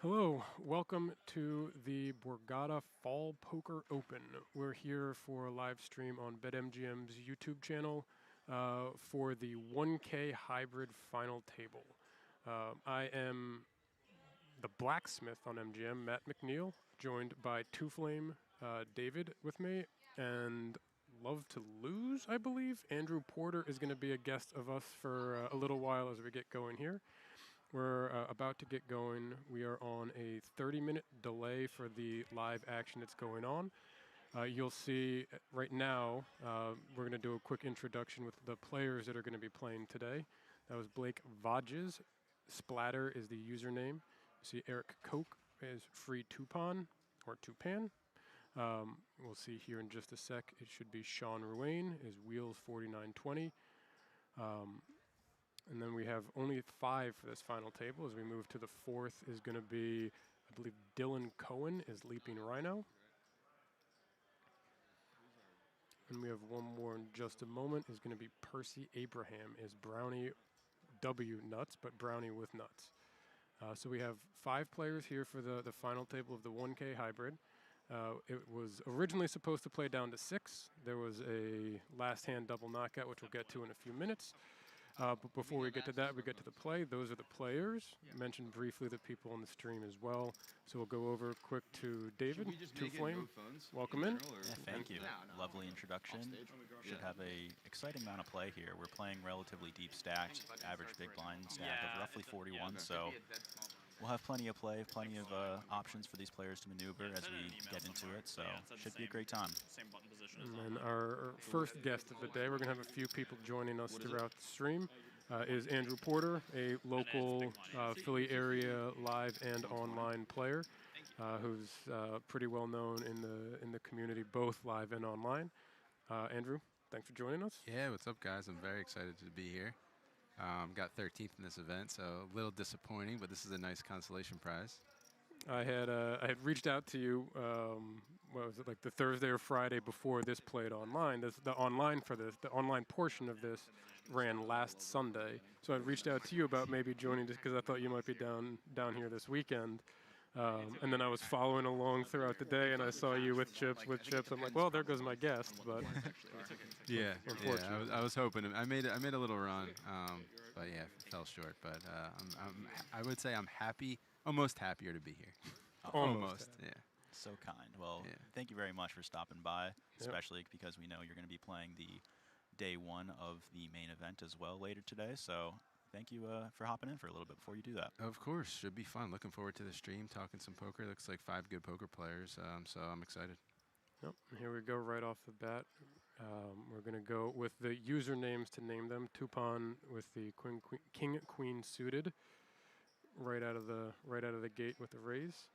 Hello, welcome to the Borgata Fall Poker Open. We're here for a live stream on BetMGM's YouTube channel for the 1K Hybrid Final Table. I am the blacksmith on MGM, Matt McNeil, joined by Two Flame David with me, and Love to Lose, I believe. Andrew Porter is going to be a guest of us for a little while as we get going here. We're about to get going. We are on a 30-minute delay for the live action that's going on. You'll see right now, we're going to do a quick introduction with the players that are going to be playing today. That was Blake Vogdes. Splatter is the username. You see Erik Koch is FreeTupan, or Tupan. We'll see here in just a sec. It should be Sean Ruane is Wheels 4920. And then we have only 5 for this final table. As we move to the 4th is going to be, I believe, Dylan Cohen is LeapingRhino. And we have one more in just a moment. Is going to be Percy Abraham is Browniewnuts, but Brownie with nuts. So we have 5 players here for the final table of the 1K hybrid. It was originally supposed to play down to 6. There was a last hand double knockout, which we'll get to in a few minutes. But before we get to that, we get to the play. Those are the players. Mentioned briefly the people on the stream as well. So we'll go over quick to David, Two Flame. Welcome in. Yeah, thank you. Lovely introduction. Should have a exciting amount of play here. We're playing relatively deep stacked, average big blind stack of roughly 41. So we'll have plenty of play, plenty of options for these players to maneuver as we get into it. So should be a great time. And then our first guest of the day, we're going to have a few people joining us throughout the stream, is Andrew Porter, a local Philly area live and online player who's pretty well known in the community, both live and online. Andrew, thanks for joining us. Yeah, what's up, guys? I'm very excited to be here. Got 13th in this event, so a little disappointing, but this is a nice consolation prize. I had reached out to you, what was it, like the Thursday or Friday before this played online. The online portion of this ran last Sunday. So I reached out to you about maybe joining just because I thought you might be down here this weekend. And then I was following along throughout the day, and I saw you with chips. I'm like, well, there goes my guest. But yeah, I was hoping. I made a little run, but yeah, fell short. But I would say I'm happy. Almost happier to be here. Almost, yeah. So kind. Well, thank you very much for stopping by, especially because we know you're going to be playing the day 1 of the main event as well later today. So thank you for hopping in for a little bit before you do that. Of course. Should be fun. Looking forward to the stream, talking some poker. Looks like 5 good poker players, so I'm excited. Yep. Here we go right off the bat. We're going to go with the usernames to name them. Tupan with the King Queen suited. Right out of the gate with the raise.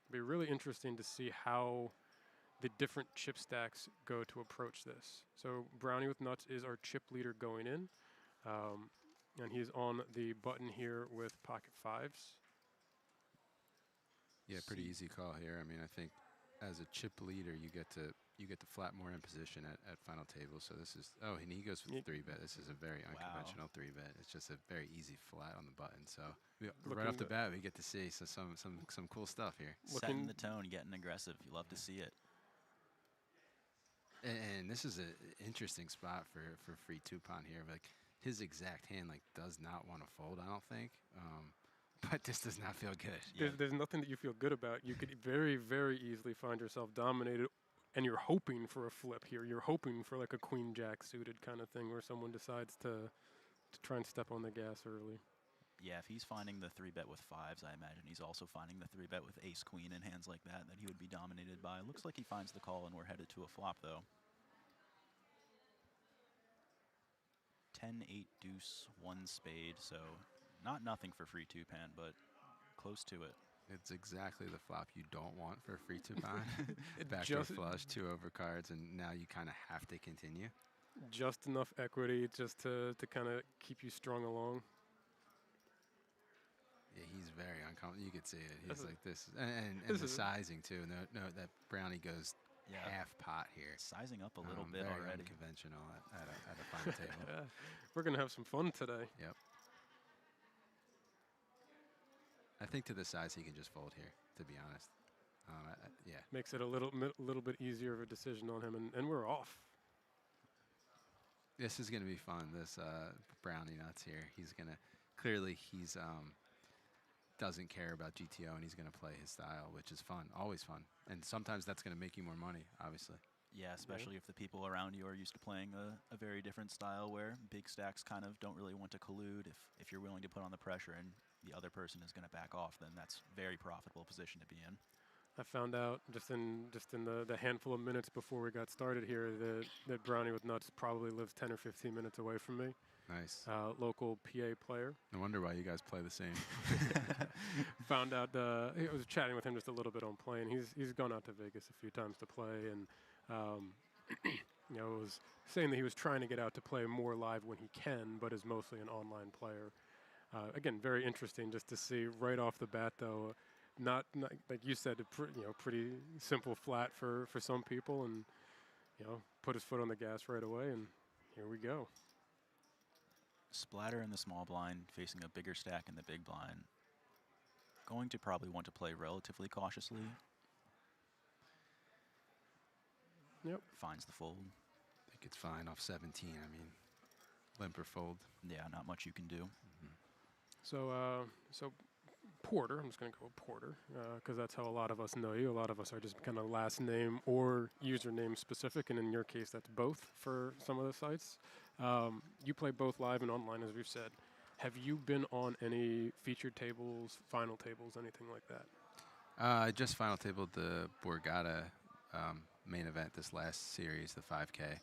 It'll be really interesting to see how the different chip stacks go to approach this. So Brownie with nuts is our chip leader going in, and he's on the button here with pocket 5s. Yeah, pretty easy call here. I mean, I think as a chip leader, you get to flat more in position at final table. So this is, and he goes for the 3-bet. This is a very unconventional 3-bet. It's just a very easy flat on the button. So right off the bat, we get to see some cool stuff here. Setting the tone, getting aggressive. You love to see it. And this is an interesting spot for FreeTupan here. Like his exact hand does not want to fold, I don't think. But this does not feel good. There's nothing that you feel good about. You could very, very easily find yourself dominated, and you're hoping for a flip here. You're hoping for like a queen-jack suited kind of thing where someone decides to try and step on the gas early. Yeah, if he's finding the 3-bet with 5s, I imagine he's also finding the 3-bet with ace-queen and hands like that he would be dominated by. Looks like he finds the call, and we're headed to a flop, though. 10, 8, deuce, 1 spade, so not nothing for FreeTupan, but close to it. It's exactly the flop you don't want for FreeTupan. Backdoor flush, 2 overcards, and now you kind of have to continue. Just enough equity just to kind of keep you strung along. Yeah, he's very uncomfortable. You could see it. He's like this. And the sizing, too. No, that Brownie goes half pot here. Sizing up a little bit very already. Unconventional at a final table. We're going to have some fun today. Yep. I think to the size he can just fold here, to be honest. Yeah. Makes it a little bit easier of a decision on him, and we're off. This is going to be fun, this Browniewnuts here. He's going to, clearly he's doesn't care about GTO, and he's going to play his style, which is fun, always fun. And sometimes that's going to make you more money, obviously. Yeah, especially if the people around you are used to playing a very different style where big stacks kind of don't really want to collude. If you're willing to put on the pressure and the other person is going to back off, then that's a very profitable position to be in. I found out just in the handful of minutes before we got started here that Browniewnuts probably lives 10 or 15 minutes away from me. Nice. Local PA player. No wonder why you guys play the same. Found out, I was chatting with him just a little bit on playing. He's gone out to Vegas a few times to play, and you know, was saying that he was trying to get out to play more live when he can, but is mostly an online player. Again, very interesting just to see right off the bat, though. Not like you said, pretty simple flat for some people, and put his foot on the gas right away, and here we go. Splatter in the small blind, facing a bigger stack in the big blind. Going to probably want to play relatively cautiously. Yep. Finds the fold. I think it's fine off 17. I mean, limp or fold. Yeah, not much you can do. So Porter, I'm just going to go Porter, because that's how a lot of us know you. A lot of us are just kind of last name or username specific, and in your case, that's both for some of the sites. You play both live and online, as we've said. Have you been on any featured tables, final tables, anything like that? I just final tabled the Borgata main event this last series, the 5K.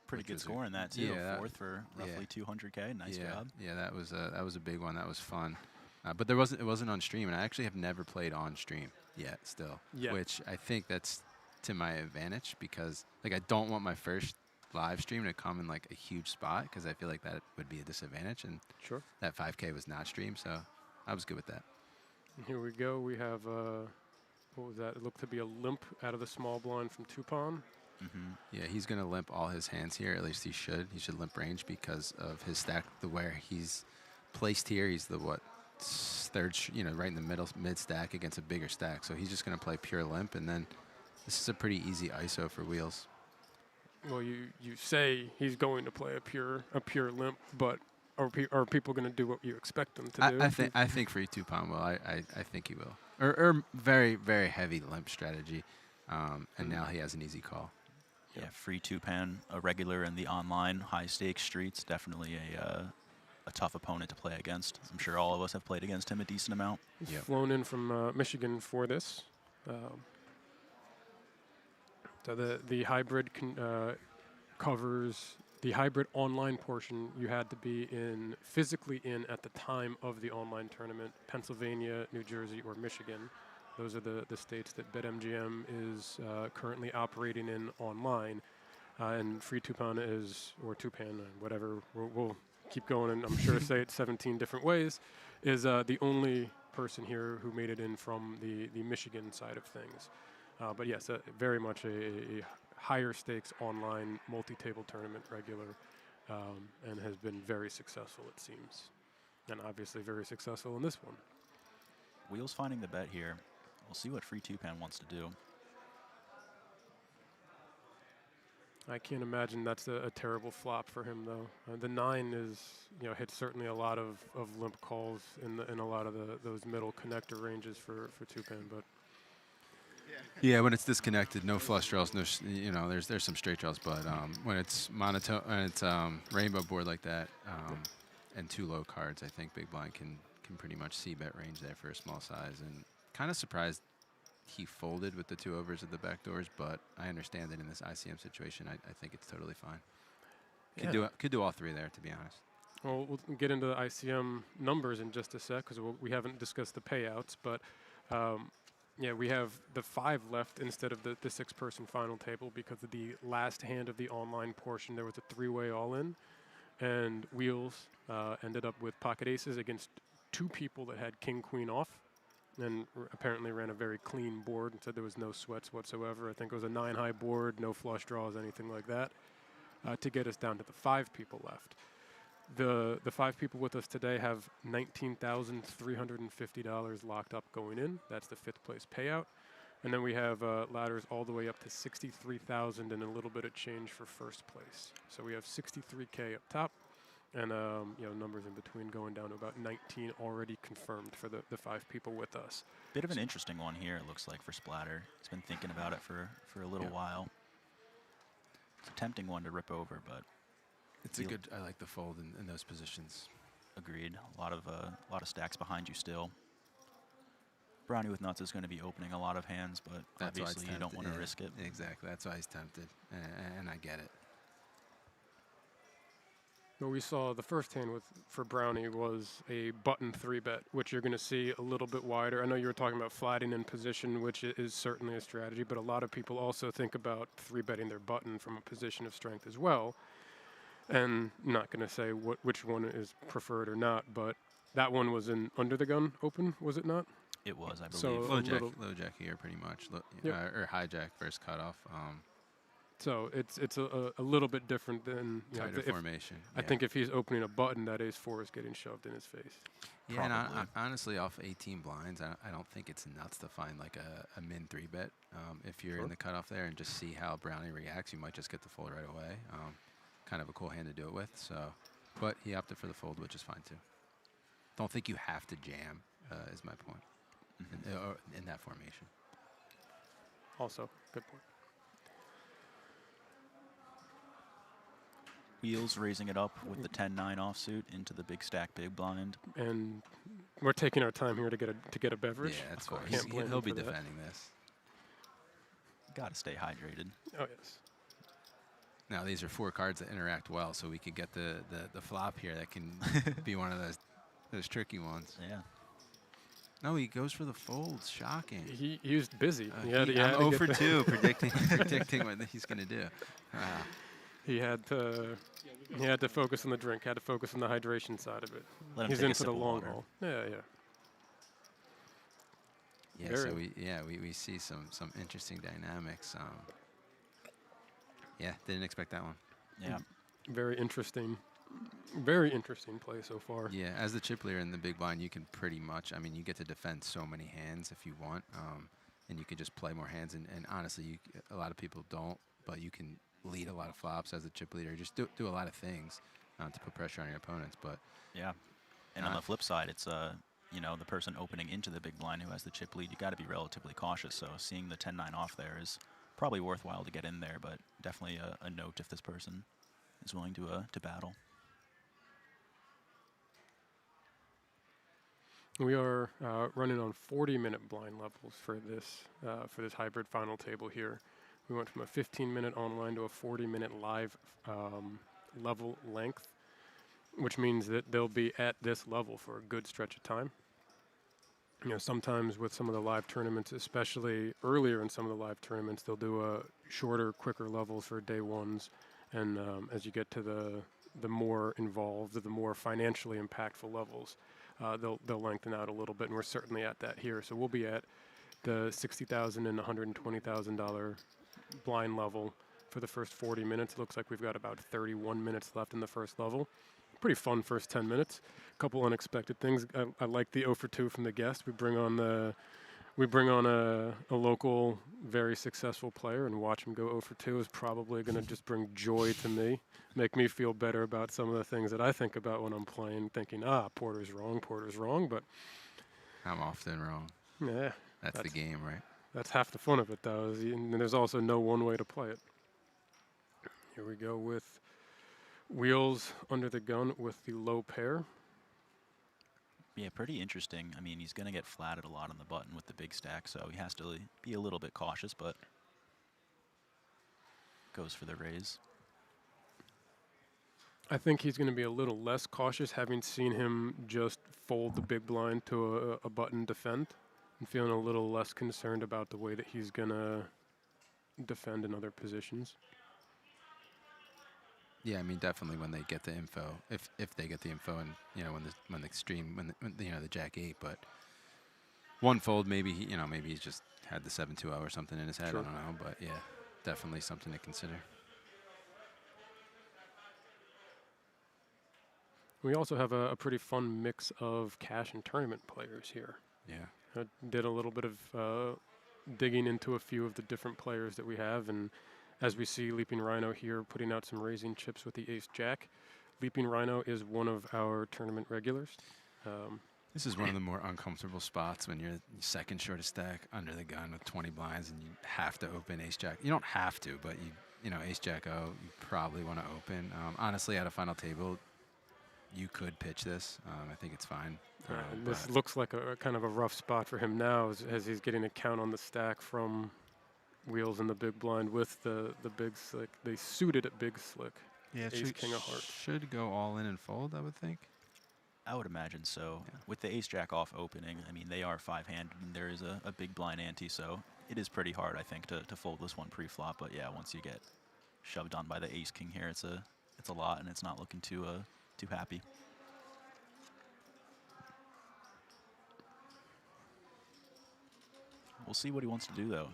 Pretty good score in that, too. Yeah, fourth for roughly 200K. Nice job. Yeah, that was a big one. That was fun. But it wasn't on stream, and I actually have never played on stream yet still, which I think that's to my advantage, because like I don't want my first live stream to come in like a huge spot, because I feel like that would be a disadvantage, and that 5K was not streamed, so I was good with that. And here we go. We have, what was that? It looked to be a limp out of the small blind from Tupan. Yeah, he's going to limp all his hands here, at least he should. He should limp range because of his stack, where he's placed here. He's the, third, right in the mid stack against a bigger stack. So he's just going to play pure limp, and then this is a pretty easy ISO for wheels. Well, you say he's going to play a pure limp, but are people going to do what you expect them to do? I think FreeTupan will. I think he will. Or very, very heavy limp strategy, and now he has an easy call. Yeah, FreeTupan, a regular in the online high-stakes streets, definitely a tough opponent to play against. I'm sure all of us have played against him a decent amount. He's flown in from Michigan for this. So the hybrid covers the hybrid online portion. You had to be physically in at the time of the online tournament. Pennsylvania, New Jersey, or Michigan. Those are the states that BetMGM is currently operating in online. And FreeTupan or Tupan, whatever, we'll keep going, and I'm sure say it 17 different ways, is the only person here who made it in from the Michigan side of things. But yes, very much a higher stakes online multi-table tournament regular, and has been very successful, it seems. And obviously very successful in this one. Wheels finding the bet here. We'll see what FreeTupan wants to do. I can't imagine that's a terrible flop for him, though. The 9 is, hits certainly a lot of limp calls in a lot of those middle connector ranges for Tupan, but. Yeah, when it's disconnected, no flush draws, no, there's some straight draws, but when it's monotone, and it's rainbow board like that, and 2 low cards, I think Big Blind can pretty much see bet range there for a small size, and kind of surprised he folded with the 2 overs at the back doors, but I understand that in this ICM situation, I think it's totally fine. Could do all 3 there, to be honest. Well, we'll get into the ICM numbers in just a sec, because we haven't discussed the payouts, but we have the 5 left instead of the 6-person final table, because of the last hand of the online portion. There was a 3-way all-in, and Wheels ended up with pocket aces against 2 people that had king-queen off, and apparently ran a very clean board and said there was no sweats whatsoever. I think it was a 9-high board, no flush draws, anything like that, to get us down to the 5 people left. The 5 people with us today have $19,350 locked up going in. That's the 5th place payout. And then we have ladders all the way up to $63,000 and a little bit of change for first place. So we have $63K up top, and numbers in between going down to about 19 already confirmed for the 5 people with us. Bit of an interesting one here, it looks like, for Splatter. He's been thinking about it for a little while. It's a tempting one to rip over, but it's a good. I like the fold in those positions. Agreed. A lot of stacks behind you still. Browniewnuts is going to be opening a lot of hands, but that's obviously you don't want to risk it. Exactly. That's why he's tempted, and I get it. What we saw the first hand for Brownie was a button 3-bet, which you're going to see a little bit wider. I know you were talking about flatting in position, which is certainly a strategy, but a lot of people also think about 3-betting their button from a position of strength as well. And I'm not going to say which one is preferred or not, but that one was in under the gun open, was it not? It was, I believe. So low jack here, pretty much, or high jack versus cutoff. So it's a little bit different than tighter formation. I think if he's opening a button, that ace-4 is getting shoved in his face. Yeah, and honestly, off 18 blinds, I don't think it's nuts to find like a min 3-bet. If you're in the cutoff there and just see how Brownie reacts, you might just get the fold right away. Kind of a cool hand to do it with. So, but he opted for the fold, which is fine too. Don't think you have to jam, is my point. In that formation. Also, good point. Wheels raising it up with the 10-9 offsuit into the big stack, big blind. And we're taking our time here to get a beverage. Yeah, that's fine. He'll be defending this. Got to stay hydrated. Oh, yes. Now, these are 4 cards that interact well, so we could get the flop here that can be one of those tricky ones. Yeah. No, he goes for the folds. Shocking. He was busy. I'm 0 for 2 predicting what he's going to do. He had to focus on the drink. Had to focus on the hydration side of it. He's in for the long haul. Yeah. Yeah. So we see some interesting dynamics. Yeah, didn't expect that one. Yeah. Very interesting play so far. Yeah, as the chip leader in the big blind, you can pretty much, you get to defend so many hands if you want, and you can just play more hands. And honestly, a lot of people don't, but you can lead a lot of flops as a chip leader. Just do a lot of things to put pressure on your opponents. But yeah, and on the flip side, it's the person opening into the big blind who has the chip lead. You got to be relatively cautious. So seeing the 10-9 off there is probably worthwhile to get in there, but definitely a note if this person is willing to battle. We are running on 40-minute blind levels for this hybrid final table here. We went from a 15-minute online to a 40-minute live level length, which means that they'll be at this level for a good stretch of time. Sometimes with some of the live tournaments, especially earlier in some of the live tournaments, they'll do a shorter, quicker levels for day ones, and as you get to the more involved, the more financially impactful levels, they'll lengthen out a little bit, and we're certainly at that here. So we'll be at the $60,000 and $120,000 blind level for the first 40 minutes. It looks like we've got about 31 minutes left in the first level. Pretty fun first 10 minutes. A couple unexpected things. I like the 0 for 2 from the guest. We bring on a local, very successful player, and watch him go 0 for 2 is probably going to just bring joy to me, make me feel better about some of the things that I think about when I'm playing, thinking, Porter's wrong, but I'm often wrong. Yeah. That's the game, right? That's half the fun of it, though. And there's also no one way to play it. Here we go with wheels under the gun with the low pair. Yeah, pretty interesting. He's going to get flatted a lot on the button with the big stack, so he has to be a little bit cautious, but goes for the raise. I think he's going to be a little less cautious, having seen him just fold the big blind to a button defend, and feeling a little less concerned about the way that he's going to defend in other positions. Yeah, definitely when they get the info, if they get the info, and when the Jack 8, but one fold, maybe he's just had the 7-2-0 or something in his head. Sure. I don't know, but yeah, definitely something to consider. We also have a pretty fun mix of cash and tournament players here. Yeah. I did a little bit of digging into a few of the different players that we have, and as we see LeapingRhino here putting out some raising chips with the ace-jack. LeapingRhino is one of our tournament regulars. This is one of the more uncomfortable spots when you're second shortest stack under the gun with 20 blinds and you have to open ace-jack. You don't have to, but you know, ace-jack-o, you probably want to open. Honestly, at a final table, you could pitch this. I think it's fine. This looks like a kind of a rough spot for him now as he's getting a count on the stack from wheels in the big blind with the big slick. They suited at big slick. Yeah, ace, king of hearts. Should go all in and fold, I would think. I would imagine so. Yeah. With the ace-jack off opening, I mean, they are five-handed, and there is a big blind ante, so it is pretty hard, I think, to fold this one pre-flop. But yeah, once you get shoved on by the ace-king here, it's a lot, and it's not looking too happy. We'll see what he wants to do, though.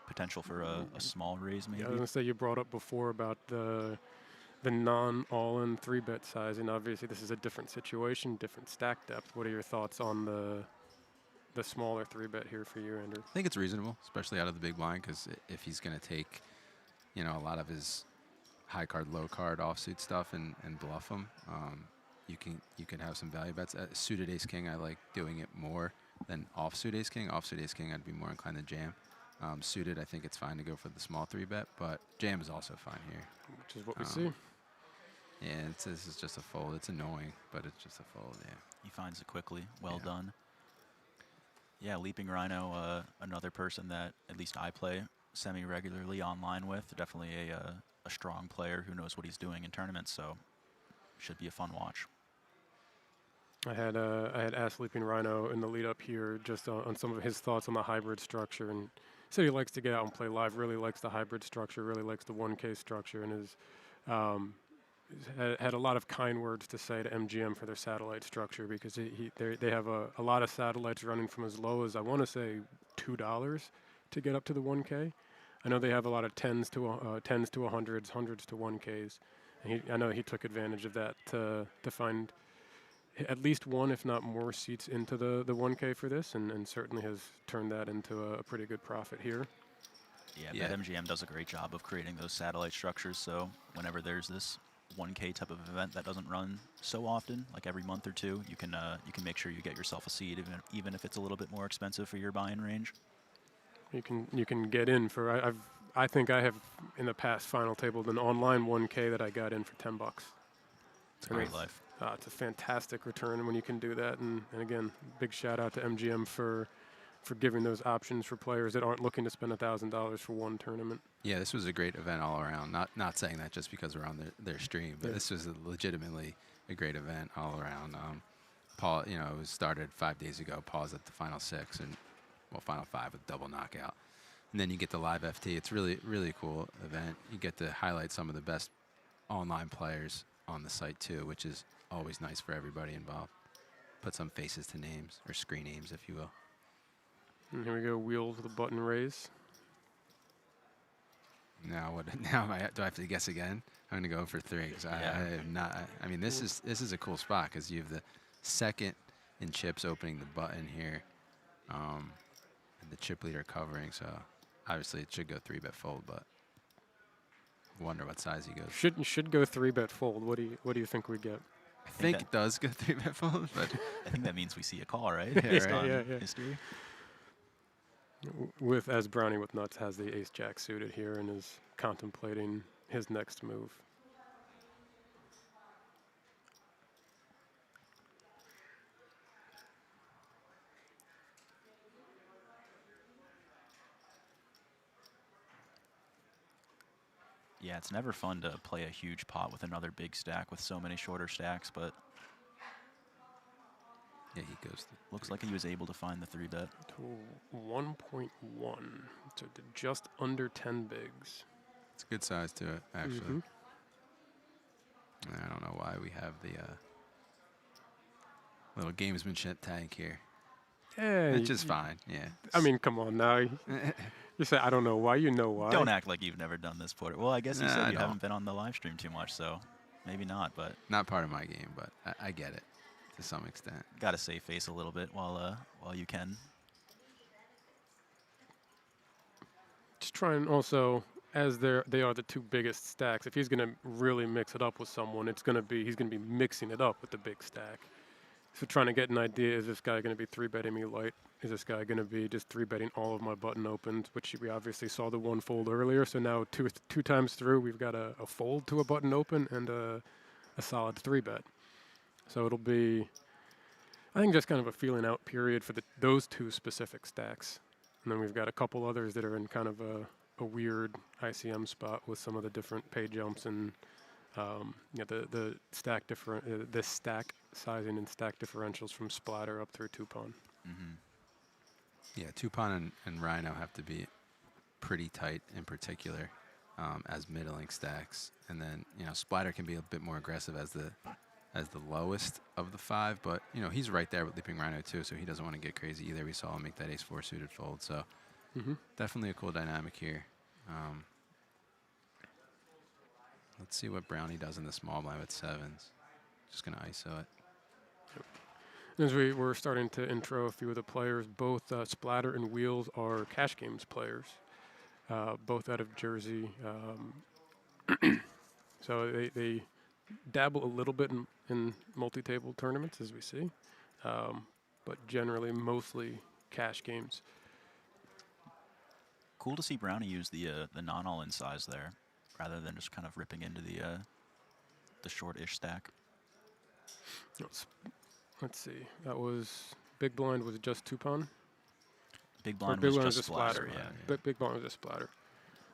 Potential for a small raise, maybe. Yeah, I was going to say, you brought up before about the non-all-in 3-bet size, and obviously this is a different situation, different stack depth. What are your thoughts on the smaller 3-bet here for you, Andrew? I think it's reasonable, especially out of the big blind, because if he's going to take, you know, a lot of his high card, low card offsuit stuff and bluff them, you can have some value bets. Suited ace king, I like doing it more than offsuit ace king. Offsuit ace king, I'd be more inclined to jam. Suited, I think it's fine to go for the small 3-bet, but jam is also fine here. Which is what we see. Yeah, this is just a fold. It's annoying, but it's just a fold, yeah. He finds it quickly. Well done. Yeah, LeapingRhino, another person that at least I play semi-regularly online with. Definitely a strong player who knows what he's doing in tournaments, so should be a fun watch. I had asked LeapingRhino in the lead-up here just on some of his thoughts on the hybrid structure, and said he likes to get out and play live, really likes the hybrid structure, really likes the 1K structure, and had a lot of kind words to say to MGM for their satellite structure, because they have a lot of satellites running from as low as, I want to say, $2 to get up to the 1K. I know they have a lot of 10s to 100s, 100s to 1Ks. And I know he took advantage of that to find at least one, if not more, seats into the 1K for this, and certainly has turned that into a pretty good profit here. Yeah, BetMGM does a great job of creating those satellite structures, so whenever there's this 1K type of event that doesn't run so often, like every month or two, you can make sure you get yourself a seat, even if it's a little bit more expensive for your buy-in range. You can get in for I think I have in the past final tabled an online 1K that I got in for $10. It's a great life. It's a fantastic return when you can do that, and again, big shout out to MGM for giving those options for players that aren't looking to spend $1,000 for one tournament. Yeah, this was a great event all around. Not saying that just because we're on their stream, but this was legitimately a great event all around. Paul, you know, it was started 5 days ago. Paul's at the final 6 and final 5 with double knockout, and then you get the live FT. It's really a cool event. You get to highlight some of the best online players on the site too, which is always nice for everybody involved. Put some faces to names, or screen names, if you will. And here we go, wheels with a button raise. Now what? Now do I have to guess again? I'm going to go for 3 because I have not. I mean, this is a cool spot because you have the second in chips opening the button here, and the chip leader covering. So obviously it should go 3-bet fold, but wonder what size he goes. Should go 3-bet fold. What do you think we get? I think it does go 3-bet fold, but I think that means we see a call, right? Yeah. History. As Browniewnuts has the ace-jack suited here and is contemplating his next move. Yeah, it's never fun to play a huge pot with another big stack with so many shorter stacks, but yeah, he goes. Looks like he was able to find the 3-bet. To 1.1, so to just under 10 bigs. It's a good size to it, actually. I don't know why we have the little gamesmanship tag here. Yeah, it's just fine. Yeah. I mean, come on now. You say I don't know why. You know why. Don't act like you've never done this, Porter. Well, I guess you said you haven't been on the live stream too much, so maybe not, but Not part of my game, but I get it to some extent. Got to save face a little bit while you can. Just try and also, as they are the two biggest stacks, if he's going to really mix it up with someone, he's going to be mixing it up with the big stack. So trying to get an idea, is this guy going to be 3-betting me light? Is this guy going to be just 3-betting all of my button opens, which we obviously saw the one fold earlier. So now two times through, we've got a fold to a button open and a solid 3-bet. So it'll be, I think, just kind of a feeling out period for those two specific stacks. And then we've got a couple others that are in kind of a weird ICM spot with some of the different pay jumps and the stack sizing and stack differentials from splatter up through Tupan. Mm-hmm. Yeah, Tupan and Rhino have to be pretty tight in particular as middling stacks, and then splatter can be a bit more aggressive as the lowest of the 5, but he's right there with LeapingRhino too, so he doesn't want to get crazy either. We saw him make that ace-4 suited fold, so definitely a cool dynamic here. Let's see what Brownie does in the small blind with 7s. Just going to ISO it. As we were starting to intro a few of the players, both Splatter and Wheels are Cash Games players, both out of Jersey. So they dabble a little bit in multi-table tournaments, as we see, but generally mostly Cash Games. Cool to see Brownie use the non-all-in size there, rather than just kind of ripping into the short-ish stack. Let's see. That was Big Blind was just Tupan. Big Blind was just splatter. Yeah. Big Blind was a splatter.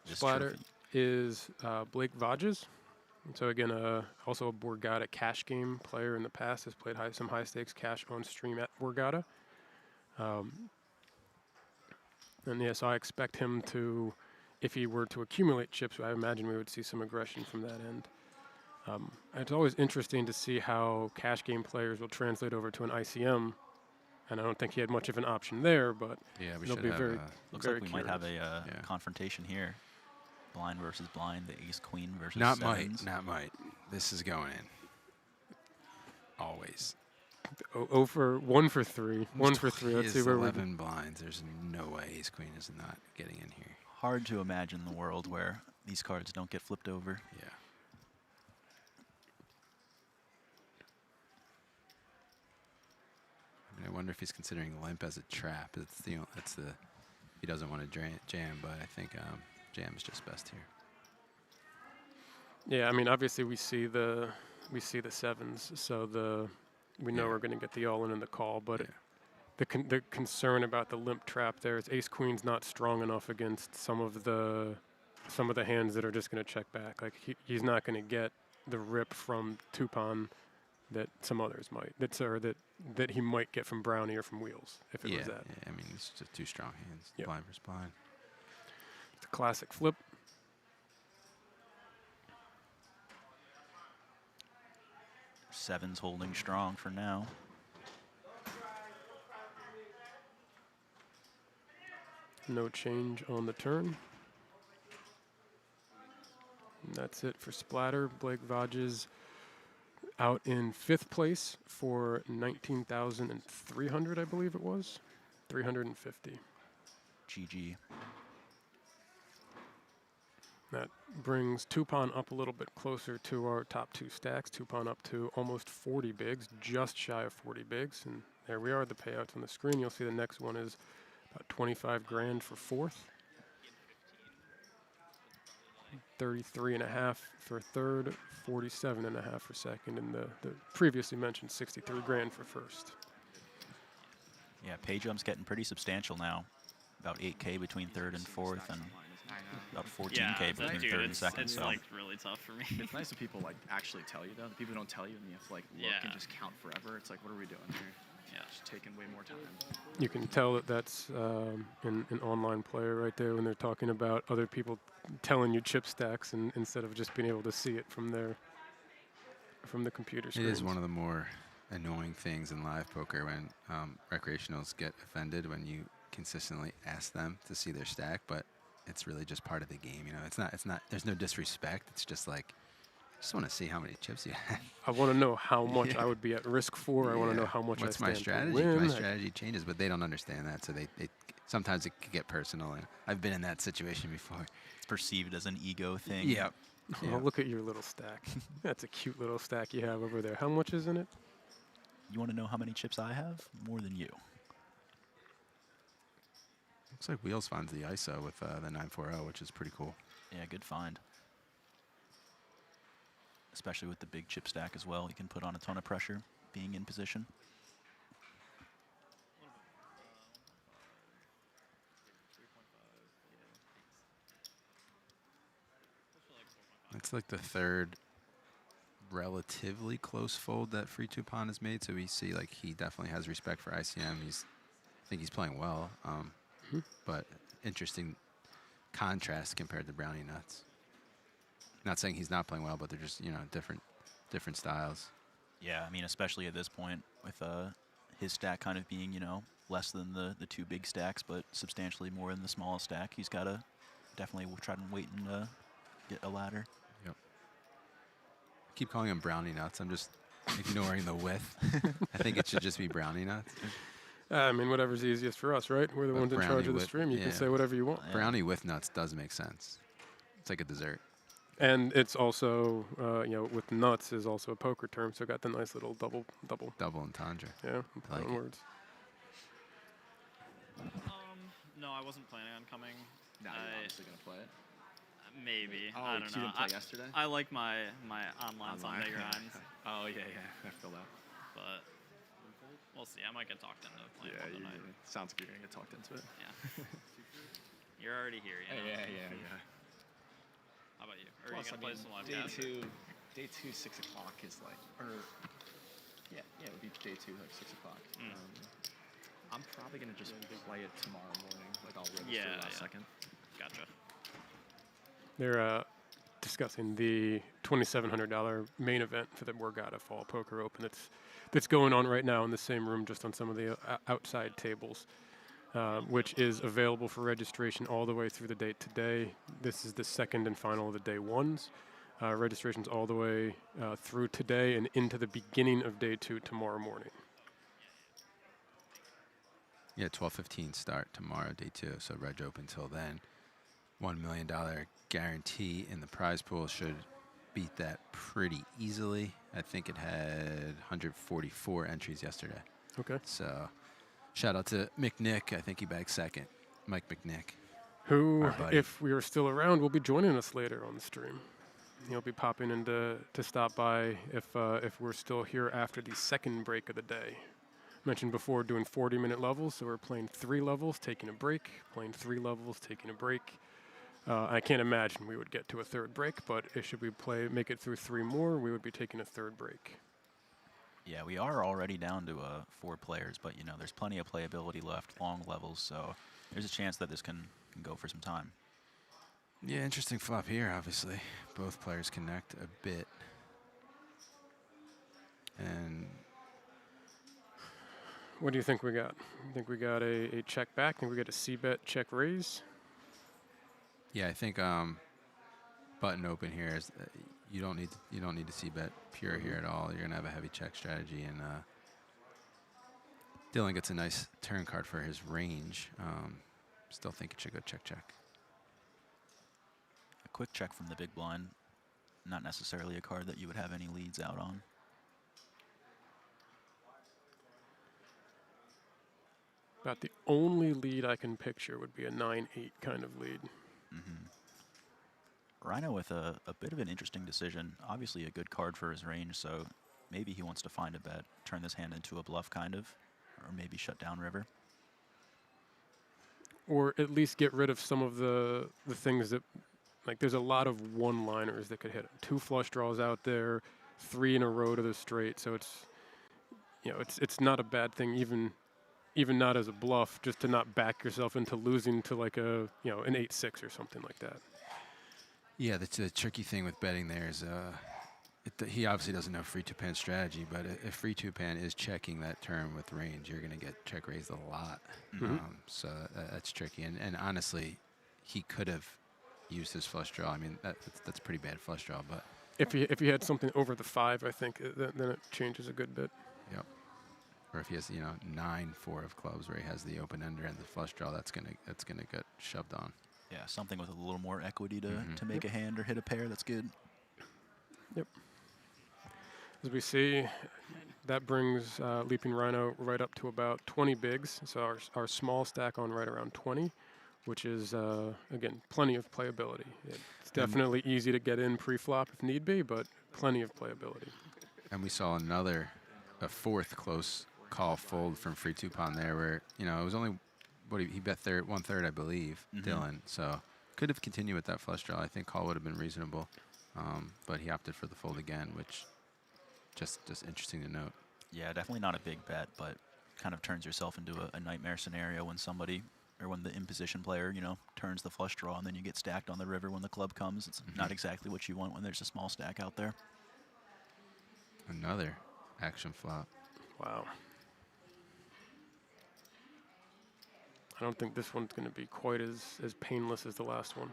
Just Splatter trophy. is Blake Vogdes. And so again, also a Borgata cash game player in the past, has played some high stakes cash on stream at Borgata. And yes, I expect him to, if he were to accumulate chips, I imagine we would see some aggression from that end. It's always interesting to see how cash game players will translate over to an ICM, and I don't think he had much of an option there, but yeah, we it'll should be have very, looks very like we curious. might have a confrontation here. Blind versus blind, the ace queen versus not sevens. might. This is going in. Always. 1 for 3. 1 for 3. Let's see where 11 blinds. There's no way ace queen is not getting in here. Hard to imagine the world where these cards don't get flipped over. Yeah. I wonder if he's considering limp as a trap. He doesn't want to jam, but I think jam is just best here. Yeah, I mean, obviously we see the sevens, so we know we're going to get the all in and the call, but the concern about the limp trap there is ace queen's not strong enough against some of the hands that are just going to check back. Like he's not going to get the rip from Tupan that some others might. That he might get from Brownie or from Wheels if it was that. Yeah, I mean, it's just two strong hands. Yep. Blind versus blind. It's a classic flip. Sevens holding strong for now. No change on the turn. And that's it for Splatter. Blake Vogdes out in 5th place for 19,300, I believe it was. 350. GG. That brings Tupan up a little bit closer to our top 2 stacks. Tupan up to almost 40 bigs, just shy of 40 bigs. And there we are, the payouts on the screen. You'll see the next one is about 25 grand for 4th. 33.5 for 3rd, 47.5 for 2nd, and the previously mentioned 63 grand for 1st. Yeah, pay jump's getting pretty substantial now. About 8K between 3rd and 4th, and about 14K between 3rd and 2nd. It's so like really tough for me. It's nice when people like actually tell you though. The people don't tell you, and you have to like look and just count forever. It's like, what are we doing here? Yeah, just taking way more time. You can tell that's an online player right there when they're talking about other people telling you chip stacks and instead of just being able to see it from the computer screen. It is one of the more annoying things in live poker when recreationals get offended when you consistently ask them to see their stack, but it's really just part of the game. You know, it's not. There's no disrespect. It's just like Just want to see how many chips you have. I want to know how much I would be at risk for. I want to know how much What's I stand my strategy? to win. My strategy changes, but they don't understand that, so they sometimes it can get personal. And I've been in that situation before. It's perceived as an ego thing. Yep. Oh, look at your little stack. That's a cute little stack you have over there. How much is in it? You want to know how many chips I have? More than you. Looks like Wheels finds the ISO with the 940, which is pretty cool. Yeah, good find. Especially with the big chip stack as well. You can put on a ton of pressure being in position. It's like the third relatively close fold that FreeTupan has made, so we see like he definitely has respect for ICM. I think he's playing well, but interesting contrast compared to Browniewnuts. Not saying he's not playing well, but they're just different styles. Yeah, I mean, especially at this point with his stack kind of being less than the two big stacks, but substantially more than the smallest stack. He's got to definitely try and wait and get a ladder. Yep. I keep calling him Browniewnuts. I'm just ignoring the width. I think it should just be Browniewnuts. I mean, whatever's easiest for us, right? We're the ones in charge of the stream. You can say whatever you want. Yeah. Brownie with nuts does make sense. It's like a dessert. And it's also, with nuts is also a poker term, so got the nice little double. Double entendre. Yeah, play on words. No, I wasn't planning on coming. Now you're honestly going to play it? Maybe. Oh, I don't know. You didn't play yesterday? I like my online Sunday grinds. Oh, yeah, I feel that. But we'll see. I might get talked into playing one tonight. Sounds like you're going to get talked into it. Yeah. You're already here, you know? Yeah. How about you? Or are you going to play some live cast? Day two, 6 o'clock is like, it would be day 2, like 6 o'clock. I'm probably going to just play it tomorrow morning. Like, I'll register last second. Gotcha. They're discussing the $2,700 main event for the Borgata Fall Poker Open that's going on right now in the same room, just on some of the outside tables, which is available for registration all the way through the date today. This is the second and final of the day ones. Registration's all the way through today and into the beginning of day 2 tomorrow morning. Yeah, 12:15 start tomorrow, day 2. So reg open till then. $1 million guarantee in the prize pool should beat that pretty easily. I think it had 144 entries yesterday. Okay. So shout out to McNick. I think he bagged second. Mike McNick. Who, if we are still around, will be joining us later on the stream. He'll be popping in to stop by if we're still here after the second break of the day. Mentioned before doing 40-minute levels, so we're playing 3 levels, taking a break, playing 3 levels, taking a break. I can't imagine we would get to a third break, but should we make it through 3 more, we would be taking a third break. Yeah, we are already down to 4 players, but there's plenty of playability left, long levels, so there's a chance that this can go for some time. Yeah, interesting flop here, obviously. Both players connect a bit. And what do you think we got? You think we got a check back? Think we got a C-bet check raise? Yeah, I think button open here is you don't need to C-bet pure here at all. You're gonna have a heavy check strategy, and Dylan gets a nice turn card for his range. Still think it should go check. A quick check from the big blind, not necessarily a card that you would have any leads out on. About the only lead I can picture would be a 9-8 kind of lead. Rhino with a bit of an interesting decision. Obviously a good card for his range, so maybe he wants to find a bet, turn this hand into a bluff kind of, or maybe shut down river. Or at least get rid of some of the things that, like there's a lot of one-liners that could hit him. 2 flush draws out there, 3 in a row to the straight, so it's not a bad thing even not as a bluff, just to not back yourself into losing to like an 8-6 or something like that. Yeah, the tricky thing with betting there is he obviously doesn't know FreeTupan's strategy, but if FreeTupan is checking that turn with range, you're going to get check raised a lot. So that's tricky. And honestly, he could have used his flush draw. I mean, that's pretty bad flush draw, but If he had something over the 5, I think then it changes a good bit. Yep. Or if he has 9-4 of clubs where he has the open ender and the flush draw, that's gonna get shoved on. Yeah, something with a little more equity to make a hand or hit a pair. That's good. Yep. As we see, that brings LeapingRhino right up to about 20 bigs. So our small stack on right around 20, which is, again, plenty of playability. It's definitely easy to get in pre-flop if need be, but plenty of playability. And we saw a fourth close call fold from FreeTupan there where, it was only, he bet 1/3, I believe, Dylan. So could have continued with that flush draw. I think call would have been reasonable. But he opted for the fold again, which just interesting to note. Yeah, definitely not a big bet, but kind of turns yourself into a nightmare scenario when when the imposition player, turns the flush draw and then you get stacked on the river when the club comes. It's not exactly what you want when there's a small stack out there. Another action flop. Wow. I don't think this one's going to be quite as painless as the last one.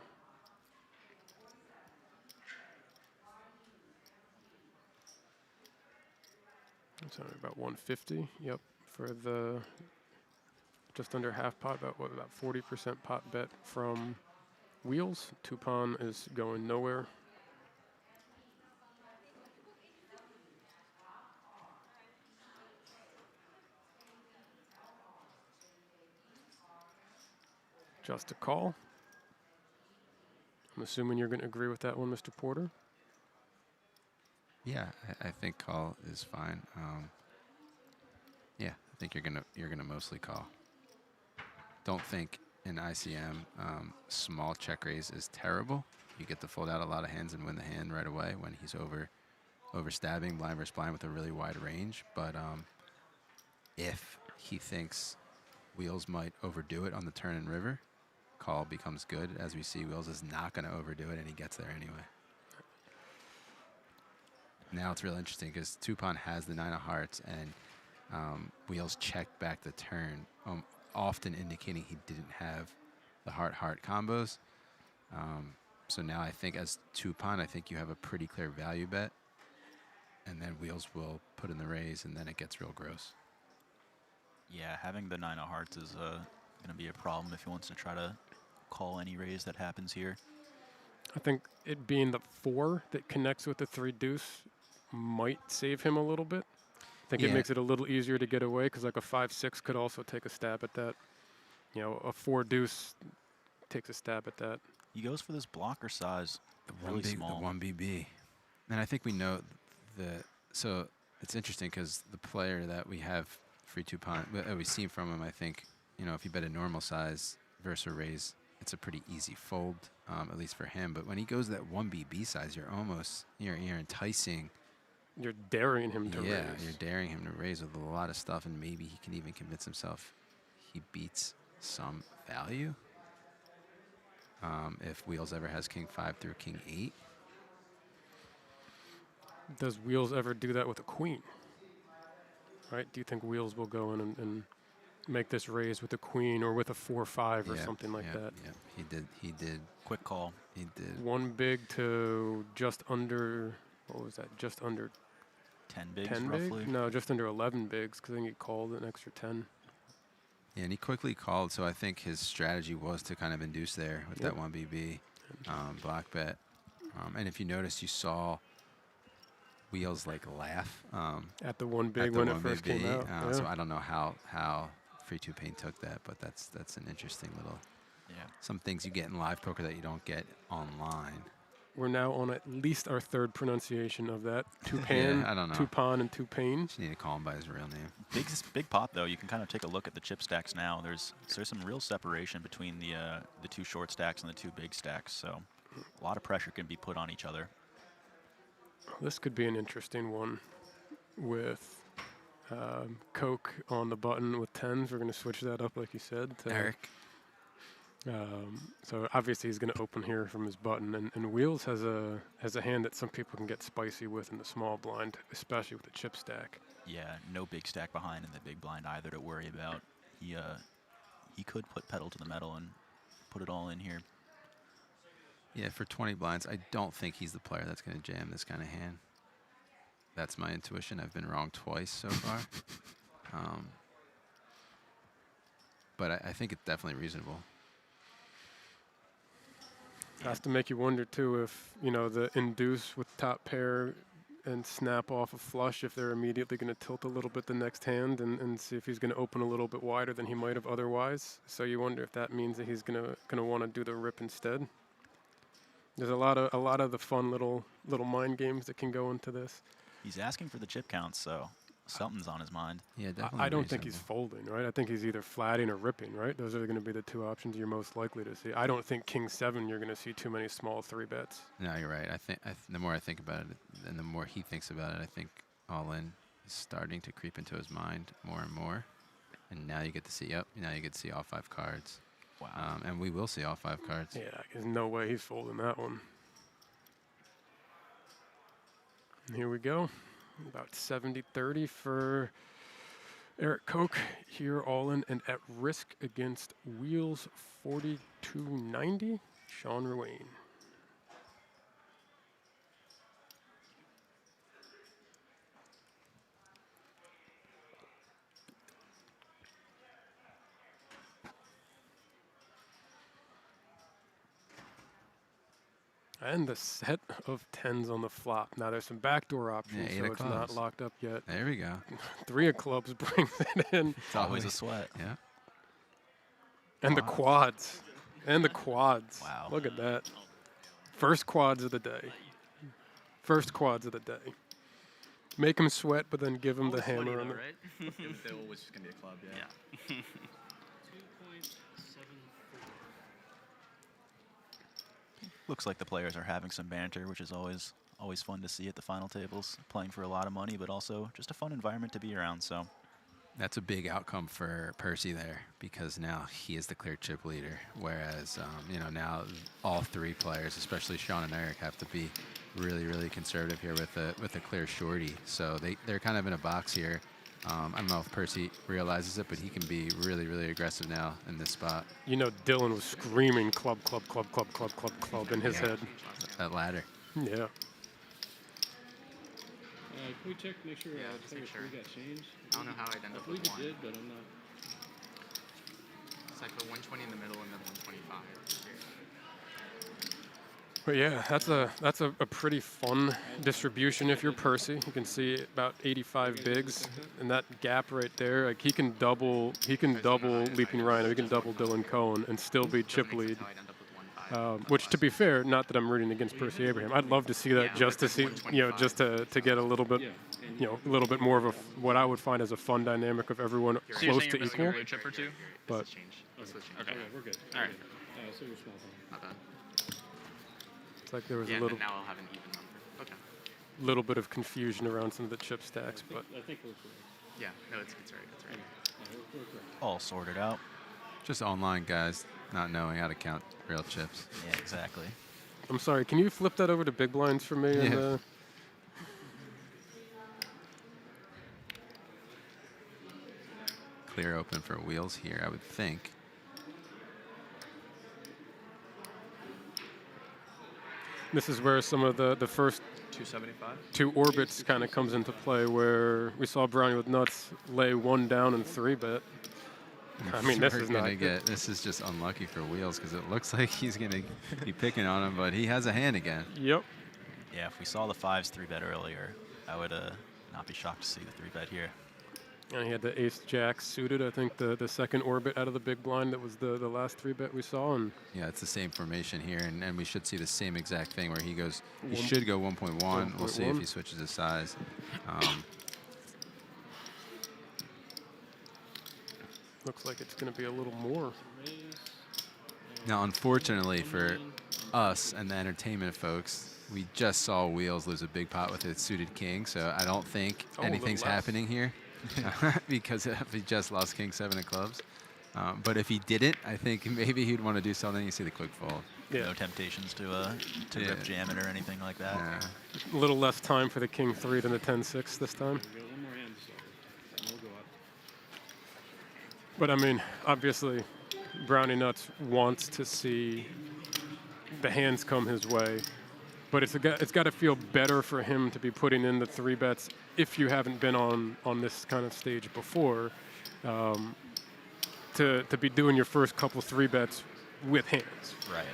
It's only about 150. Yep, for the just under half pot, about 40% pot bet from Wheels. Tupan is going nowhere. Just a call. I'm assuming you're going to agree with that one, Mr. Porter. Yeah, I think call is fine. Yeah, I think you're gonna mostly call. Don't think in ICM small check raise is terrible. You get to fold out a lot of hands and win the hand right away when he's over stabbing blind versus blind with a really wide range. But if he thinks Wheels might overdo it on the turn and river, call becomes good. As we see, Wheels is not going to overdo it, and he gets there anyway. Now it's real interesting because Tupan has the 9 of hearts, and Wheels checked back the turn, often indicating he didn't have the heart-heart combos. So now I think as Tupan, I think you have a pretty clear value bet, and then Wheels will put in the raise, and then it gets real gross. Yeah, having the 9 of hearts is going to be a problem if he wants to try to call any raise that happens here. I think it being the 4 that connects with the 3 deuce might save him a little bit. I think it makes it a little easier to get away because like a 5-6 could also take a stab at that. A 4 deuce takes a stab at that. He goes for this blocker size, really small. The 1BB. And I think we know so it's interesting because the player that we have, FreeTupan, we've seen from him, I think, if you bet a normal size versus a raise, it's a pretty easy fold, at least for him. But when he goes that 1BB size, you're enticing. You're daring him to raise. Yeah, you're daring him to raise with a lot of stuff, and maybe he can even convince himself he beats some value. If Wheels ever has King 5 through King 8. Does Wheels ever do that with a queen? Right? Do you think Wheels will go in and make this raise with a queen or with a 4-5 or something like that? Yeah, he did. Quick call. He did. 1 big to just under, what was that? Just under 10 bigs, 10 roughly? big? No, just under 11 bigs because then he called an extra 10. Yeah, and he quickly called, so I think his strategy was to kind of induce there with that 1BB block bet. And if you notice, you saw Wheels laugh at the 1 big when it first came out. So I don't know how FreeTupan took that, but that's an interesting little. Yeah. Some things you get in live poker that you don't get online. We're now on at least our 3rd pronunciation of that. Tupan, I don't know. Tupan, and Tupain. Just need to call him by his real name. Big pot though. You can kind of take a look at the chip stacks now. There's some real separation between the 2 short stacks and the 2 big stacks. So a lot of pressure can be put on each other. This could be an interesting one with Koch on the button with 10s. We're going to switch that up, like you said. Erik. So obviously he's going to open here from his button, and Wheels has a hand that some people can get spicy with in the small blind, especially with the chip stack. Yeah, no big stack behind in the big blind either to worry about. He could put pedal to the metal and put it all in here. Yeah, for 20 blinds, I don't think he's the player that's going to jam this kind of hand. That's my intuition. I've been wrong twice so far. But I think it's definitely reasonable. Has to make you wonder, too, if, you know, the induce with top pair and snap off a flush, if they're immediately going to tilt a little bit the next hand and see if he's going to open a little bit wider than he might have otherwise. So you wonder if that means that he's going to want to do the rip instead. There's a lot of the fun little mind games that can go into this. He's asking for the chip count, so something's on his mind. Yeah, definitely. I don't think he's folding, right? I think he's either flatting or ripping, right? Those are going to be the two options you're most likely to see. I don't think King 7 you're going to see too many small 3-bets. No, you're right. I think the more I think about it, and the more he thinks about it, I think all in is starting to creep into his mind more and more. And now you get to see, now you get to see all 5 cards. Wow. And we will see all 5 cards. Yeah, there's no way he's folding that one. And here we go. About 70-30 for Erik Koch here all in and at risk against wheels 4290, Sean Ruane. And the set of 10s on the flop. Now there's some backdoor options, Yeah, so it's not locked up yet. There we go. 3 of clubs brings it in. It's always a sweat. Yeah. And the quads. And the quads. Wow. Look at that. First quads of the day. First quads of the day. Make him sweat, but then give him the hammer on the... Right? It was just going to be a club, yeah. Yeah. Looks like the players are having some banter, which is always fun to see at the final tables. Playing for a lot of money, but also just a fun environment to be around. So That's a big outcome for Percy there, because now he is the clear chip leader. Whereas, you know, now all 3 players, especially Sean and Erik, have to be really, really conservative here with a clear shorty. So they're kind of in a box here. I don't know if Percy realizes it, but he can be really, really aggressive now in this spot. You know, Dylan was screaming club, club, club, club, club, club, club in his head. That ladder. Yeah. Can we check, make sure just make sure. got changed? I don't know how I'd end I up believe with it 1. did, but I'm not. It's like the 120 in the middle and then 125. But yeah, that's a pretty fun distribution if you're Percy. You can see about 85 bigs, and that gap right there, like he can double LeapingRhino, he can double Dylan Cohen and still be chip lead. Which, to be fair, not that I'm rooting against Percy Abraham. I'd love to see that just to see, you know, just to get a little bit, you know, a little bit more of a what I would find as a fun dynamic of everyone So you're close saying to you're equal. missing a chip or 2? But Okay. We're good. All right. So you're small. Not bad. it's like there was Yeah, a little now I'll have an even number. Okay. little bit of confusion around some of the chip stacks, but I think we're correct. Yeah, no, it's right. It's right. We're correct. all sorted out. Just online guys not knowing how to count real chips. Yeah, exactly. I'm sorry. Can you flip that over to big blinds for me? Yeah. And, Clear open for wheels here, I would think. this is where some of the first 275. 2 orbits kind of comes into play, where we saw Browniewnuts lay 1 down and 3-bet. I mean, this is not good. This is just unlucky for wheels, because it looks like he's gonna be picking on him, but he has a hand again. Yep. Yeah, if we saw the 5s 3-bet earlier, I would not be shocked to see the 3-bet here. And he had the ace-jack suited. I think the second orbit out of the big blind that was the last 3-bet we saw. And Yeah, it's the same formation here, and we should see the same exact thing where he goes. He should go 1.1. We'll see if he switches his size. looks like it's going to be a little more. Now, unfortunately for us and the entertainment folks, we just saw Wheels lose a big pot with his suited king, so I don't think anything's happening here because he just lost king 7 of clubs. But if he didn't, I think maybe he'd want to do something. You see the quick fold. Yeah. No temptations to rip jam it or anything like that. A little less time for the king 3 than the 10-6 this time. We got 1 more hand, so we'll go up. But I mean, obviously, Browniewnuts wants to see the hands come his way. But it's got to feel better for him to be putting in the 3-bets if you haven't been on this kind of stage before, to be doing your first couple 3-bets with hands. Right.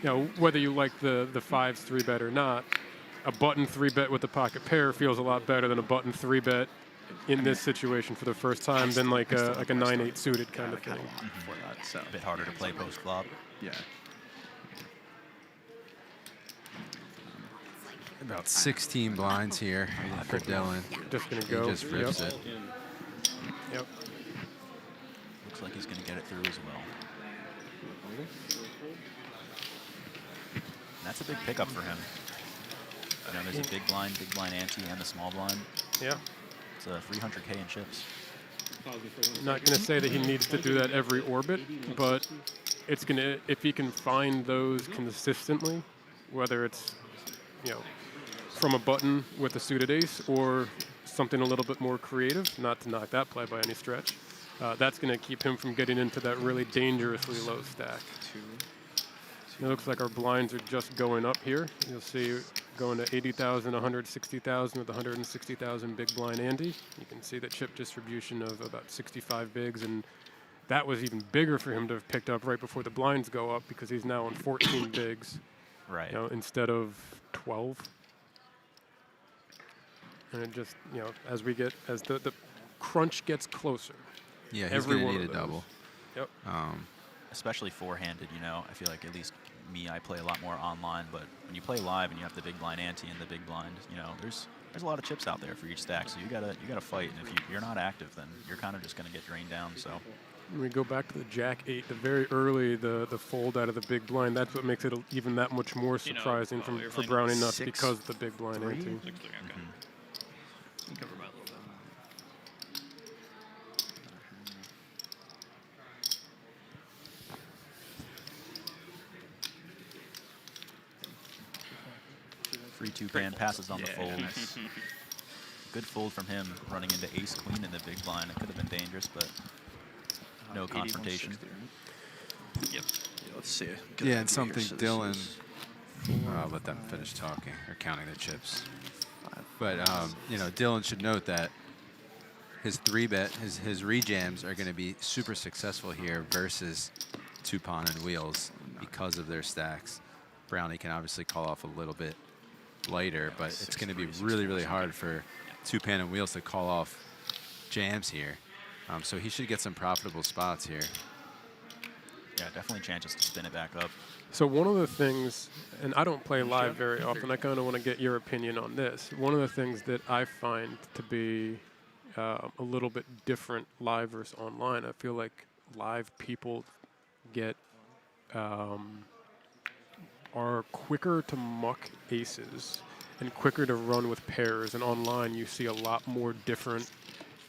You know, whether you like the 5s 3-bet or not, a button 3-bet with the pocket pair feels a lot better than a button 3-bet in this situation for the first time than like a 9-8 suited kind of thing. Before that, so A bit harder to play post flop. yeah. About 16 blinds here for Dylan. Just going to He go. just rips it. Yep. Looks like he's going to get it through as well. And that's a big pickup for him. You know, there's a big blind ante, and the small blind. Yeah. It's a 300K in chips. Not going to say that he needs to do that every orbit, but it's going to, if he can find those consistently, whether it's, you know, from a button with a suited ace or something a little bit more creative, not to knock that play by any stretch, that's going to keep him from getting into that really dangerously low stack. It looks like our blinds are just going up here. You'll see going to 80,000, 160,000 with 160,000 big blind ante. You can see the chip distribution of about 65 bigs, and that was even bigger for him to have picked up right before the blinds go up because he's now on 14 bigs, Right. you know, instead of 12. And it just, you know, as the crunch gets closer. Yeah, he's every going to one need of a those. double. Yep. Especially four-handed, you know. I feel like at least me, I play a lot more online, but when you play live and you have the big blind ante and the big blind, you know, there's a lot of chips out there for each stack, so you gotta fight. And if you're not active, then you're kind of just gonna get drained down. So When we go back to the Jack 8, the very early, the fold out of the big blind, that's what makes it even that much more You know, surprising you're for playing Browniewnuts 6-3? because of the big blind ante. 6-3, okay. You can cover by a little bit. FreeTupan passes on the Yeah, fold. nice. Good fold from him, running into ace queen in the big blind. It could have been dangerous, but no 81, confrontation. 60, right? Yep. Yeah, let's see. Yeah, and something Dylan. I'll let them finish talking or counting the chips. But you know, Dylan should note that his 3-bet, his rejams are going to be super successful here versus Tupan and Wheels because of their stacks. Brownie can obviously call off a little bit lighter, but it's going to be really, really hard for Tupan and Wheels to call off jams here. So he should get some profitable spots here. Yeah, definitely chances to spin it back up. So one of the things, and I don't play live very often, I kind of want to get your opinion on this. One of the things that I find to be a little bit different live versus online, I feel like live people get are quicker to muck aces and quicker to run with pairs, and online you see a lot more different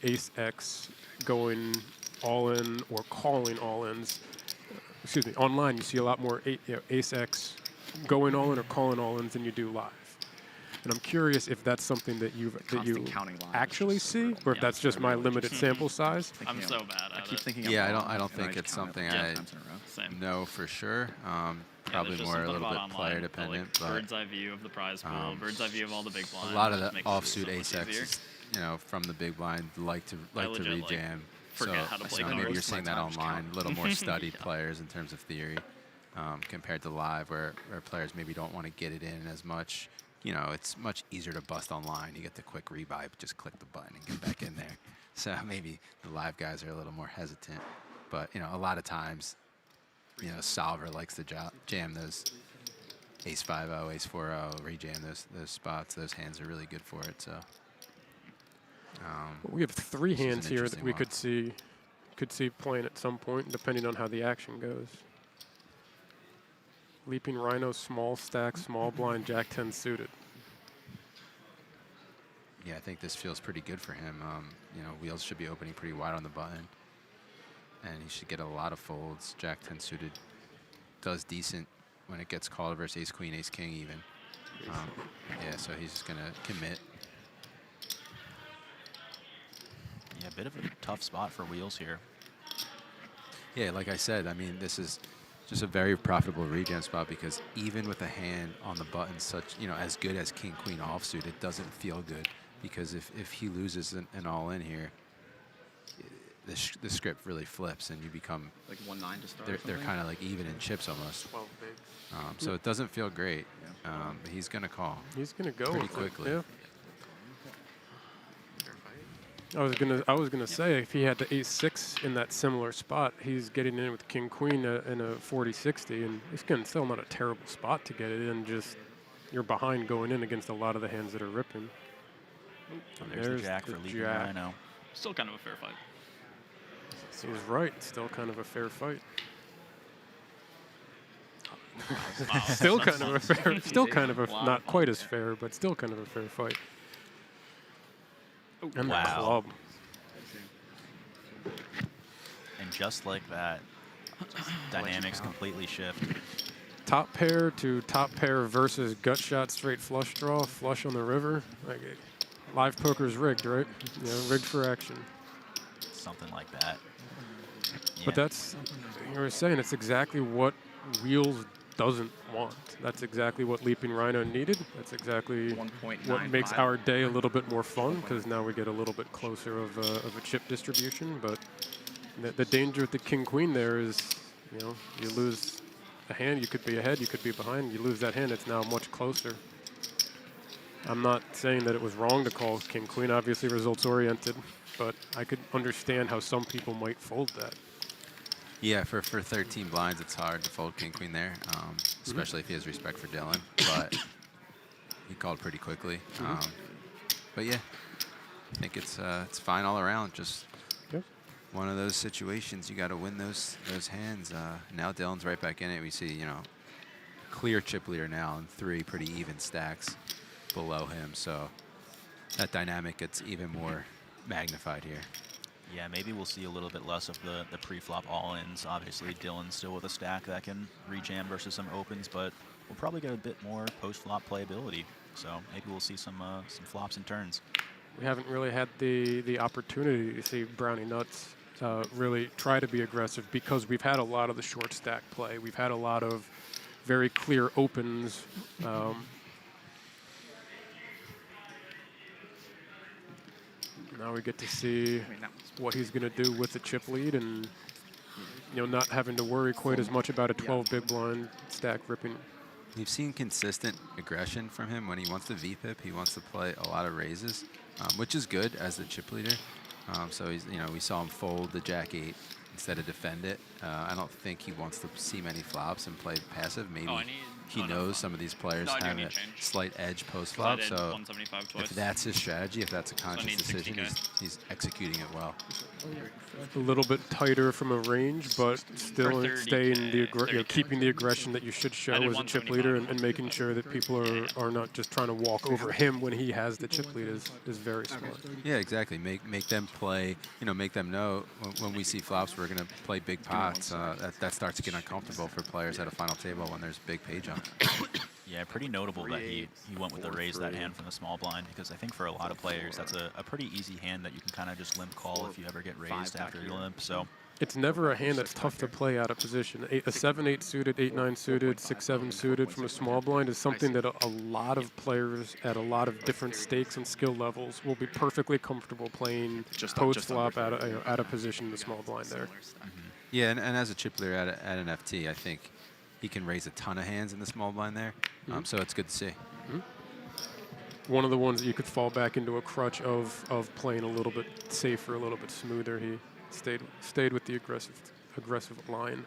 ace X going all in or calling all ins. Excuse me, online you see a lot more ace X going all in or calling all ins than you do live. And I'm curious if that's something that you counting live is actually just see, or if that's just my limited sample size. I'm so bad at I keep it. thinking. Yeah, I'm I wrong, don't and think just it's count it something like I 5 times in a row. Same. know for sure. Yeah, Probably there's just more a something little bit about player online, dependent, the, like, but bird's eye view of the prize pool, bird's eye view of all the big blinds. a lot of just the makes it offsuit so much ace X, easier. you know, from the big blind like to legit, like, rejam. forget how to play maybe cards. you're seeing that Sometimes online, a little more studied Yeah. players in terms of theory compared to live, where players maybe don't want to get it in as much. You know, it's much easier to bust online. You get the quick rebuy, just click the button and get back in there. So maybe the live guys are a little more hesitant. But, you know, a lot of times, you know, Solver likes to jam those ace 5-0, ace 4-0, rejam those spots. Those hands are really good for it. So We have three This is an hands here that interesting we one. could see playing at some point, depending on how the action goes. LeapingRhino, small stack, small blind, Jack 10 suited. yeah, I think this feels pretty good for him. You know, wheels should be opening pretty wide on the button, and he should get a lot of folds. Jack 10 suited does decent when it gets called versus ace queen, ace king even. Yeah, so he's just gonna commit. Yeah, a bit of a tough spot for Wheels here. Yeah, like I said, I mean, this is just a very profitable regen spot because even with a hand on the button such, as good as king, queen offsuit, it doesn't feel good because if he loses an all-in here, the script really flips and you become like 1-9 to start. They're kind of like even in chips almost. 12 bigs. So it doesn't feel great. But he's gonna call. He's gonna go pretty with it, quickly. yeah. I was gonna say if he had the ace-6 in that similar spot, he's getting in with king queen in a 40-60, and it's still not a terrible spot to get it in. Just you're behind going in against a lot of the hands that are ripping. There's the jack for LeapingRhino. Still kind of a fair fight. He was right. Still kind of a fair fight. Wow. Still kind of a fair. Still kind of a Wow. not quite as fair, but still kind of a fair fight. And the club. And just like that, dynamics completely shift. Top pair to top pair versus gut shot straight flush draw, flush on the river. Like live poker's rigged, right? Rigged for action. Something like that. Yeah. But that's, you were saying, it's exactly what Wheels doesn't want. That's exactly what LeapingRhino needed. That's exactly what makes our day a little bit more fun, because now we get a little bit closer of a chip distribution. But the danger with the king-queen there is, you lose a hand, you could be ahead, you could be behind. You lose that hand, it's now much closer. I'm not saying that it was wrong to call king-queen, obviously results-oriented, but I could understand how some people might fold that. Yeah, for 13 blinds, it's hard to fold king queen there, especially if he has respect for Dylan. But he called pretty quickly. But yeah, I think it's fine all around. Just one of those situations. You got to win those hands. Now Dylan's right back in it. We see clear chip leader now and 3 pretty even stacks below him. So that dynamic gets even more magnified here. Yeah, maybe we'll see a little bit less of the pre-flop all-ins. Obviously, Dylan's still with a stack that can rejam versus some opens, but we'll probably get a bit more post-flop playability. So maybe we'll see some flops and turns. We haven't really had the opportunity to see Browniewnuts really try to be aggressive because we've had a lot of the short stack play. We've had a lot of very clear opens. Now we get to see what he's going to do with the chip lead and, not having to worry quite as much about a 12 big blind stack ripping. We've seen consistent aggression from him. When he wants to VPIP, he wants to play a lot of raises, which is good as the chip leader. So he's, we saw him fold the jack-8 instead of defend it. I don't think he wants to see many flops and play passive. Maybe he knows some of these players have a slight edge post-flop. So if that's his strategy, if that's a conscious decision, he's executing it well. A little bit tighter from a range, but still staying keeping the aggression that you should show as a chip leader and making sure that people are not just trying to walk over him when he has the chip lead is very smart. Yeah, exactly. Make them play, make them know when we see flops, we're going to play big pots. That starts to get uncomfortable for players at a final table when there's big pay jump. Yeah, pretty notable that he went with the raise that hand from the small blind, because I think for a lot of players that's a pretty easy hand that you can kind of just limp call if you ever get raised after you limp. So it's never a hand that's tough to play out of position. A 7-8 suited, 8-9 suited, 6-7 suited from a small blind is something that a lot of players at a lot of different stakes and skill levels will be perfectly comfortable playing post flop out of position in the small blind there. Yeah, and as a chip leader at an FT, I think he can raise a ton of hands in the small blind there. So it's good to see. One of the ones that you could fall back into a crutch of playing a little bit safer, a little bit smoother. He stayed with the aggressive line.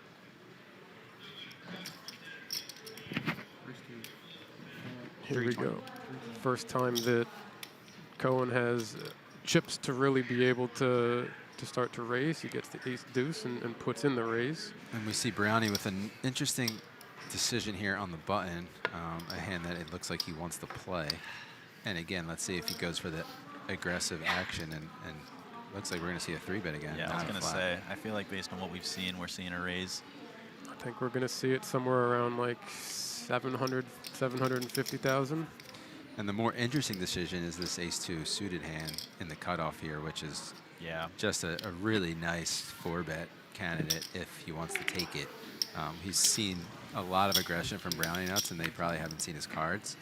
Here we go. First time that Cohen has chips to really be able to start to raise. He gets the ace deuce and puts in the raise. And we see Brownie with an interesting decision here on the button, a hand that it looks like he wants to play. And again, let's see if he goes for the aggressive action, and looks like we're going to see a 3-bet again. Yeah, I was going to say, I feel like based on what we've seen, we're seeing a raise. I think we're going to see it somewhere around like 750,000. And the more interesting decision is this ace-2 suited hand in the cutoff here, which is just a really nice 4-bet candidate if he wants to take it. He's seen a lot of aggression from Browniewnuts, and they probably haven't seen his cards.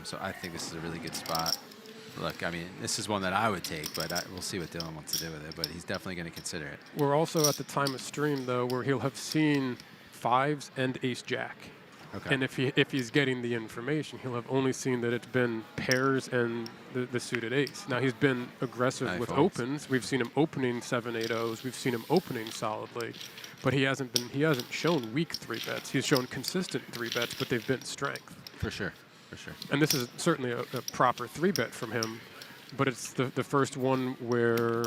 So I think this is a really good spot. Look, I mean, this is one that I would take, but we'll see what Dylan wants to do with it. But he's definitely going to consider it. We're also at the time of stream, though, where he'll have seen 5s and ace-jack. Okay. And if he's getting the information, he'll have only seen that it's been pairs and the suited ace. Now, he's been aggressive with opens. We've seen him opening 7-8-0s. We've seen him opening solidly. But he hasn't shown weak 3-bets. He's shown consistent 3-bets, but they've been strength. For sure. For sure. And this is certainly a proper 3-bet from him, but it's the first one where,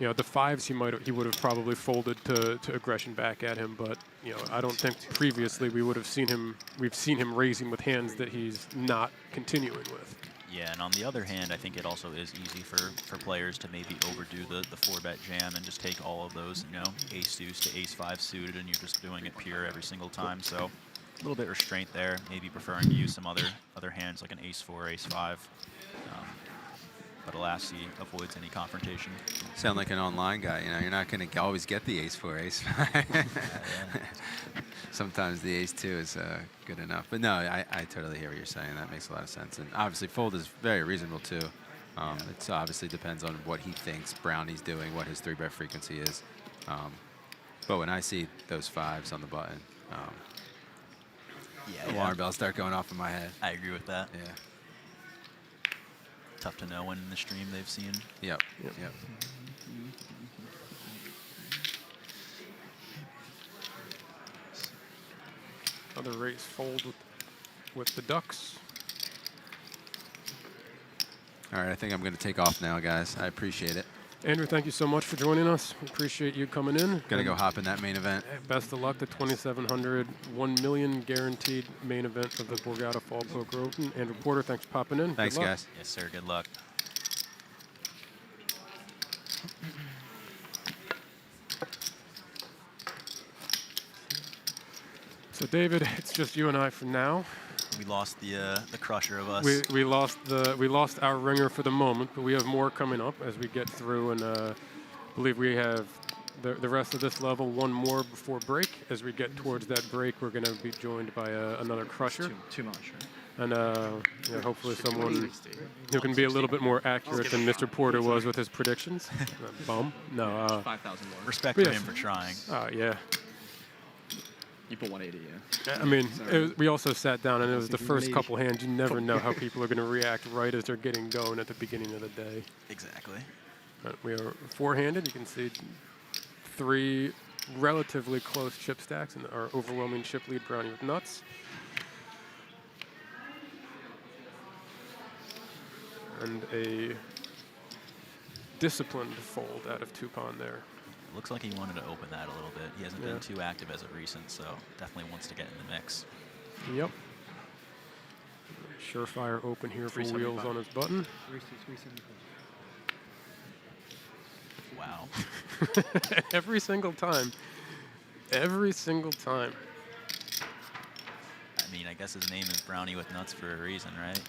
you know, the 5s he would have probably folded to aggression back at him, but you know, I don't think previously we've seen him raising with hands that he's not continuing with. Yeah, and on the other hand, I think it also is easy for players to maybe overdo the 4-bet jam and just take all of those, you know, ace deuce to ace 5 suited, and you're just doing it pure every single time. So a little bit restraint there, maybe preferring to use some other hands like an ace 4, ace 5. But alas, he avoids any confrontation. Sound like an online guy. You know, you're not going to always get the ace 4, ace 5. Yeah. Sometimes the ace 2 is good enough. But no, I totally hear what you're saying. That makes a lot of sense. And obviously, fold is very reasonable too. It obviously depends on what he thinks Brownie's doing, what his 3-bet frequency is. But when I see those 5s on the button, alarm bells start going off in my head. I agree with that. Yeah. Tough to know when in the stream they've seen. Yep. Another raise fold with the ducks. All right, I think I'm going to take off now, guys. I appreciate it. Andrew, thank you so much for joining us. We appreciate you coming in. Gonna go hop in that main event. Best of luck, the 2,700, 1 million guaranteed main event of the Borgata Fall Poker Open. Andrew Porter, thanks for popping in. Thanks, guys. Yes, sir. Good luck. So, David, it's just you and I for now. We lost the crusher of us. We lost our ringer for the moment, but we have more coming up as we get through, and I believe we have the rest of this level, one more before break. As we get towards that break, we're going to be joined by another crusher. Too much, right? And you know, hopefully someone who can be a little bit more accurate than Mr. Porter was with his predictions. Bum. No. 5,000 more. Respect Yes. for him for trying. Yeah. You put 180, yeah. I mean, we also sat down, and it was the first couple hands. You never know how people are going to react right as they're getting going at the beginning of the day. Exactly. But we are four-handed. You can see 3 relatively close chip stacks and our overwhelming chip lead, Browniewnuts. And a disciplined fold out of Tupan there. Looks like he wanted to open that a little bit. He hasn't been too active as of recent, so definitely wants to get in the mix. Yep. Surefire open here for wheels on his button. Wow. Every single time. Every single time. I mean, I guess his name is Brownie with nuts for a reason, right?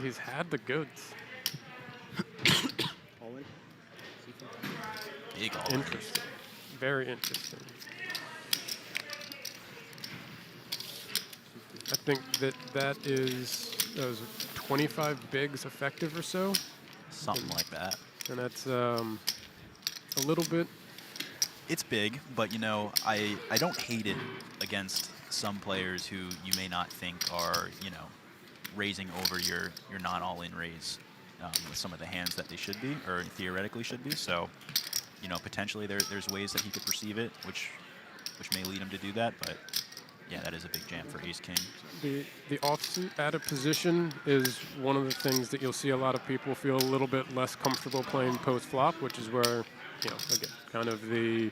He's had the goods. Big all in. Interesting. Very interesting. I think that is 25 bigs effective or so. Something like that. And that's a little bit. It's big, but you know, I don't hate it against some players who you may not think are, you know, raising over your not all-in raise with some of the hands that they should be, or theoretically should be. So, you know, potentially there's ways that he could perceive it, which may lead him to do that. But yeah, that is a big jam for Ace King. The offsuit out of position is one of the things that you'll see a lot of people feel a little bit less comfortable playing post flop, which is where, you know, again, kind of the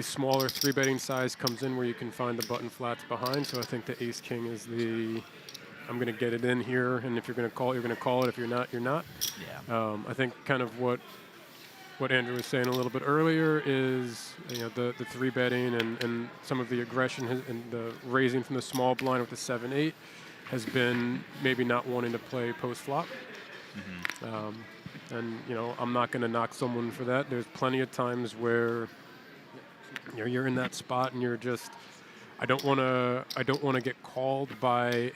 smaller 3-betting size comes in, where you can find the button flats behind. So I think the Ace King is I'm going to get it in here, and if you're going to call it, you're going to call it. If you're not, you're not. Yeah. I think kind of what Andrew was saying a little bit earlier is, you know, the 3-betting and some of the aggression and the raising from the small blind with the 7-8 has been maybe not wanting to play post flop. And you know, I'm not going to knock someone for that. There's plenty of times where, you know, you're in that spot and you're just I don't want to get called by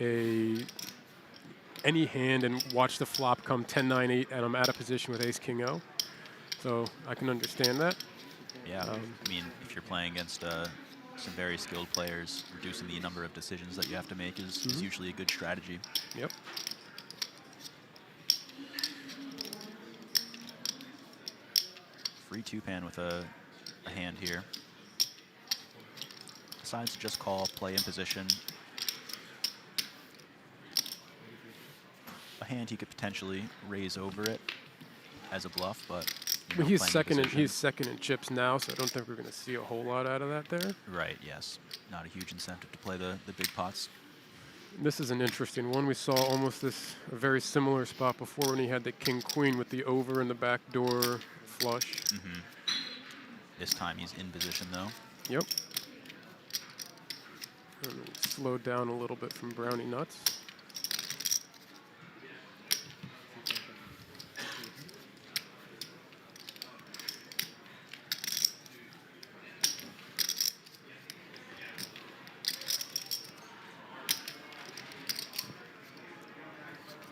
any hand and watch the flop come 10-9-8 and I'm out of position with ace king O. So I can understand that. Yeah, I mean, if you're playing against some very skilled players, reducing the number of decisions that you have to make is usually a good strategy. Yep. FreeTupan with a hand here. Decides to just call, play in position. A hand he could potentially raise over it as a bluff, but Well, he's second in chips now, so I don't think we're going to see a whole lot out of that there. Right, yes. Not a huge incentive to play the big pots. This is an interesting one. We saw almost a very similar spot before when he had the king-queen with the over and the backdoor flush. This time he's in position, though. Yep. And slowed down a little bit from Browniewnuts.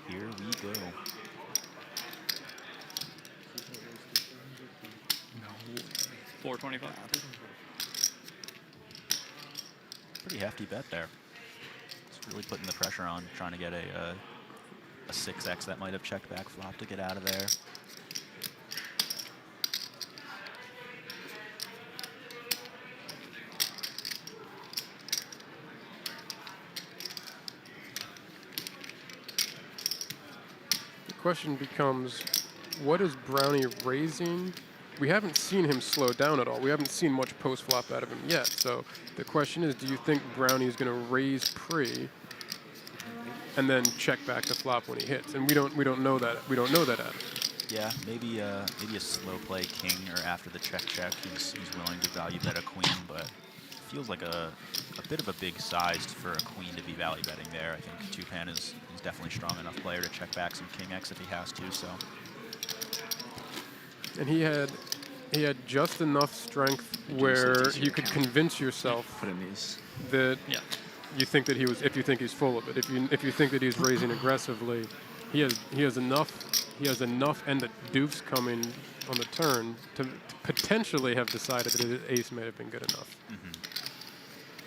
Here we go. No. 425. Pretty hefty bet there. It's really putting the pressure on, trying to get a 6x that might have checked back flop to get out of there. The question becomes, what is Brownie raising? We haven't seen him slow down at all. We haven't seen much post-flop out of him yet. So the question is, do you think Brownie is going to raise pre and then check back the flop when he hits? And we don't know that. We don't know that out of him. Yeah, maybe a slow play king, or after the check. He's willing to value bet a queen, but feels like a bit of a big size for a queen to be value betting there. I think Tupan is definitely a strong enough player to check back some king X if he has to. So. And he had just enough strength where you could convince yourself Put in these. that you think that if you think he's full of it. If you think that he's raising aggressively, he has enough and the deuce coming on the turn to potentially have decided that his ace may have been good enough.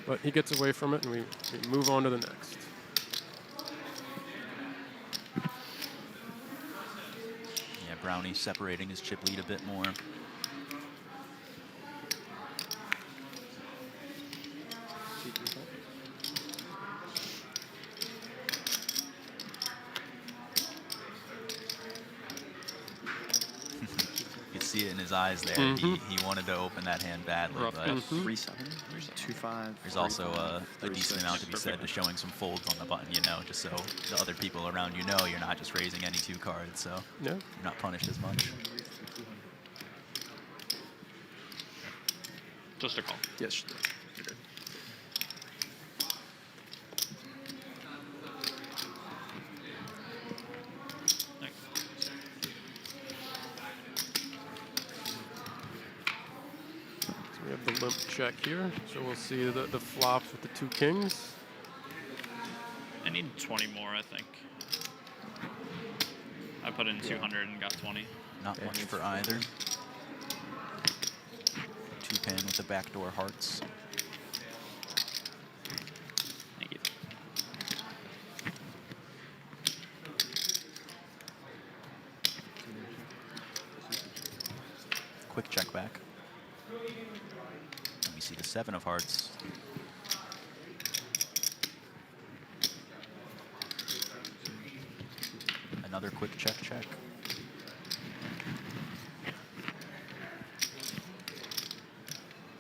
But he gets away from it, and we move on to the next. Yeah, Brownie separating his chip lead a bit more. See it in his eyes there. He wanted to open that hand badly, but 3-7, 2-5. there's also a decent amount to be said to showing some folds on the button, just so the other people around you're not just raising any two cards, so you're not punished as much. Just a call. Yes. You're good. We have the limp check here, so we'll see the flops with the two kings. I need 20 more, I think. I put in 200 and got 20. Not much for either. Tupan with the backdoor hearts. Thank you. Quick check back. And we see the 7 of hearts. Another quick check.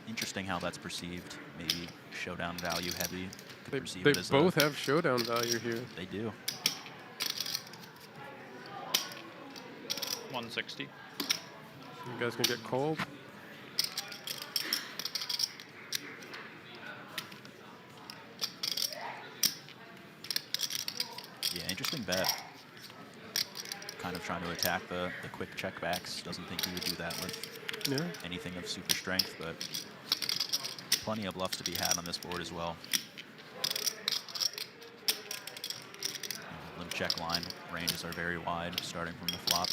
Interesting how that's perceived. Maybe showdown value heavy. They both have showdown value here. They do. 160. You guys can get cold. Yeah, interesting bet. Kind of trying to attack the quick checkbacks. Doesn't think he would do that with anything of super strength, but Plenty of bluffs to be had on this board as well. Limp check line ranges are very wide, starting from the flop.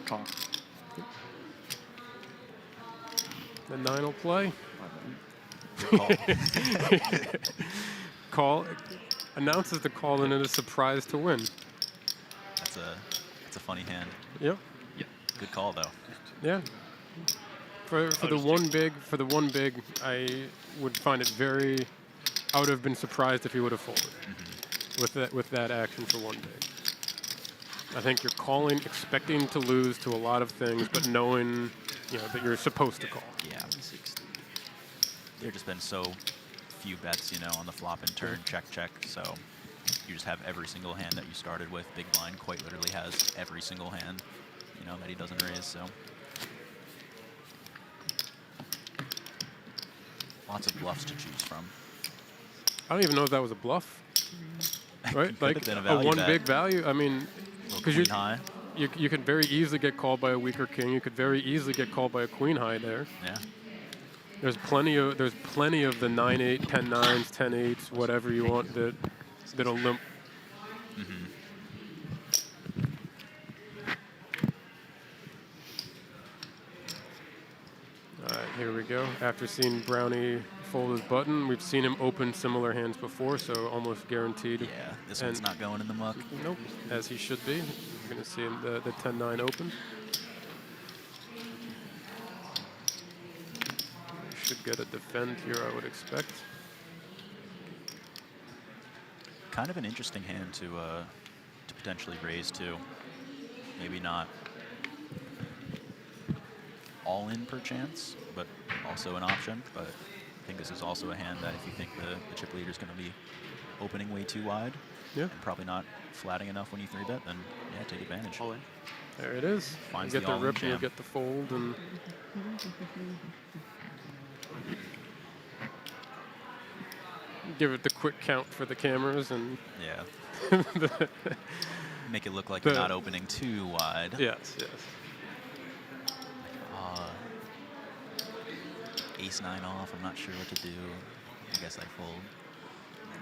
Call. The 9 will play. Call. Call. Announces the call and it is surprise to win. That's a funny hand. Yep. Good call though. Yeah. For the one big, I would find it very. I would have been surprised if he would have folded with that action for one big. I think you're calling, expecting to lose to a lot of things, but knowing that you're supposed to call. Yeah. There's just been so few bets, on the flop and turn, check. So you just have every single hand that you started with. Big blind quite literally has every single hand, that he doesn't raise. So lots of bluffs to choose from. I don't even know if that was a bluff, right? Like a one big value. I mean, because you could very easily get called by a weaker king. You could very easily get called by a queen high there. Yeah. There's plenty of the 9-8, 10-9s, 10-8s, whatever you want that'll limp. All right, here we go. After seeing Brownie fold his button, we've seen him open similar hands before, so almost guaranteed. Yeah, this one's not going in the muck. Nope, as he should be. You're going to see him the 10-9 open. Should get a defend here, I would expect. Kind of an interesting hand to potentially raise too. Maybe not all in per chance, but also an option. But I think this is also a hand that if you think the chip leader is going to be opening way too wide, and probably not flatting enough when you 3-bet, then yeah, take advantage. All in. There it is. Finds you get the the rip all-in and you jam. get the fold, and give it the quick count for the cameras, and Yeah. Make it look like you're not opening too wide. yes. Ace-9 off. I'm not sure what to do. I guess I fold.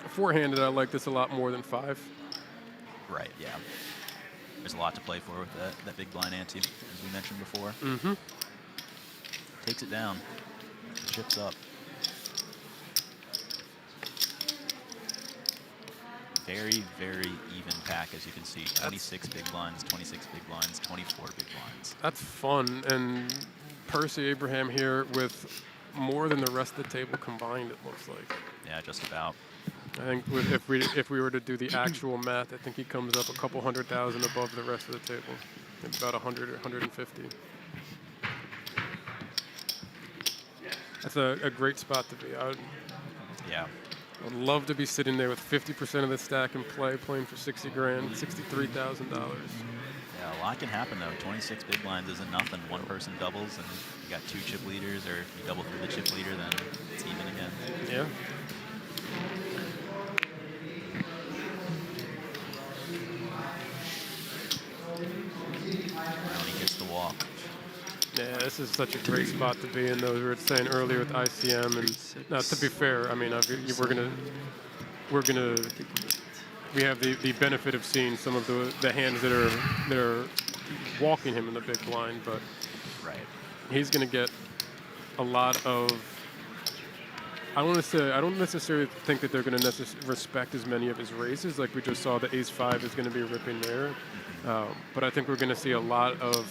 Four-handed, I like this a lot more than 5. Right. Yeah. There's a lot to play for with that big blind ante, as we mentioned before. Takes it down. Chips up. Very, very even pack, as you can see. 26 big blinds, 26 big blinds, 24 big blinds. That's fun, and Percy Abraham here with more than the rest of the table combined, it looks like. Yeah, just about. I think if we were to do the actual math, I think he comes up a couple 100,000 above the rest of the table. Maybe about 100 or 150. That's a great spot to be. Yeah. I'd love to be sitting there with 50% of the stack in play, playing for 60 grand, $63,000. Yeah, a lot can happen though. 26 big blinds isn't nothing. One person doubles, and you got 2 chip leaders, or if you double through the chip leader, then it's even again. Yeah. Brownie gets the walk. Yeah, this is such a great spot to be in. Those we were saying earlier with ICM, and now to be fair, I mean, we have the benefit of seeing some of the hands that are walking him in the big blind, but Right. he's going to get a lot of. I don't necessarily think that they're going to respect as many of his raises. Like we just saw, the ace-5 is going to be ripping there, but I think we're going to see a lot of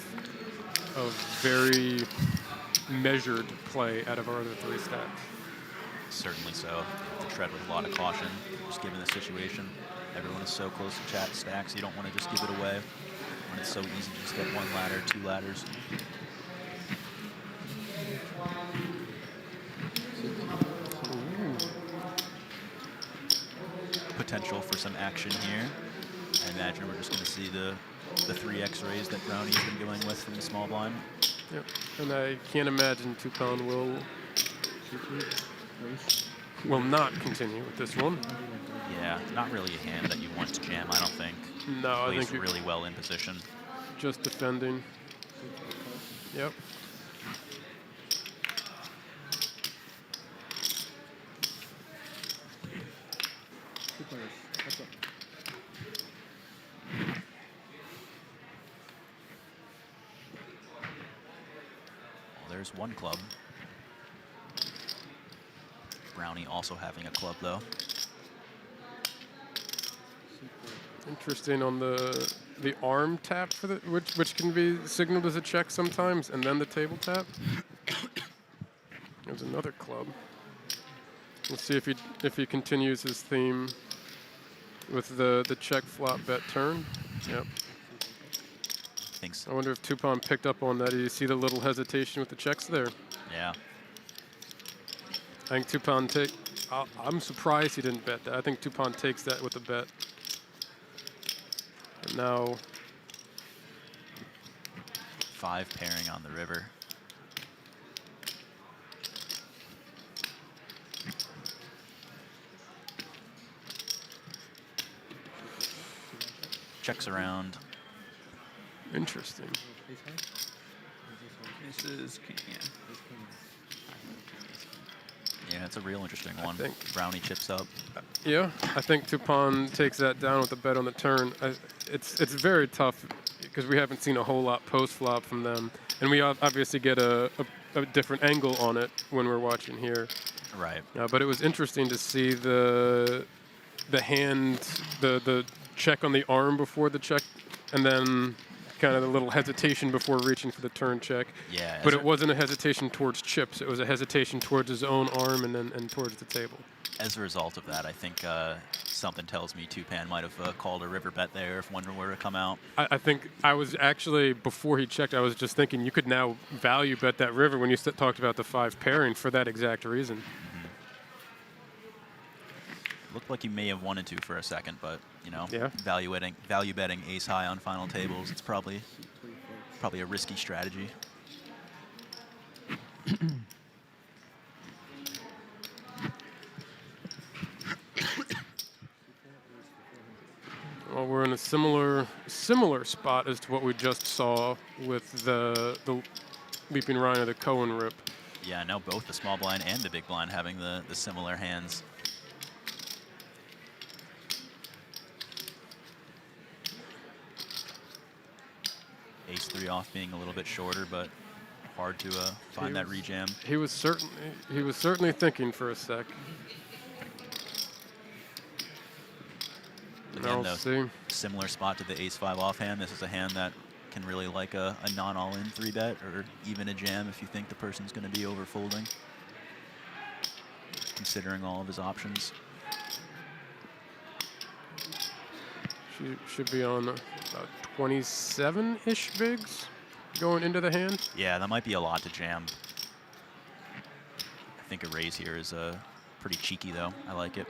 very measured play out of our other 3 stacks. Certainly so. You have to tread with a lot of caution, just given the situation. Everyone is so close to chat stacks, you don't want to just give it away when it's so easy to just get 1 ladder, 2 ladders. Potential for some action here. I imagine we're just going to see the 3x raise that Brownie's been going with from the small blind. Yep, and I can't imagine Tupan will not continue with this one. Yeah, not really a hand that you want to jam, I don't think. No, I Plays think really well in position. Just defending. Yep. There's one club. Brownie also having a club, though. Interesting on the arm tap for the which can be signaled as a check sometimes, and then the table tap. There's another club. We'll see if he continues his theme with the check flop bet turn. Yep. Thanks. I wonder if Tupan picked up on that. You see the little hesitation with the checks there. Yeah. I think Tupan I'm surprised he didn't bet that. I think Tupan takes that with a bet. And now 5 pairing on the river. Checks around. Interesting. This is king, yeah. Yeah, it's a real interesting one. think- Brownie chips up. Yeah, I think Tupan takes that down with a bet on the turn. It's very tough because we haven't seen a whole lot post-flop from them. And we obviously get a different angle on it when we're watching here. Right. But it was interesting to see the hand, the check on the arm before the check, and then kind of the little hesitation before reaching for the turn check. Yeah. But it wasn't a hesitation towards chips. It was a hesitation towards his own arm and towards the table. As a result of that, I think something tells me Tupan might have called a river bet there if one were to come out. I think I was actually, before he checked, I was just thinking you could now value bet that river when you talked about the 5 pairing for that exact reason. Looked like he may have wanted to for a second, but, you know, Yeah. value betting ace high on final tables, it's probably a risky strategy. Well, we're in a similar spot as to what we just saw with the LeapingRhino, the Cohen rip. Yeah, now both the small blind and the big blind having the similar hands. Ace-3 off being a little bit shorter, but hard to find that rejam. He was certainly thinking for a sec. Again, I'll though, see. similar spot to the ace-5 offhand. This is a hand that can really like a non-all-in 3-bet or even a jam if you think the person's going to be over-folding, considering all of his options. She should be on about 27-ish bigs going into the hand. Yeah, that might be a lot to jam. I think a raise here is pretty cheeky, though. I like it.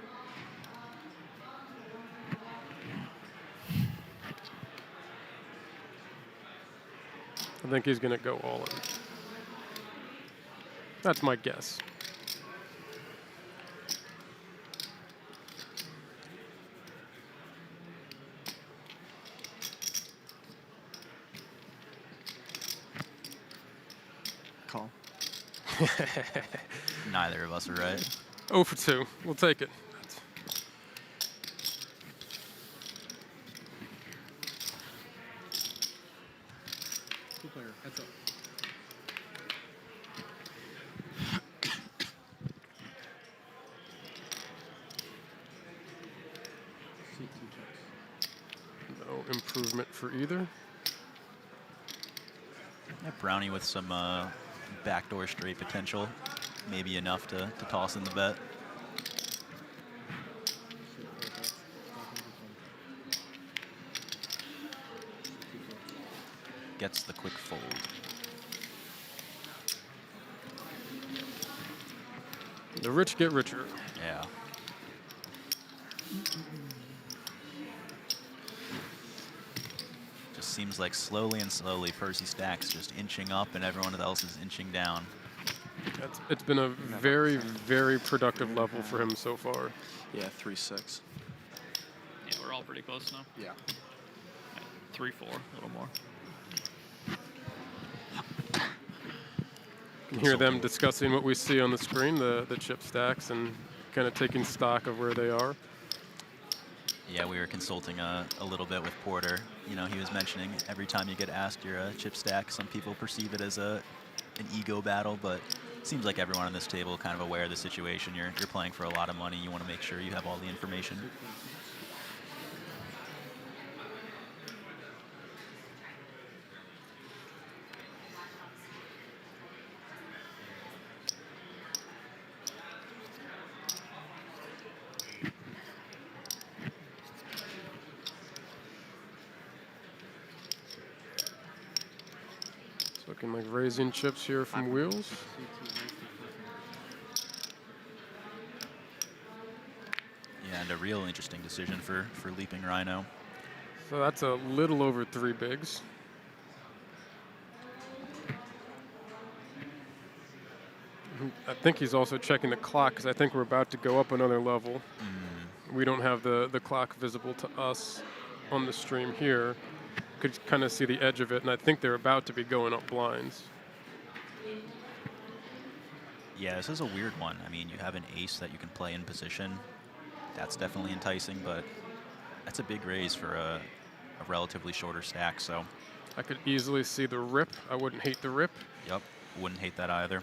I think he's going to go all in. That's my guess. Call. Neither of us are right. 0 for 2. We'll take it. Two-player, heads up. See 2 checks. No improvement for either. Yeah, Brownie with some backdoor straight potential. Maybe enough to toss in the bet. Gets the quick fold. The rich get richer. Yeah. Just seems like slowly and slowly Percy stacks just inching up and everyone else is inching down. It's been a very, very productive level for him so far. Yeah, 3-6. Yeah, we're all pretty close now. Yeah. 3-4, a little more. You can hear them discussing what we see on the screen, the chip stacks, and kind of taking stock of where they are. Yeah, we were consulting a little bit with Porter. You know, he was mentioning every time you get asked your chip stack, some people perceive it as a an ego battle, but it seems like everyone on this table kind of aware of the situation. You're playing for a lot of money. You want to make sure you have all the information. It's looking like raising chips here from Wheels. Yeah, and a real interesting decision for LeapingRhino. So that's a little over 3 bigs. I think he's also checking the clock because I think we're about to go up another level. We don't have the clock visible to us on the stream here. Could kind of see the edge of it, and I think they're about to be going up blinds. Yeah, this is a weird one. I mean, you have an ace that you can play in position. That's definitely enticing, but that's a big raise for a relatively shorter stack, so. I could easily see the rip. I wouldn't hate the rip. Yep, wouldn't hate that either.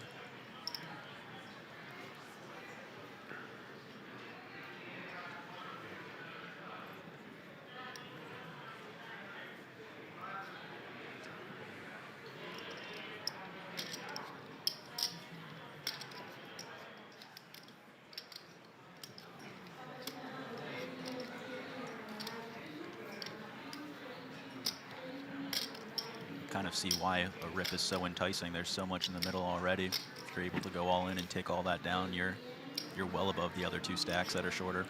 Kind of see why a rip is so enticing. There's so much in the middle already. If you're able to go all in and take all that down, you're well above the other 2 stacks that are shorter.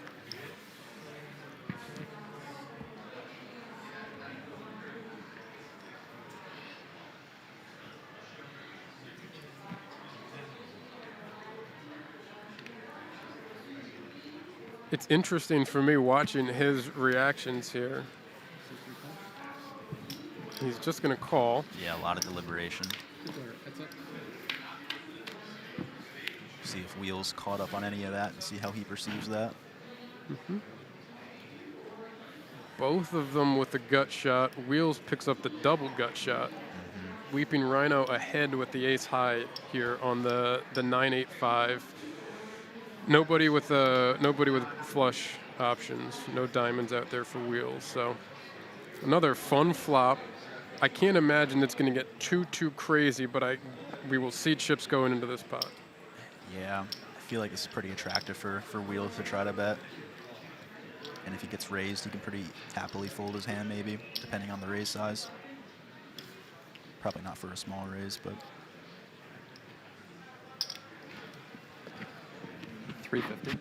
It's interesting for me watching his reactions here. He's just going to call. Yeah, a lot of deliberation. See if Wheels caught up on any of that and see how he perceives that. Both of them with the gut shot. Wheels picks up the double gut shot. LeapingRhino ahead with the ace high here on the 9-8-5. Nobody with flush options. No diamonds out there for Wheels. So another fun flop. I can't imagine it's going to get too crazy, but we will see chips going into this pot. Yeah, I feel like this is pretty attractive for Wheels to try to bet. And if he gets raised, he can pretty happily fold his hand maybe, depending on the raise size. Probably not for a small raise, but. 350.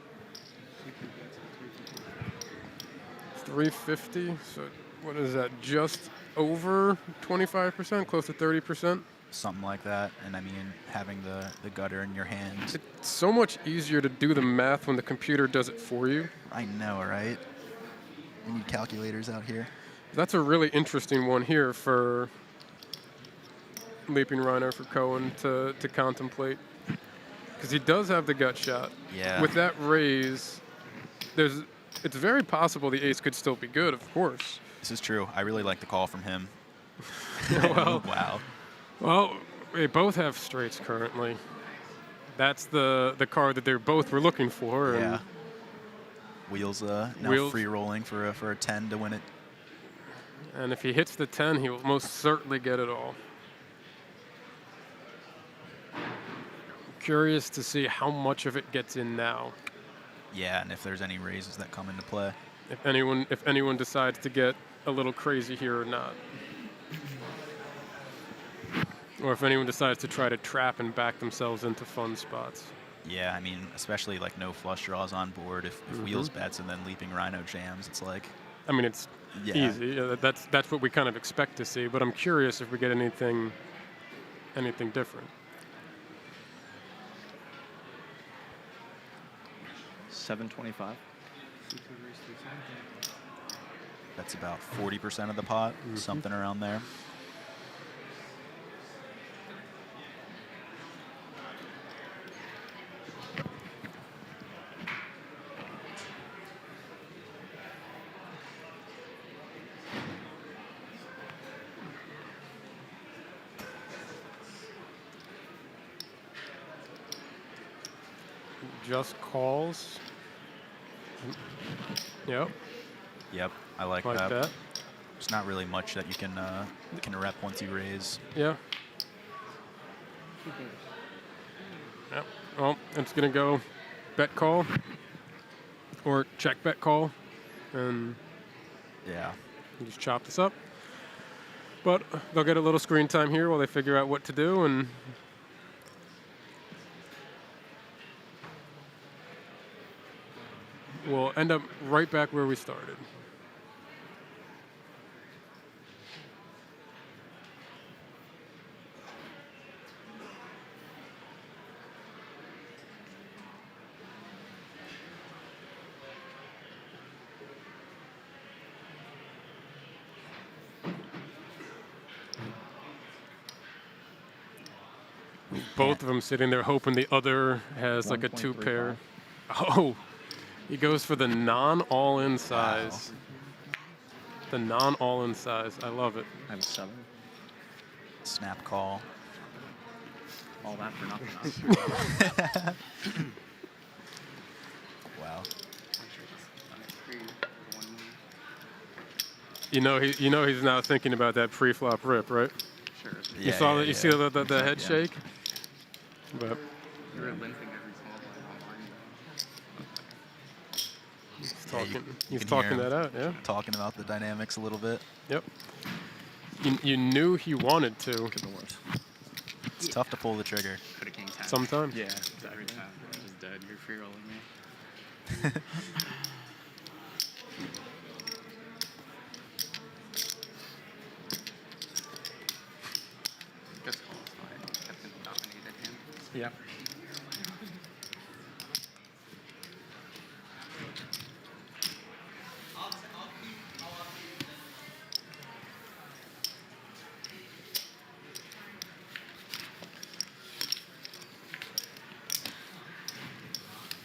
350, so what is that, just over 25%, close to 30%? Something like that, and I mean, having the gutter in your hand. It's so much easier to do the math when the computer does it for you. I know, right? We need calculators out here. That's a really interesting one here for LeapingRhino, for Cohen to contemplate. Because he does have the gut shot. Yeah. With that raise, it's very possible the ace could still be good, of course. This is true. I really like the call from him. Well, wow. Well, they both have straights currently. That's the card that they both were looking for. Yeah. And Wheels now free rolling for a 10 to win it. And if he hits the 10, he will most certainly get it all. Curious to see how much of it gets in now. Yeah, and if there's any raises that come into play. If anyone decides to get a little crazy here or not. Or if anyone decides to try to trap and back themselves into fun spots. Yeah, I mean, especially like no flush draws on board. If Wheels bets and then LeapingRhino jams, it's like. I mean, it's easy. That's what we kind of expect to see. But I'm curious if we get anything different. 725. That's about 40% of the pot, something around there. just calls. Yep. Yep, I like Like that. There's not really much that you can rep once you raise. Yeah. Yep. Well, it's gonna go bet call or check bet call, and Yeah. you just chop this up. But they'll get a little screen time here while they figure out what to do, and we'll end up right back where we started. Both of them sitting there hoping the other has like a 2 pair. Oh, he goes for the non-all-in size. The non-all-in size. I love it. I have a 7. Snap call. All that for nothing. Huh? Wow. You know he's now thinking about that pre-flop rip, right? Sure. You Yeah, saw yeah, that. You yeah. see the head Yeah. shake. But You were limping every small blind online. he's Yeah, talking. you He's can talking hear him that out. Yeah. Talking about the dynamics a little bit. Yep. You knew he wanted to. Could have been worse. It's tough to pull the trigger. Could have king 10. Sometimes. Yeah, every time. I'm just dead. You're free rolling me. Good call. Captain dominated him. Yeah.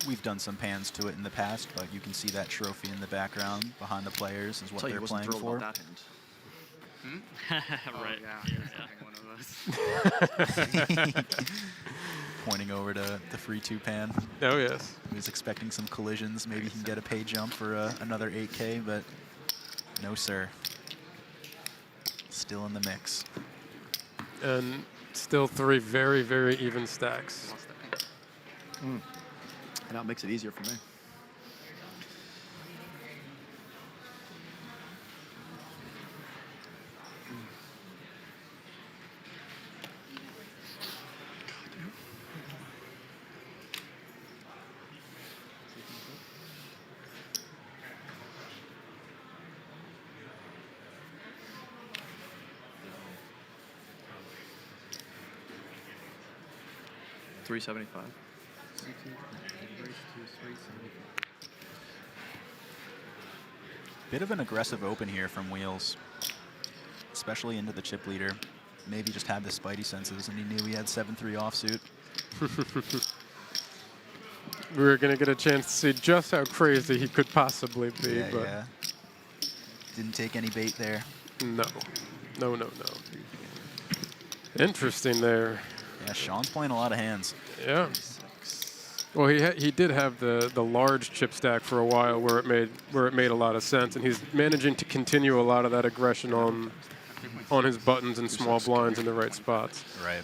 We've done some pans to it in the past, but you can see that trophy in the background behind the players is what Tell you, they're wasn't playing thrilled for. about that hand. Right. One of those. Pointing over to the FreeTupan. Oh yes. He was expecting some collisions. Maybe he can get a pay jump for another 8K, but no, sir. Still in the mix. And still 3 very, very even stacks. And that makes it easier for me. $375. Bit of an aggressive open here from Wheels, especially into the chip leader. Maybe just had the spidey senses and he knew he had 7-3 offsuit. We were going to get a chance to see just how crazy he could possibly be, Yeah, but yeah. Didn't take any bait there. no. No, no, no. Interesting there. Yeah, Sean's playing a lot of hands. Yeah. Well, he did have the large chip stack for a while where it made a lot of sense, and he's managing to continue a lot of that aggression on his buttons and small blinds in the right spots. Right.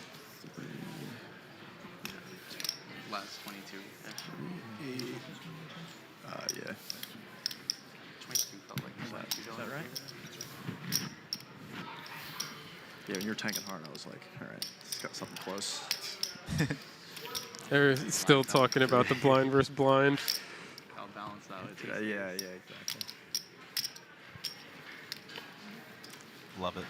Last 22. Yeah. 22 felt like is that right? Yeah, when you were tanking hard, I was like, all right, it's got something close. They're still talking about the blind versus blind. I'll balance out. Yeah, exactly. Love it.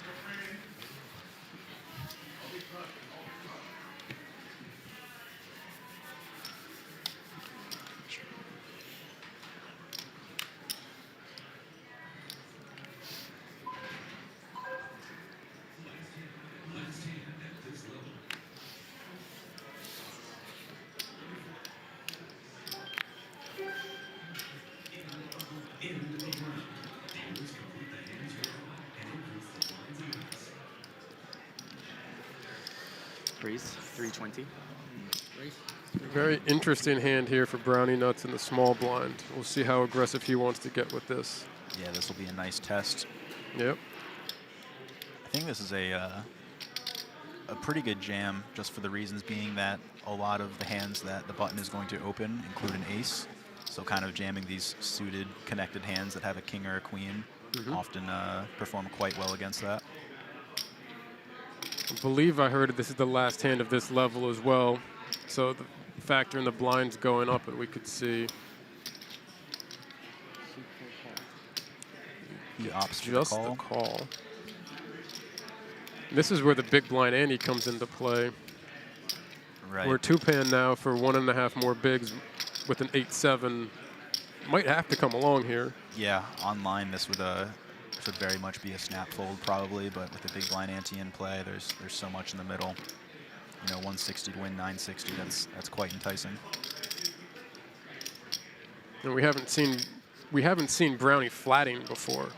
Threes, 320. Very interesting hand here for Browniewnuts in the small blind. We'll see how aggressive he wants to get with this. Yeah, this will be a nice test. Yep. I think this is a pretty good jam, just for the reasons being that a lot of the hands that the button is going to open include an ace. So kind of jamming these suited, connected hands that have a king or a queen often perform quite well against that. I believe I heard this is the last hand of this level as well. So the factor in the blinds going up, and we could see He opts for just the call. This is where the big blind ante comes into play. Right. We're 2-pan now for 1.5 more bigs with an 8-7. Might have to come along here. Yeah, online this would very much be a snap fold probably, but with the big blind ante in play, there's so much in the middle. You know, 160 to win 960. That's quite enticing. And we haven't seen Brownie flatting before.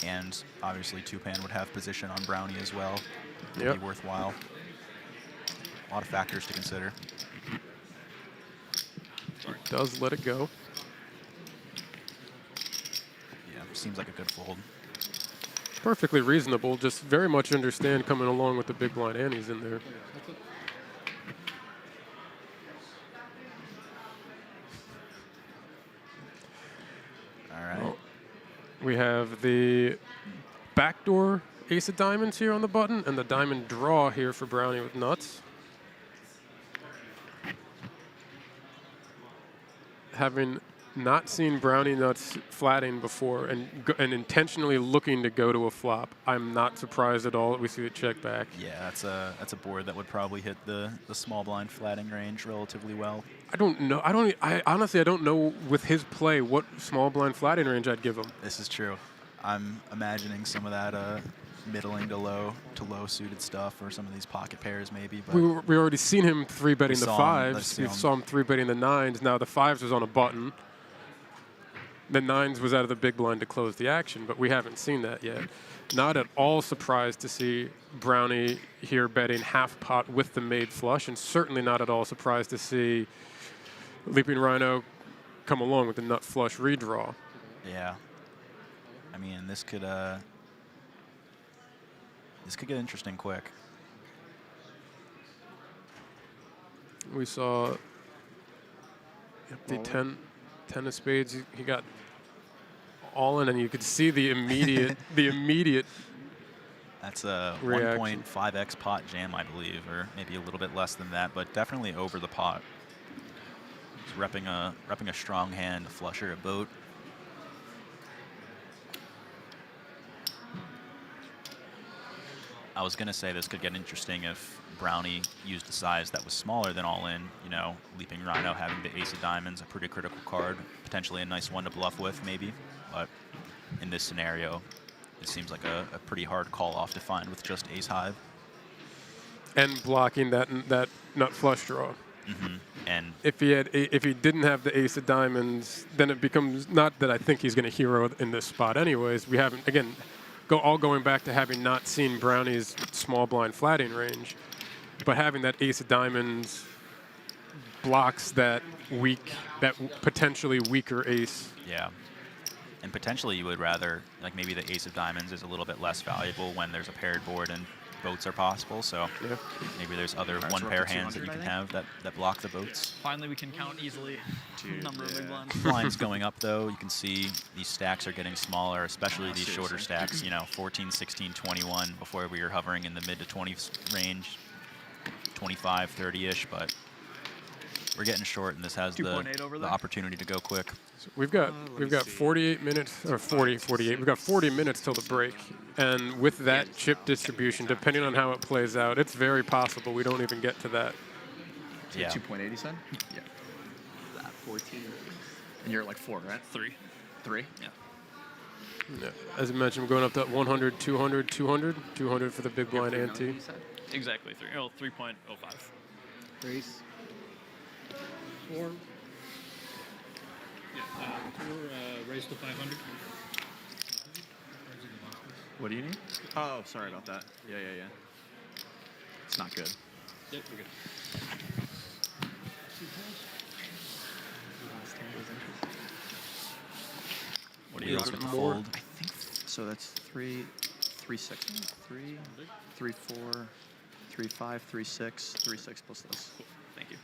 And obviously 2-pan would have position on Brownie as well. It'd Yep. be worthwhile. A lot of factors to consider. Does let it go. Yeah, seems like a good fold. Perfectly reasonable. Just very much understand coming along with the big blind antes in there. All right. Well, we have the backdoor ace of diamonds here on the button and the diamond draw here for Brownie with nuts. Having not seen Browniewnuts flatting before and intentionally looking to go to a flop, I'm not surprised at all that we see it check back. Yeah, that's a board that would probably hit the small blind flatting range relatively well. I don't know. I honestly, I don't know with his play what small blind flatting range I'd give him. This is true. I'm imagining some of that middling to low suited stuff, or some of these pocket pairs maybe. But We already seen him 3-betting the fives. We him. saw him 3-betting the nines. Now the fives was on a button. The nines was out of the big blind to close the action, but we haven't seen that yet. Not at all surprised to see Brownie here betting half pot with the made flush, and certainly not at all surprised to see LeapingRhino come along with the nut flush redraw. Yeah. I mean, this could get interesting quick. We saw the 10 of spades. He got all in, and you could see the immediate That's a reaction. 1.5x pot jam, I believe, or maybe a little bit less than that, but definitely over the pot. He's repping a strong hand, a flusher, a boat. I was gonna say this could get interesting if Brownie used a size that was smaller than all in. You know, LeapingRhino having the ace of diamonds, a pretty critical card, potentially a nice one to bluff with, maybe. But in this scenario, it seems like a pretty hard call off to find with just ace high. And blocking that nut flush draw. And If he didn't have the ace of diamonds, then it becomes not that I think he's going to hero in this spot. Anyways, we haven't going back to having not seen Brownie's small blind flatting range, but having that ace of diamonds blocks that potentially weaker ace. yeah. And potentially you would rather, like, maybe the ace of diamonds is a little bit less valuable when there's a paired board and boats are possible. So Yeah. maybe there's other Alright, so one we're pair up to hands that you 200, can I have that block the boats. Finally, we can count easily. Dude, Number of big blinds. Blinds going up, though. You can see these stacks are getting smaller, especially these shorter stacks, 14, 16, 21, before we were hovering in the mid to 20s range, 25, 30-ish, but we're getting short, and this has 2.8 over the there. opportunity to go quick. So we've got 48 minutes, or 48. We've got 40 minutes till the break. And with that chip distribution, depending on how it plays out, it's very possible we don't even get to that. Yeah. 2.8, you said? Yeah. That 14. And you're at like 4, right? 3. 3? Yeah. Yeah. As I mentioned, we're going up to 100, 200, 200. 200 for the big blind ante. You said? Exactly 3. Oh, 3.05. Race. 4. Yeah, 4, raise to 500. What do you need? Oh, sorry about that. Yeah. It's not good. Yep, we're good. What do you look at the more? fold? I think so. That's 3, 3, 6, 3, 3, 4, 3, 5, 3, 6, 3, 6 plus this. Cool. Thank you.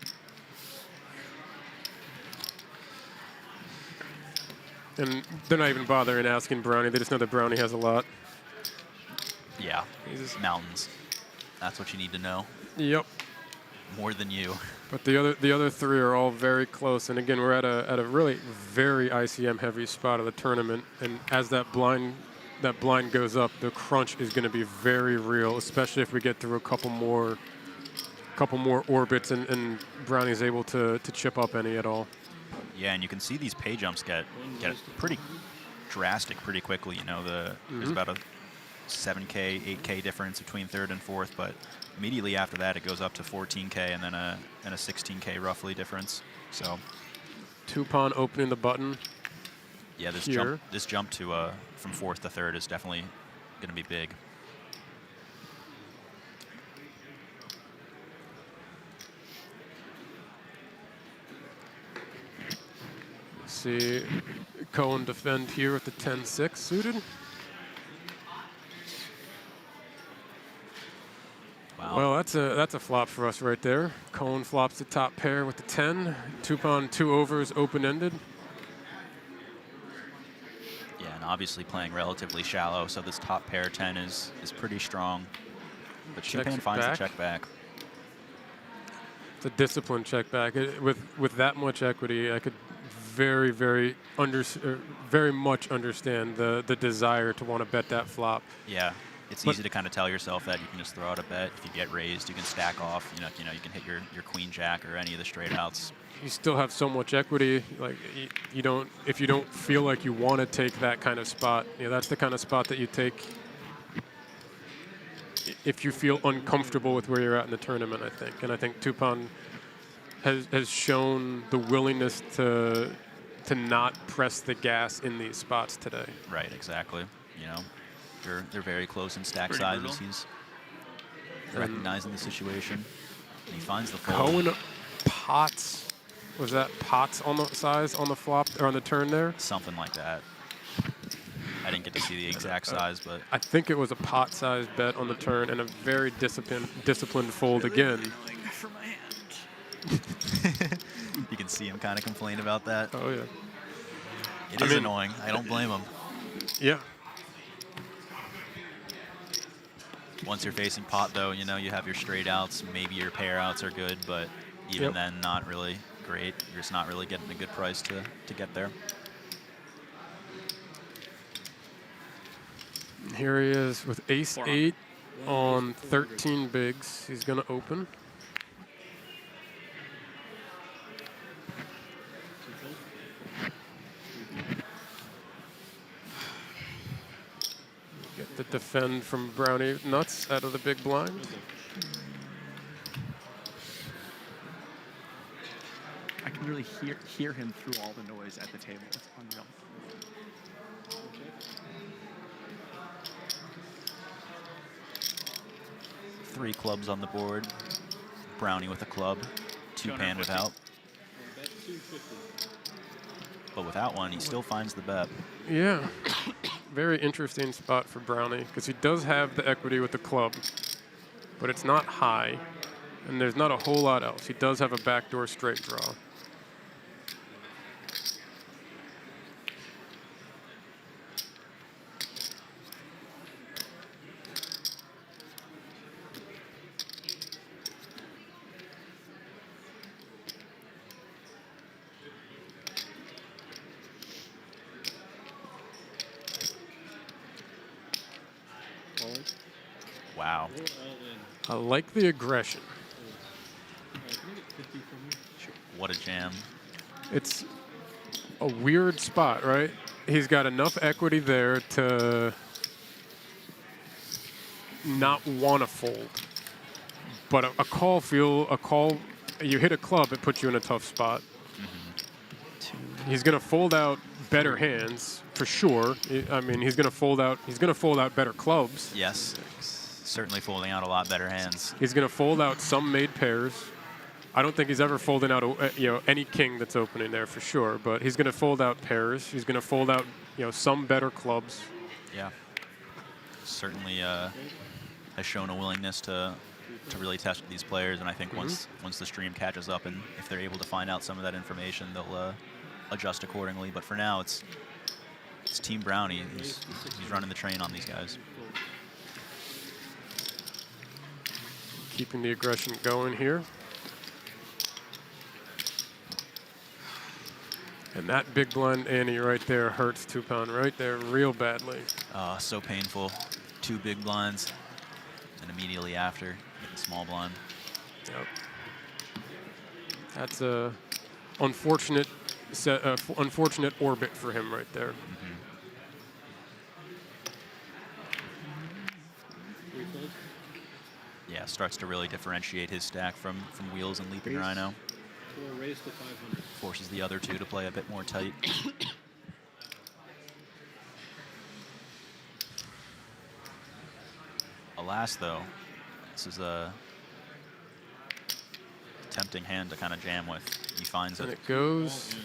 And they're not even bothering asking Brownie. They just know that Brownie has a lot. Yeah, Jesus. mountains. That's what you need to know. Yep. More than you. But the other three are all very close. And again, we're at a really very ICM heavy spot of the tournament. And as that blind goes up, the crunch is going to be very real, especially if we get through a couple more orbits and Brownie's able to chip up any at all. Yeah, and you can see these pay jumps get pretty drastic pretty quickly. You know, there's about a 7K, 8K difference between third and fourth, but immediately after that it goes up to 14K and then a 16K roughly difference. So Tupan opening the button. yeah, this here. jump to from fourth to third is definitely going to be big. See Cohen defend here with the 10-6 suited. Wow. Well, that's a flop for us right there. Cohen flops the top pair with the 10. Tupan 2 overs open-ended. Yeah, and obviously playing relatively shallow, so this top pair 10 is pretty strong. But Checks Tupan finds back. the check back. It's a disciplined check back. With that much equity, I could very much understand the desire to want to bet that flop. Yeah, it's easy to kind of tell yourself that you can just throw out a bet. If you get raised, you can stack off. You know, you can hit your queen jack or any of the straight outs. You still have so much equity. Like you don't, if you don't feel like you want to take that kind of spot, that's the kind of spot that you take if you feel uncomfortable with where you're at in the tournament, I think. And I think Tupan has shown the willingness to not press the gas in these spots today. Right, exactly. You know, they're very close in stack Pretty sizes. brutal. He's recognizing the situation. And he finds the fold. Cohen pots. Was that pots on the size on the flop or on the turn there? Something like that. I didn't get to see the exact size, but I think it was a pot-sized bet on the turn and a very disciplined fold again. For my hand. you can see him kind of complain about that. Oh yeah. It is annoying. I don't blame him. Yeah. Once you're facing pot, though, you know, you have your straight outs. Maybe your pair outs are good, but even then, not really great. You're just not really getting a good price to get there. Here he is with ace-8 on 13 bigs. He's going to open. Get the defend from Browniewnuts out of the big blind. I can really hear him through all the noise at the table. It's unreal. 3 clubs on the board. Brownie with a club. Tupan without. But without one, he still finds the bet. Yeah. Very interesting spot for Brownie because he does have the equity with the club, but it's not high, and there's not a whole lot else. He does have a backdoor straight draw. Wow. I like the aggression. What a jam. It's a weird spot, right? He's got enough equity there to not want to fold. But a call, you hit a club, it puts you in a tough spot. He's going to fold out better hands for sure. I mean, he's going to fold out better clubs. Yes. Certainly folding out a lot better hands. He's going to fold out some made pairs. I don't think he's ever folding out any king that's opening there for sure, but he's going to fold out pairs. He's going to fold out some better clubs. Yeah. Certainly has shown a willingness to really test these players, and I think once the stream catches up and if they're able to find out some of that information, they'll adjust accordingly. But for now, it's Team Brownie. He's running the train on these guys. Keeping the aggression going here. And that big blind Annie right there hurts Tupan right there real badly. So painful. 2 big blinds, and immediately after, get the small blind. Yep. That's a unfortunate unfortunate orbit for him right there. Yeah, starts to really differentiate his stack from Wheels and LeapingRhino. Raise to 500. Forces the other 2 to play a bit more tight. Alas, though, this is a tempting hand to kind of jam with. He finds And it. it goes.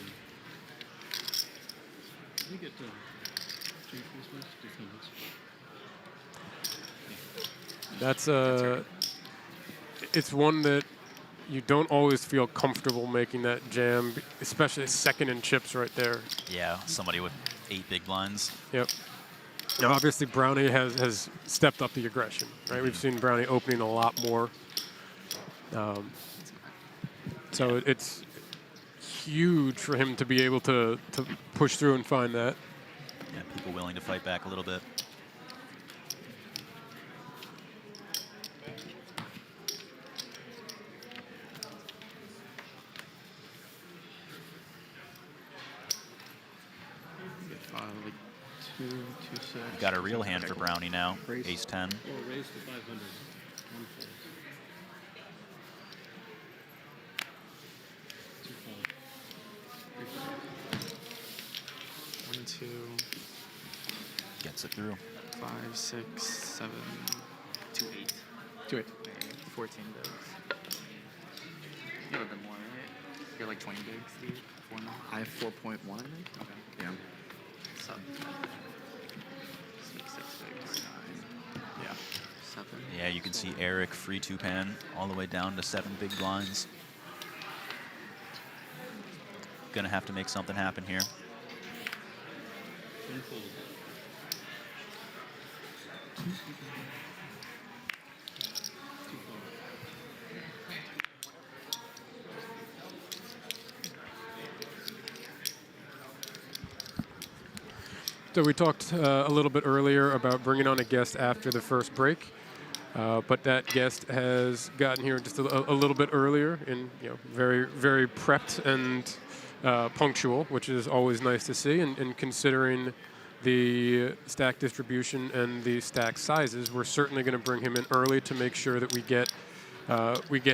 We get to Chief Christmas defense. That's it's one that you don't always feel comfortable making that jam, especially second in chips right there. Yeah, somebody with 8 big blinds. Yep. Now, obviously, Brownie has stepped up the aggression, right? We've seen Brownie opening a lot more. So it's huge for him to be able to push through and find that. Yeah, people willing to fight back a little bit. Like 2, 2, 6. Got a real hand for Brownie now. Raise. Ace 10. Raise to 500. One fold. 2 fold. 1, 2, Gets it through. 5, 6, 7, 2, 8. 2, 8. 14 bigs. You have a bit more, right? You're like 20 bigs, Steve? 4 now? I have 4.1, I think. Okay. Yeah. So, 6 bigs. 9. Yeah. 7. Yeah, you can see Erik FreeTupan all the way down to 7 big blinds. Gonna have to make something happen here. 1 fold. So we talked a little bit earlier about bringing on a guest after the first break, but that guest has gotten here just a little bit earlier and very, very prepped and punctual, which is always nice to see. And considering the stack distribution and the stack sizes, we're certainly going to bring him in early to make sure that we get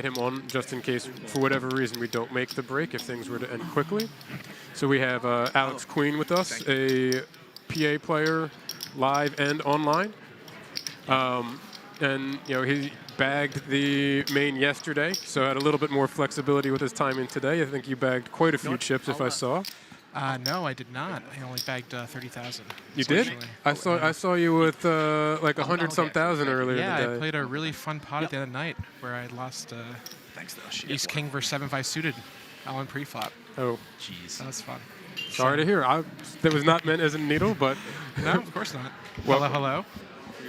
him on just in case, for whatever reason, we don't make the break if things were to end quickly. So we have Alex Queen with us, a PA player, live and online. And he bagged the main yesterday, so had a little bit more flexibility with his timing today. I think you bagged quite a few chips, if I saw. No, I did not. I only bagged 30,000. You did? I saw you with like 100-some thousand earlier Yeah, in the day. I played a really fun pot at the other night where I lost Thanks, though. Ace King versus 7-5 suited, all on pre-flop. Oh, Jeez. That was fun. sorry to hear. That was not meant as a needle, but No, of course not. Well- hello, hello.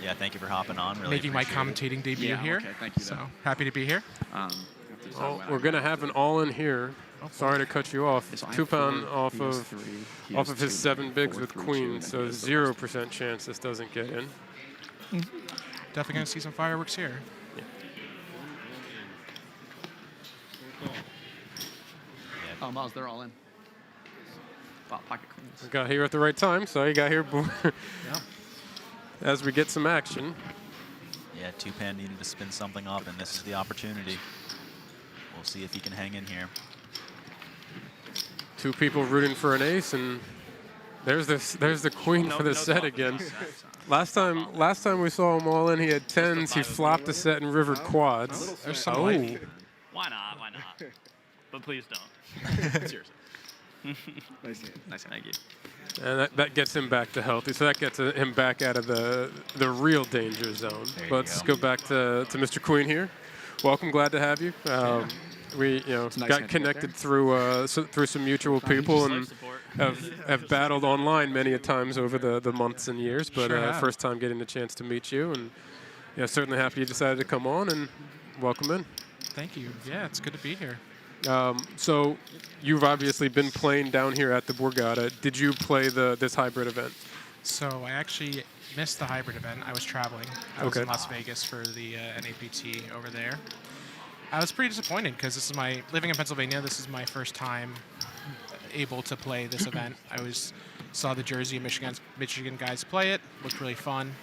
Yeah, thank you for hopping on. Really Making my appreciate it. commentating debut Yeah, here. okay, thank you, So though. happy to be here. well, we're gonna have an all-in here. Sorry to cut you off. So I have Tupan 4, off he has of 3, he off has of his 2, 7 bigs 4, with 3, 2, Queen, and so he has the 0% chance this doesn't get in. Definitely going to see some fireworks here. Oh, Miles, they're all in. Wow, pocket queens. Got here at the right time, so he got here Yeah. as we get some action. Yeah, Tupan needed to spin something up, and this is the opportunity. We'll see if he can hang in here. 2 people rooting for an ace, and There's the queen No- for the no set talk again. about Last time we saw him all in, he had tens. He flopped the set and rivered quads. There's some Oh, life. Why not? Why not? But please don't. Seriously. Nice game. Nice, thank you. and that gets him back to healthy. So that gets him back out of the real danger zone. There you Let's go. go back to Mr. Queen here. Welcome, glad to have you. We nice got handshake connected there. through through some mutual people and Life support. have battled online many a times over the months and years. But Sure have. first time getting the chance to meet you, and certainly happy you decided to come on and welcome in. Thank you. Yeah, it's good to be here. So you've obviously been playing down here at the Borgata. Did you play this hybrid event? So I actually missed the hybrid event. I was traveling. I was Okay. in Las Vegas for the NAPT over there. I was pretty disappointed because living in Pennsylvania, this is my first time able to play this event. Saw the Jersey and Michigan guys play it. Looked really fun.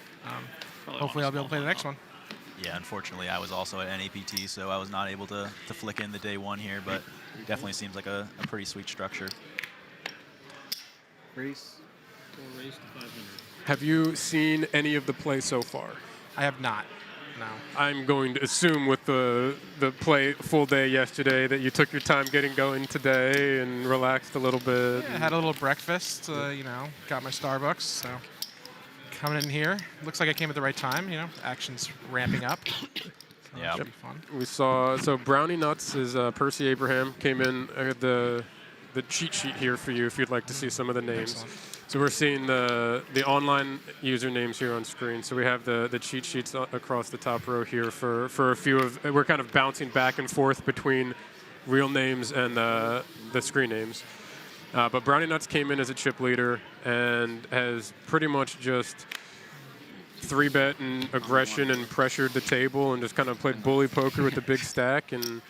Probably Hopefully I'll want be a able to play the small next one. one. Yeah, unfortunately, I was also at NAPT, so I was not able to flick in the day one here, but definitely seems like a pretty sweet structure. Race. Full race to 500. Have you seen any of the play so far? I have not. No. I'm going to assume with the play full day yesterday that you took your time getting going today and relaxed a little bit. Yeah, I had a little breakfast, got my Starbucks, so coming in here. Looks like I came at the right time, action's ramping up. So Yeah. that should be fun. We saw, so Browniewnuts is Percy Abraham came in. I had the cheat sheet here for you if you'd like to see some of the names. Excellent. So we're seeing the online usernames here on screen. So we have the cheat sheets across the top row here for a few of, we're kind of bouncing back and forth between real names and the screen names. But Browniewnuts came in as a chip leader and has pretty much just 3-bet and aggression and pressured the table and just kind of played bully poker with the big stack. And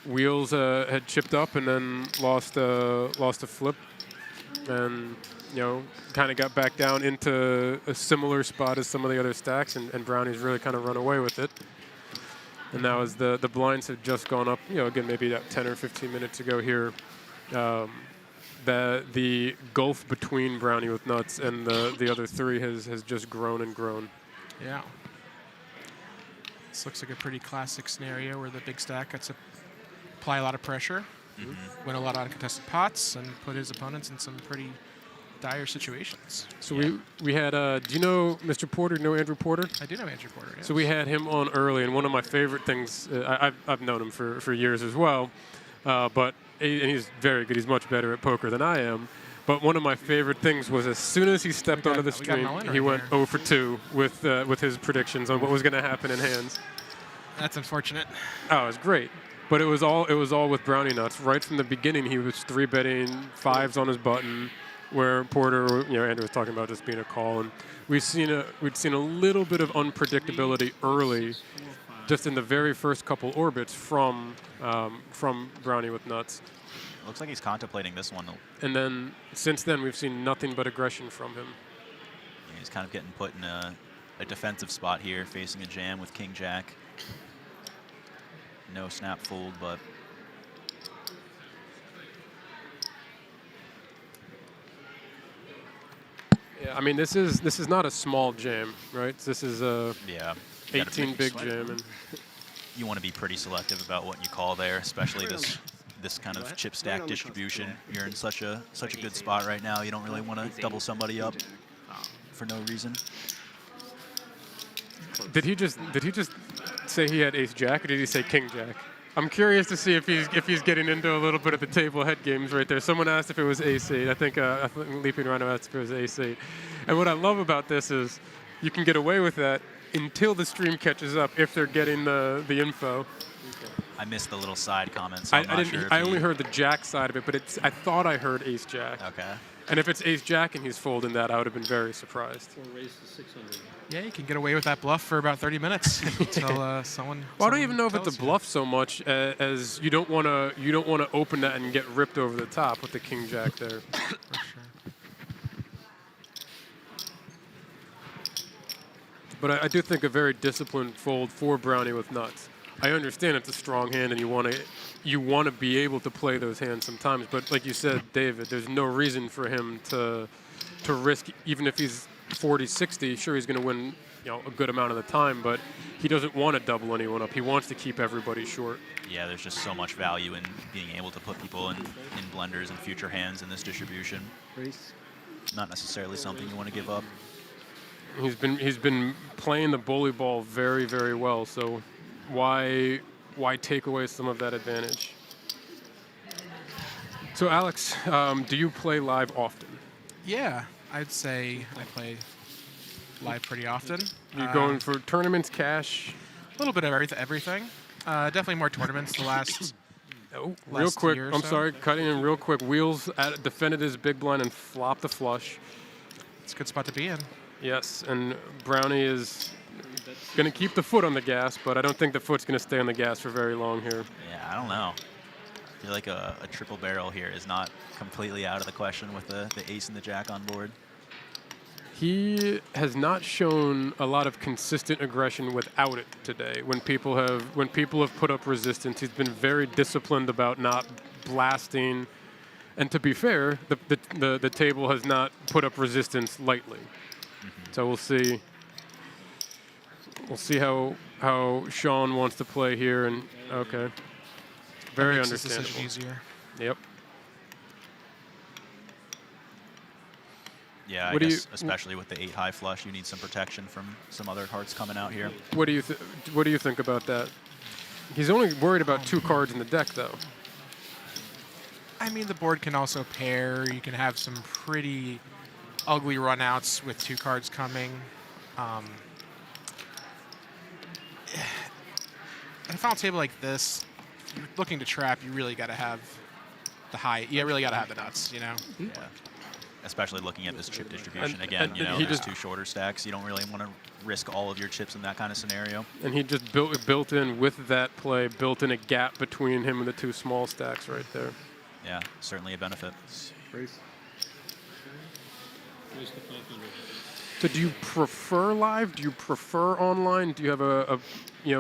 Wheels had chipped up and then lost a flip, and kind of got back down into a similar spot as some of the other stacks, and Brownie's really kind of run away with it. And now as the blinds have just gone up, again maybe about 10 or 15 minutes ago here, the gulf between Brownie with nuts and the other three has just grown and grown. Yeah. This looks like a pretty classic scenario where the big stack gets to apply a lot of pressure, win a lot of uncontested pots, and put his opponents in some pretty dire situations. So we had, do you know Mr. Porter? Know Andrew Porter? I do know Andrew Porter, yes. So we had him on early, and one of my favorite things, I've known him for years as well, and he's very good. He's much better at poker than I am. But one of my favorite things was as soon as he stepped onto the we got an stream, all-in he right went here. 0 for 2 with his predictions on what was going to happen in hands. That's unfortunate. Oh, it was great. But it was all with Browniewnuts. Right from the beginning, he was 3-betting 5s on his button, where Porter, Andrew was talking about this being a call, and we'd seen a little bit of unpredictability early, just in the very first couple orbits from Brownie with nuts. Looks like he's contemplating this one. And then since then, we've seen nothing but aggression from him. Yeah, he's kind of getting put in a defensive spot here, facing a jam with King Jack. No snap fold, but Yeah, I mean this is not a small jam, right? This is a yeah, you gotta 18 be- big jam, and You want to be pretty selective about what you call there, especially this kind of chip stack distribution. You're in such a good spot right now. You don't really want to double somebody up for no reason. did he just say he had ace jack, or did he say king jack? I'm curious to see if he's getting into a little bit of the table head games right there. Someone asked if it was ace-8. I think LeapingRhino asked if it was ace-8. And what I love about this is you can get away with that until the stream catches up if they're getting the info. I missed the little side comments. So I'm not sure if I he- only heard the jack side of it, but I thought I heard ace jack. Okay. And if it's ace jack and he's folding that, I would have been very surprised. Full race to 600. Yeah, you can get away with that bluff for about 30 minutes until someone. Well, I don't even know if it's tells a you. bluff so much as you don't want to open that and get ripped over the top with the king jack there. For sure. But I do think a very disciplined fold for Brownie with nuts. I understand it's a strong hand and you want to be able to play those hands sometimes. But like you said, David, there's no reason for him to to risk, even if he's 40-60, sure, he's going to win, a good amount of the time, but he doesn't want to double anyone up. He wants to keep everybody short. Yeah, there's just so much value in being able to put people in blenders and future hands in this distribution. Not necessarily something you want to give up. He's been playing the bully ball very, very well, so why take away some of that advantage? So Alex, do you play live often? Yeah, I'd say I play live pretty often. You going for tournaments, cash? A little bit of everything. Definitely more tournaments the last. Real quick, year or I'm so. sorry, cutting in real quick. Wheels defended his big blind and flopped the flush. It's a good spot to be in. Yes, and Brownie is going to keep the foot on the gas, but I don't think the foot's going to stay on the gas for very long here. Yeah, I don't know. I feel like a triple barrel here is not completely out of the question with the ace and the jack on board. He has not shown a lot of consistent aggression without it today. When people have put up resistance, he's been very disciplined about not blasting. And to be fair, the table has not put up resistance lightly. So we'll see. We'll see how Sean wants to play here. And okay, very Makes this understandable. decision easier. Yep. Yeah, I guess especially with the 8 high flush, you need some protection from some other hearts coming out here. What do you think about that? He's only worried about 2 cards in the deck, though. I mean, the board can also pair. You can have some pretty ugly runouts with 2 cards coming. In a final table like this, if you're looking to trap, you really got to have the high. You really got to have the nuts, Yeah. Especially looking at this chip distribution again, and he just 2 shorter stacks. You don't really want to risk all of your chips in that kind of scenario. And he just built in with that play, built in a gap between him and the 2 small stacks right there. Yeah, certainly a benefit. Raise to 500. So do you prefer live? Do you prefer online? Do you have a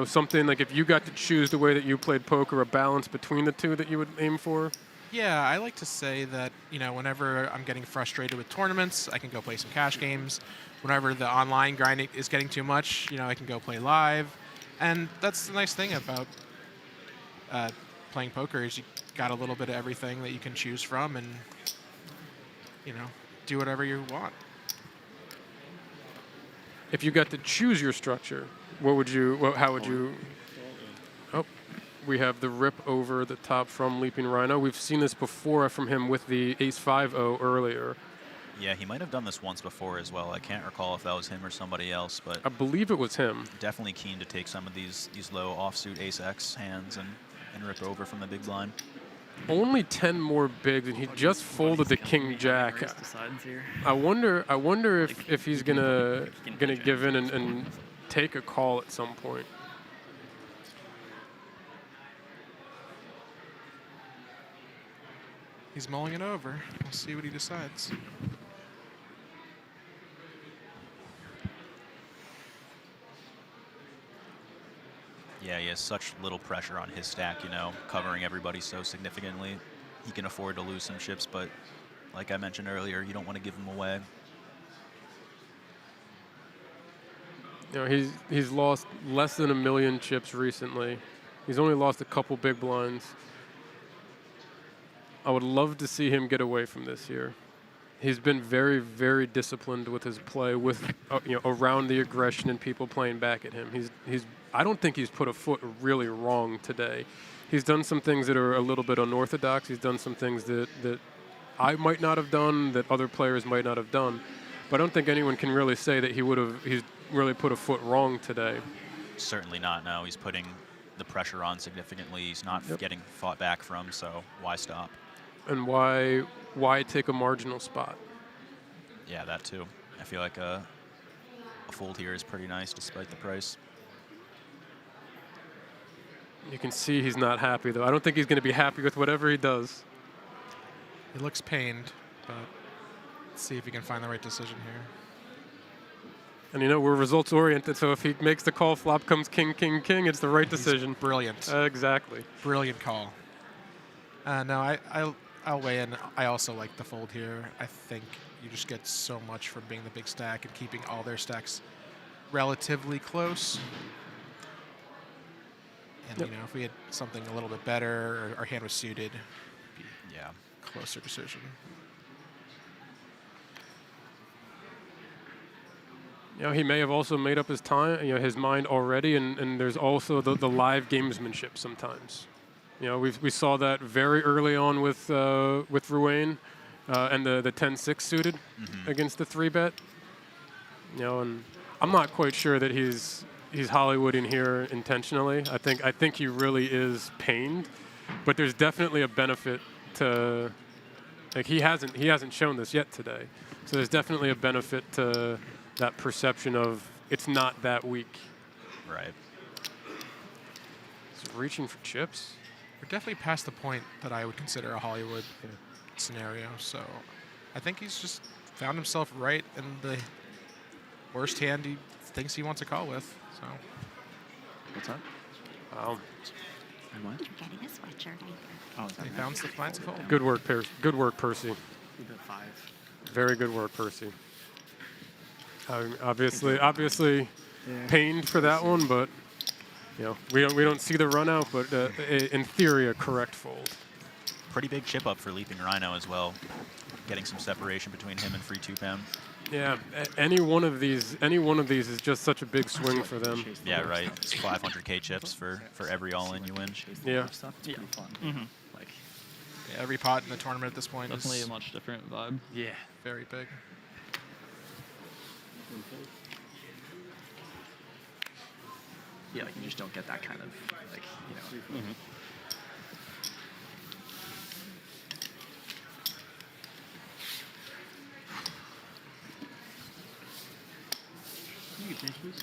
something like, if you got to choose the way that you played poker, a balance between the 2 that you would aim for? Yeah, I like to say that, whenever I'm getting frustrated with tournaments, I can go play some cash games. Whenever the online grinding is getting too much, I can go play live. And that's the nice thing about playing poker is you got a little bit of everything that you can choose from and, do whatever you want. If you got to choose your structure, how would you? Oh, we have the rip over the top from LeapingRhino. We've seen this before from him with the ace 5-0 earlier. Yeah, he might have done this once before as well. I can't recall if that was him or somebody else, but I believe it was him. Definitely keen to take some of these low offsuit ace X hands and rip over from the big blind. Only 10 more bigs, and he just folded the king jack. I wonder if he's gonna give in and take a call at some point. He's mulling it over. We'll see what he decides. Yeah, he has such little pressure on his stack, covering everybody so significantly. He can afford to lose some chips, but like I mentioned earlier, you don't want to give them away. He's lost less than 1 million chips recently. He's only lost a couple big blinds. I would love to see him get away from this here. He's been very, very disciplined with his play, with around the aggression and people playing back at him. I don't think he's put a foot really wrong today. He's done some things that are a little bit unorthodox. He's done some things that I might not have done, that other players might not have done. But I don't think anyone can really say that he's really put a foot wrong today. Certainly not. No, he's putting the pressure on significantly. He's not getting fought back from, so why stop? And why take a marginal spot? Yeah, that too. I feel like a fold here is pretty nice despite the price. You can see he's not happy, though. I don't think he's going to be happy with whatever he does. He looks pained, but let's see if he can find the right decision here. And we're results oriented, so if he makes the call, flop comes king, king, king, it's the right decision. Brilliant. Exactly. Brilliant call. No, I'll weigh in. I also like the fold here. I think you just get so much from being the big stack and keeping all their stacks relatively close. And Yep. you know, if we had something a little bit better, or our hand was suited, Yeah. closer decision. You know, he may have also made up his time, his mind already, and there's also the live gamesmanship sometimes. You know, we saw that very early on with Ruane and the 10-6 suited against the 3-bet. You know, and I'm not quite sure that he's Hollywooding here intentionally. I think he really is pained, but there's definitely a benefit to, like, he hasn't shown this yet today. So there's definitely a benefit to that perception of it's not that weak. Right. He's reaching for chips. We're definitely past the point that I would consider a Hollywood scenario. So I think he's just found himself right in the worst hand he thinks he wants to call with. So What's up? Wow. And what? You're getting a sweatshirt. Oh, is that he it? found the finds of hole. Good work, Good work, Percy. We did 5. Very good work, Percy. Obviously pained for that one, but you know, we don't see the run out, but in theory, a correct fold. Pretty big chip up for LeapingRhino as well. Getting some separation between him and FreeTupan. Yeah, any one of these is just such a big swing for them. Yeah, right. It's 500k chips for every all-in you win. Yeah. Stuff. It's Yeah. pretty fun. Like, Yeah, every pot in the tournament at this point Definitely is a much different vibe. yeah, very big. yeah, like you just don't get that kind of, like, you know. You can change, please.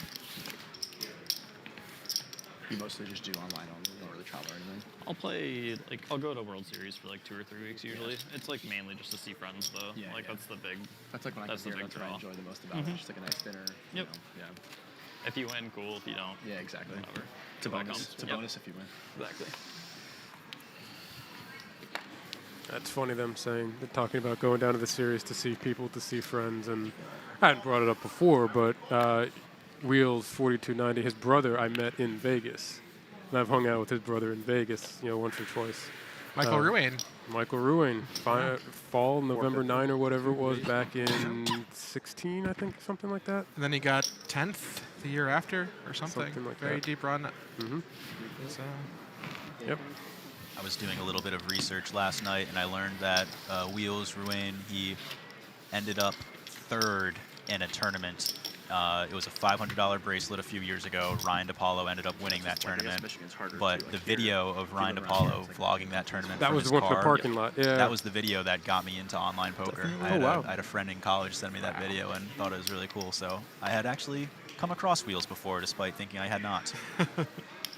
You mostly just do online only, you don't really travel or anything. I'll play, like, I'll go to World Series for like 2 or 3 weeks usually. It's like mainly just to see friends though. Yeah, Like yeah. that's the big. That's like when I That's come the here, big that's what I draw. enjoy the most about it. Just like a nice dinner. you Yep. know, If you win, cool. If you don't, Yeah, exactly. whatever. It's a bonus. Welcome. It's a Yep. bonus if you win. Exactly. That's funny them saying, they're talking about going down to the series to see people, to see friends, and I hadn't brought it up before, but Wheels 4290, his brother I met in Vegas. And I've hung out with his brother in Vegas, once or twice. Michael Ruane. Michael Ruane, fall, November 9 or whatever it was, back in 16, I think, something like that. And then he got 10th the year after or something. Something like very that. deep run. Mm-hmm. So, Yep. I was doing a little bit of research last night, and I learned that Wheels Ruane, he ended up 3rd in a tournament. It was a $500 bracelet a few years ago. Ryan DePaulo ended up winning that tournament. But the video of Ryan DePaulo vlogging that tournament That from was his the one from the car, parking lot, yeah. that was the video that got me into online poker. wow. I had a friend in college send me that video and thought it was really cool. So I had actually come across Wheels before, despite thinking I had not.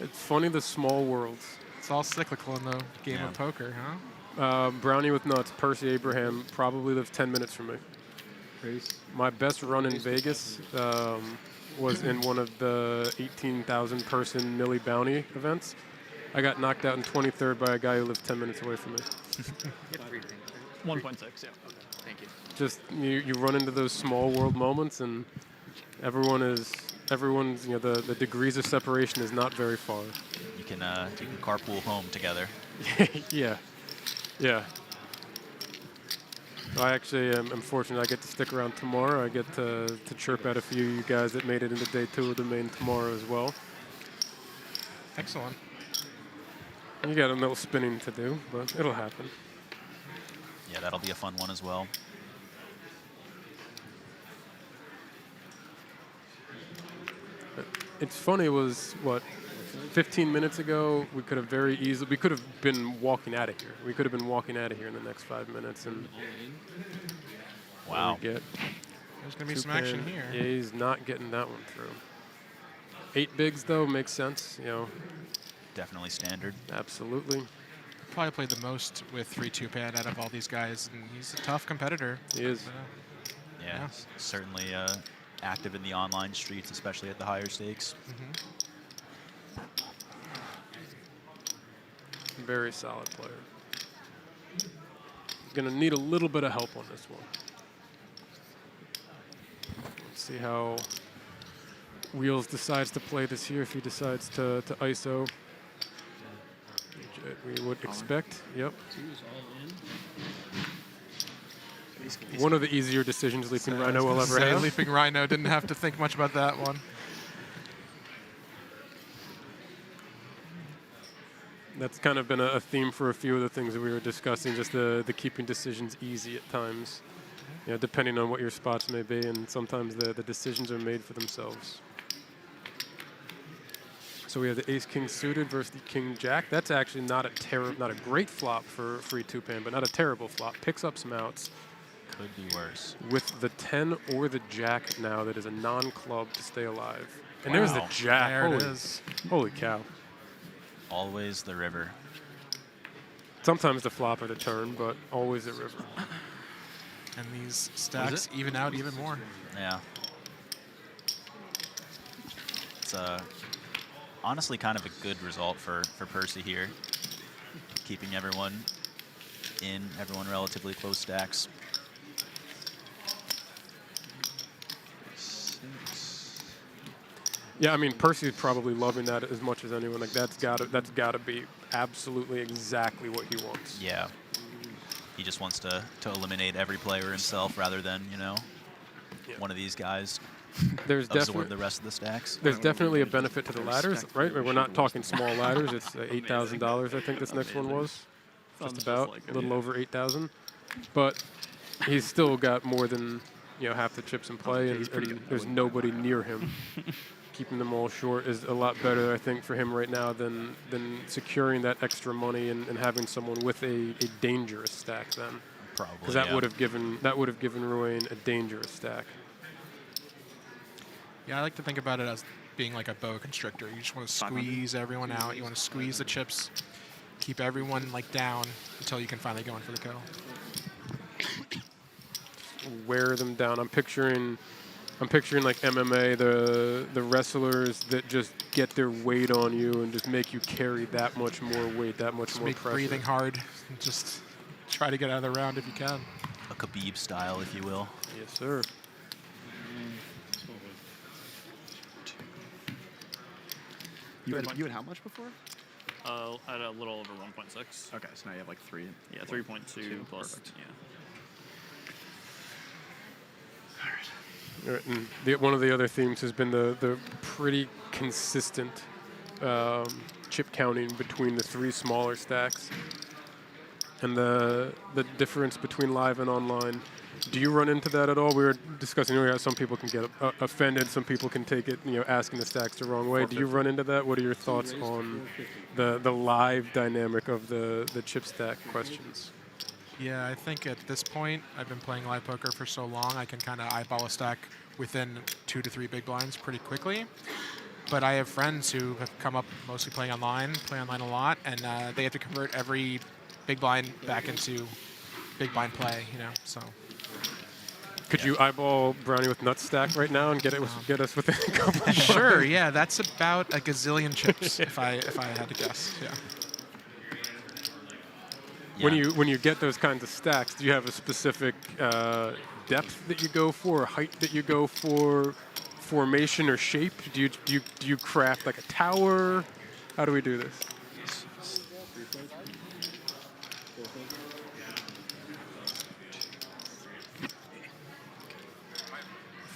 It's funny, the small worlds. it's all cyclical in the game Yeah. of poker, huh? Browniewnuts, Percy Abraham probably lived 10 minutes from me. Raise. My best run in Vegas was in one of the 18,000 person Millie Bounty events. I got knocked out in 23rd by a guy who lived 10 minutes away from me. 1.6. Yeah. Thank you. Just you run into those small world moments, and everyone's the degrees of separation is not very far. You can carpool home together. Yeah. I actually am fortunate. I get to stick around tomorrow. I get to chirp at a few of you guys that made it into day 2 of the main tomorrow as well. Excellent. You got a little spinning to do, but it'll happen. Yeah, that'll be a fun one as well. It's funny, it was, 15 minutes ago, we could have been walking out of here. We could have been walking out of here in the next 5 minutes, and Wow. we get There's going to be some action Tupan. here. Yeah, he's not getting that one through. 8 bigs, though, makes sense, Definitely standard. absolutely. Probably played the most with FreeTupan out of all these guys, and he's a tough competitor. He is. Yeah, Yeah. certainly active in the online streets, especially at the higher stakes. Very solid player. He's going to need a little bit of help on this one. see how Wheels decides to play this here, if he decides to ISO. We would expect, yep. Two's all in. One of the easier decisions LeapingRhino will ever have. LeapingRhino didn't have to think much about that one. That's kind of been a theme for a few of the things that we were discussing, just the keeping decisions easy at times, you know, depending on what your spots may be, and sometimes the decisions are made for themselves. So we have the ace-king suited versus the king-jack. That's actually not a great flop for FreeTupan, but not a terrible flop. Picks up some outs. Could be worse. With the 10 or the jack now, that is a non-club to stay alive. And there's the jack. There it is. Holy cow. Always the river. Sometimes the flop or the turn, but always the river. And these stacks even out even more. Yeah. It's honestly kind of a good result for Percy here. Keeping everyone relatively close stacks. Yeah, I mean, Percy's probably loving that as much as anyone. Like, that's gotta be absolutely exactly what he wants. Yeah. He just wants to eliminate every player himself rather than, you know, one of these guys There's absorb the rest of the stacks. There's definitely a benefit to the ladders, right? We're not talking small ladders. It's $8,000, I think this next one was. Just about, a little over 8,000. But he's still got more than, you know, half the chips in play, and there's nobody near him. Keeping them all short is a lot better, I think, for him right now than securing that extra money and having someone with a dangerous stack then. Probably, because that would have given Ruane a dangerous stack. Yeah, I like to think about it as being like a boa constrictor. You just want to squeeze everyone out. You want to squeeze the chips, keep everyone like down until you can finally go in for the kill. Wear them down. I'm picturing like MMA, the wrestlers that just get their weight on you and just make you carry that much more weight, that much more pressure. Breathing hard. Just try to get out of the round if you can. A Khabib style, if you will. Yes, sir. You had how much before? I had a little over 1.6. Okay, so now you have like 3. Yeah, 3.2 plus. Perfect. Yeah. All right, and one of the other themes has been the pretty consistent chip counting between the 3 smaller stacks and the difference between live and online. Do you run into that at all? We were discussing earlier how some people can get offended, some people can take it, you know, asking the stacks the wrong way. Do you run into that? What are your thoughts on the live dynamic of the chip stack questions? Yeah, I think at this point, I've been playing live poker for so long, I can kind of eyeball a stack within 2 to 3 big blinds pretty quickly. But I have friends who have come up mostly play online a lot, and they have to convert every big blind back into big blind play, you know, so. Could you eyeball Brownie with nuts stack right now and get us within a couple? Sure, yeah, that's about a gazillion chips if I had to guess, yeah. Yeah. When you get those kinds of stacks, do you have a specific depth that you go for, or height that you go for, formation or shape? Do you craft like a tower? How do we do this?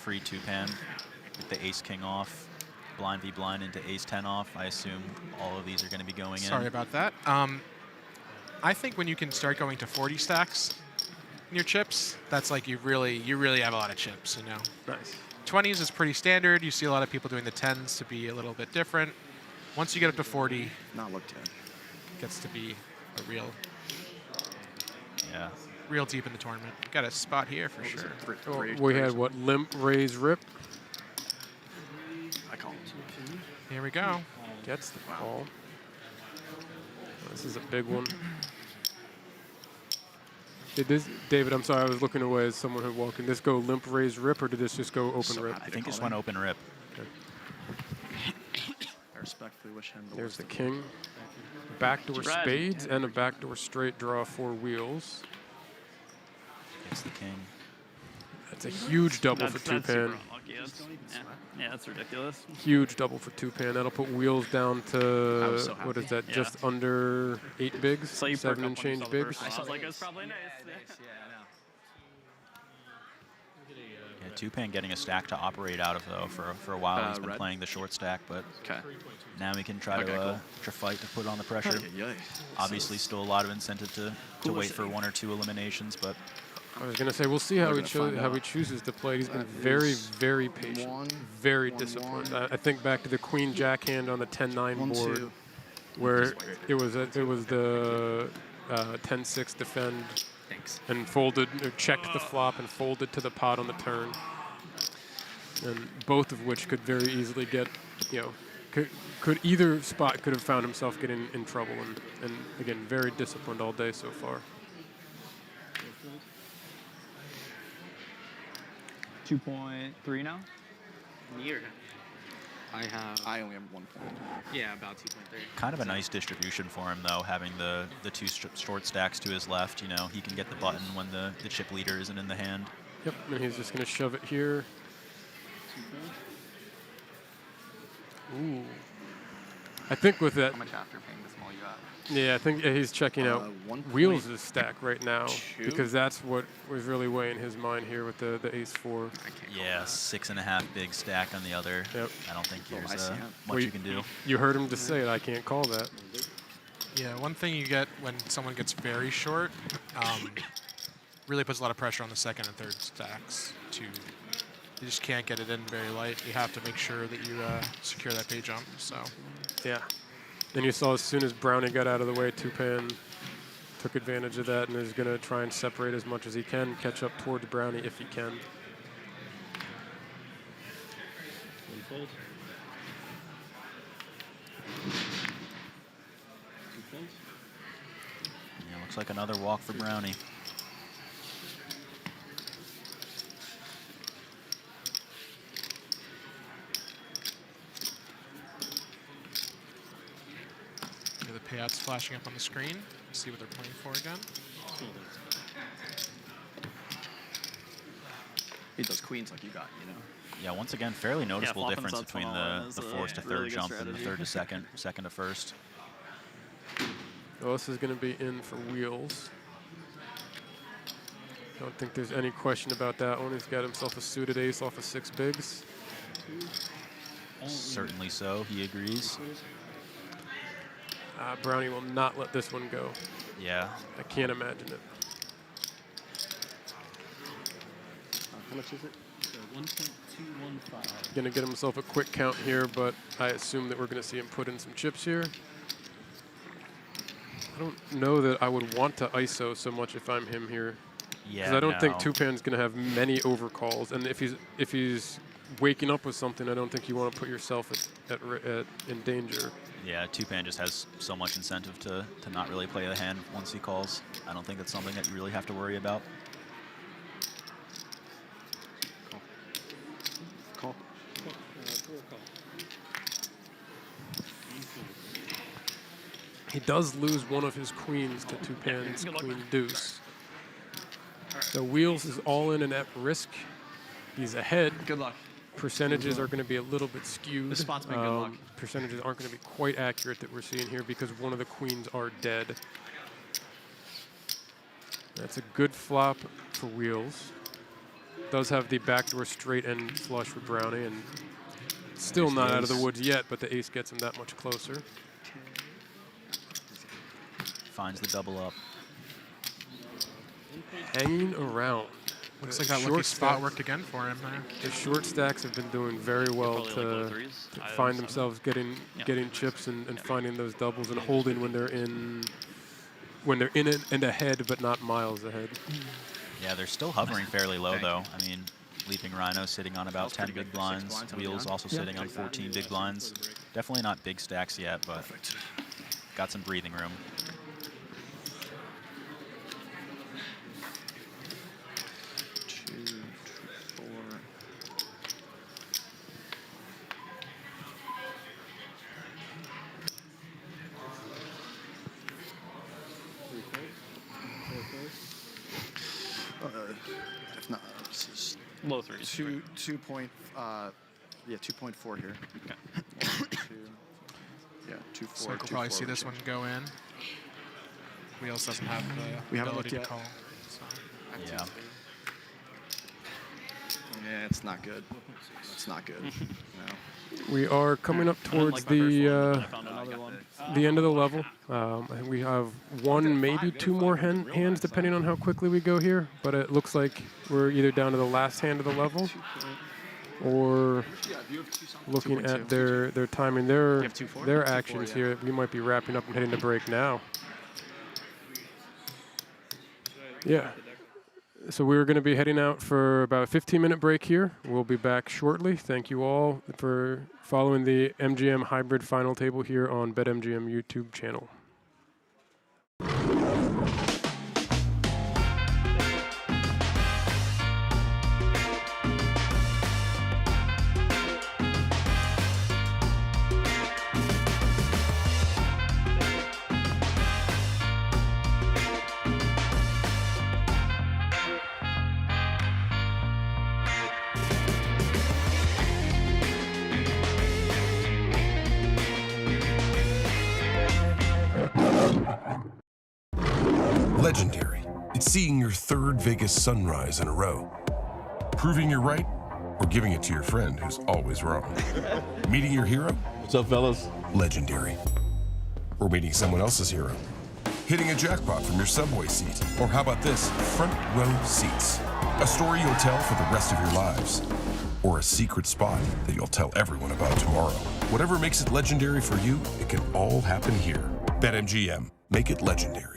FreeTupan with the ace-king off, blind v blind into ace-10 off. I assume all of these are going to be going in. Sorry about that. I think when you can start going to 40 stacks in your chips, that's like you really have a lot of chips, you know. Nice. 20s is pretty standard. You see a lot of people doing the 10s to be a little bit different. Once you get up to 40, Not look 10. gets to be a real deep in the tournament. Got a spot here for sure. We had what, limp, raise, rip. I call him. Here we go. Gets the call. This is a big one. Did this, David, I'm sorry, I was looking away as someone who walked in. Did this go limp, raise, rip, or did this just go open rip? I think this went open rip. Okay. I respectfully wish him the There's worst the of king. Backdoor spades and a backdoor straight draw 4 wheels. It's the king. That's a huge double for That's super Tupan. unlucky. That's, yeah, that's ridiculous. Huge double for Tupan. That'll put Wheels down to, was so what is happy. that, just under 8 bigs? So you 7 and change bigs? I was like, it's probably nice. Yeah, I know. Yeah, Tupan getting a stack to operate out of, though. For a while, he's been red? playing the short stack, but Okay. now he can try Okay, to cool. fight to put on the pressure. Yeah. Obviously, still a lot of incentive to wait for 1 or 2 eliminations, but I was going to say, we'll see how We're he gonna find how he out. chooses to play. He's been That very, is very patient, 1, very 1, disciplined. 1. I think back to the Queen Jack hand on the 10-9 1, board, 2. where it was the 10-6 defend Thanks. and folded, or checked the flop and folded to the pot on the turn. And both of which could very easily get, could either spot could have found himself getting in trouble. And again, very disciplined all day so far. 2.3 now? Near. I only have 1 point. Yeah, about 2.3. kind of a nice distribution for him, though, having the 2 short stacks to his left. He can get the button when the chip leader isn't in the hand. Yep, and he's just going to shove it here. Ooh. I think with that, How much after paying the small you got? yeah, I think he's checking out 1.2. Wheels' stack right now because that's what was really weighing his mind here with the ace-4. I can't call Yeah, that. 6.5 big stack on the other. Yep. I don't think Oh, I there's see it. much Well, you can do. You heard him just say it. I can't call that. Yeah, one thing you get when someone gets very short really puts a lot of pressure on the second and third stacks. You just can't get it in very light. You have to make sure that you secure that pay jump. So Yeah. And you saw as soon as Brownie got out of the way, Tupan took advantage of that and is going to try and separate as much as he can, catch up towards Brownie if he can. 1 fold. 2 folds. Yeah, looks like another walk for Brownie. the payouts flashing up on the screen. See what they're playing for again. Folded. Beat those queens like you got, Yeah, once again, fairly noticeable flopping difference this up between 12 the is fourth to really third good jump and the strategy. third to second, second to first. Well, this is going to be in for Wheels. I don't think there's any question about that one. He's got himself a suited ace off of 6 bigs. Certainly so, he agrees. Brownie will not let this one go. Yeah, I can't imagine it. How much is it? So 1.215. Going to get himself a quick count here, but I assume that we're going to see him put in some chips here. I don't know that I would want to ISO so much if I'm him here. yeah. Because I don't think no. Tupan's going to have many overcalls, and if he's waking up with something, I don't think you want to put yourself in danger. Yeah, Tupan just has so much incentive to not really play the hand once he calls. I don't think that's something that you really have to worry about. Call. 4 call. 1 fold. He does lose one of his queens to Tupan's Good luck. queen deuce. So Wheels is all in and at risk. He's ahead. Good luck. Percentages are going to be a little bit skewed. This spot's been good luck. Percentages aren't going to be quite accurate that we're seeing here because one of the queens are dead. That's a good flop for Wheels. Does have the backdoor straight end flush for Brownie, and still There's the not out of the ace. woods yet, but the ace gets him that much closer. Finds the double up. Hanging around. Looks The like that short lucky spot stack- worked again for him there. The short stacks have been doing very well Probably like low to threes. I find have themselves getting chips and finding those doubles and holding when they're in it and ahead, but not miles ahead. Yeah, they're still hovering fairly low, Thank though. I mean, Leaping sitting on about was 10 pretty big good for 6 blinds. blinds on Wheels the also sitting on 14 big blinds. Definitely not big stacks yet, but got some breathing room. Two, 4. If not, this is Low threes. 2.4 here. Okay. 2.4. So we'll probably see this one go in. Wheels doesn't have the ability to call. So. Yeah. Yeah, it's not good. It's not good. No. We are coming up towards the end of the level. I think we have one, maybe two more hands, depending on how quickly we go here. But it looks like we're either down to the last hand of the level, or looking at their timing, their actions here. We might be wrapping up and heading to break now. Yeah. So we're going to be heading out for about a 15-minute break here. We'll be back shortly. Thank you all for following the MGM Hybrid Final Table here on BetMGM YouTube channel. Legendary. It's seeing your third Vegas sunrise in a row. Proving you're right, or giving it to your friend who's always wrong. Meeting your hero? What's up, fellas? Legendary. Or meeting someone else's hero. Hitting a jackpot from your subway seat. Or how about this? Front row seats. A story you'll tell for the rest of your lives. Or a secret spot that you'll tell everyone about tomorrow. Whatever makes it legendary for you, it can all happen here. BetMGM. Make it legendary.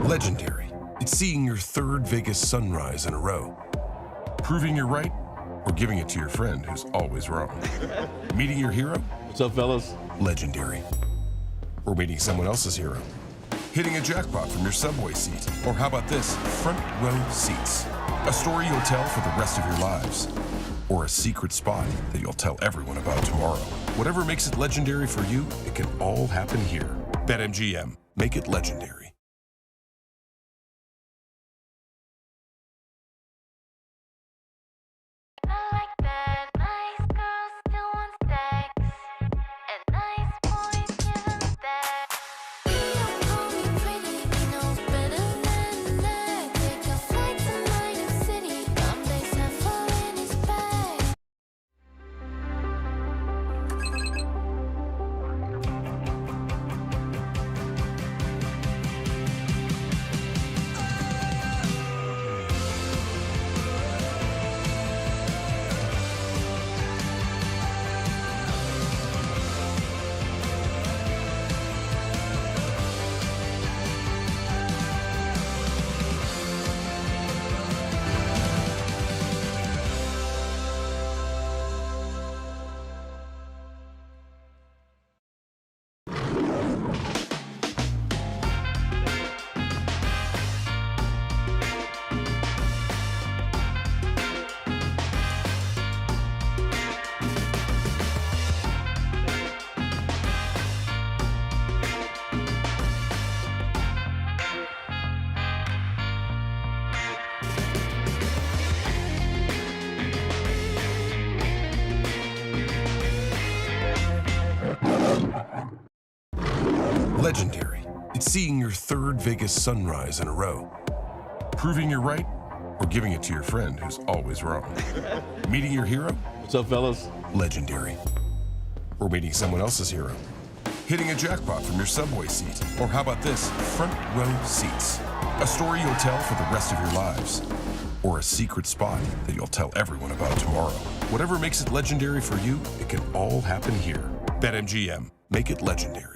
Legendary. It's seeing your third Vegas sunrise in a row. Proving you're right, or giving it to your friend who's always wrong. Meeting your hero? What's up, fellas? Legendary. Or meeting someone else's hero. Hitting a jackpot from your subway seat. Or how about this? Front row seats. A story you'll tell for the rest of your lives. or a secret spot that you'll tell everyone about tomorrow. Whatever makes it legendary for you, it can all happen here. BetMGM. Make it legendary. Legendary. It's seeing your third Vegas sunrise in a row. Proving you're right, or giving it to your friend who's always wrong. Meeting your hero? What's up, fellas? Legendary. Or meeting someone else's hero. Hitting a jackpot from your subway seat. Or how about this? Front row seats. A story you'll tell for the rest of your lives. Or a secret spot that you'll tell everyone about tomorrow. Whatever makes it legendary for you, it can all happen here. BetMGM. Make it legendary.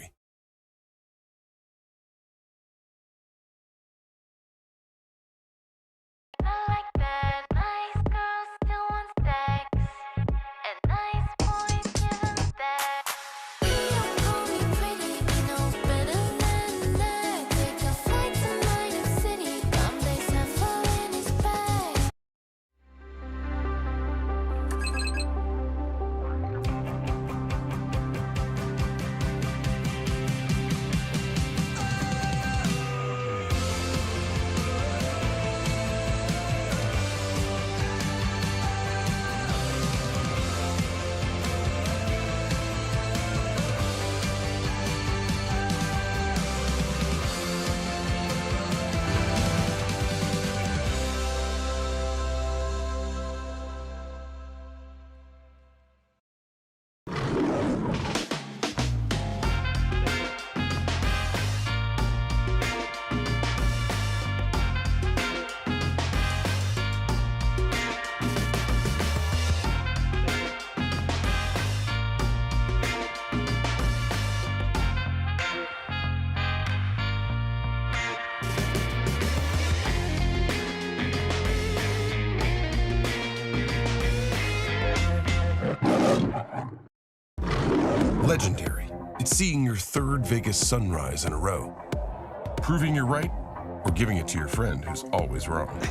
Legendary. It's seeing your third Vegas sunrise in a row. Proving you're right, or giving it to your friend who's always wrong.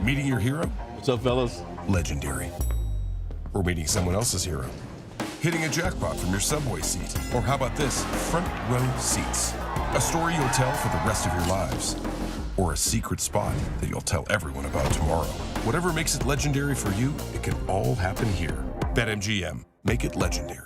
Meeting your hero? What's up, fellas? Legendary. Or meeting someone else's hero. Hitting a jackpot from your subway seat. Or how about this? Front row seats. A story you'll tell for the rest of your lives. Or a secret spot that you'll tell everyone about tomorrow. Whatever makes it legendary for you, it can all happen here. BetMGM. Make it legendary.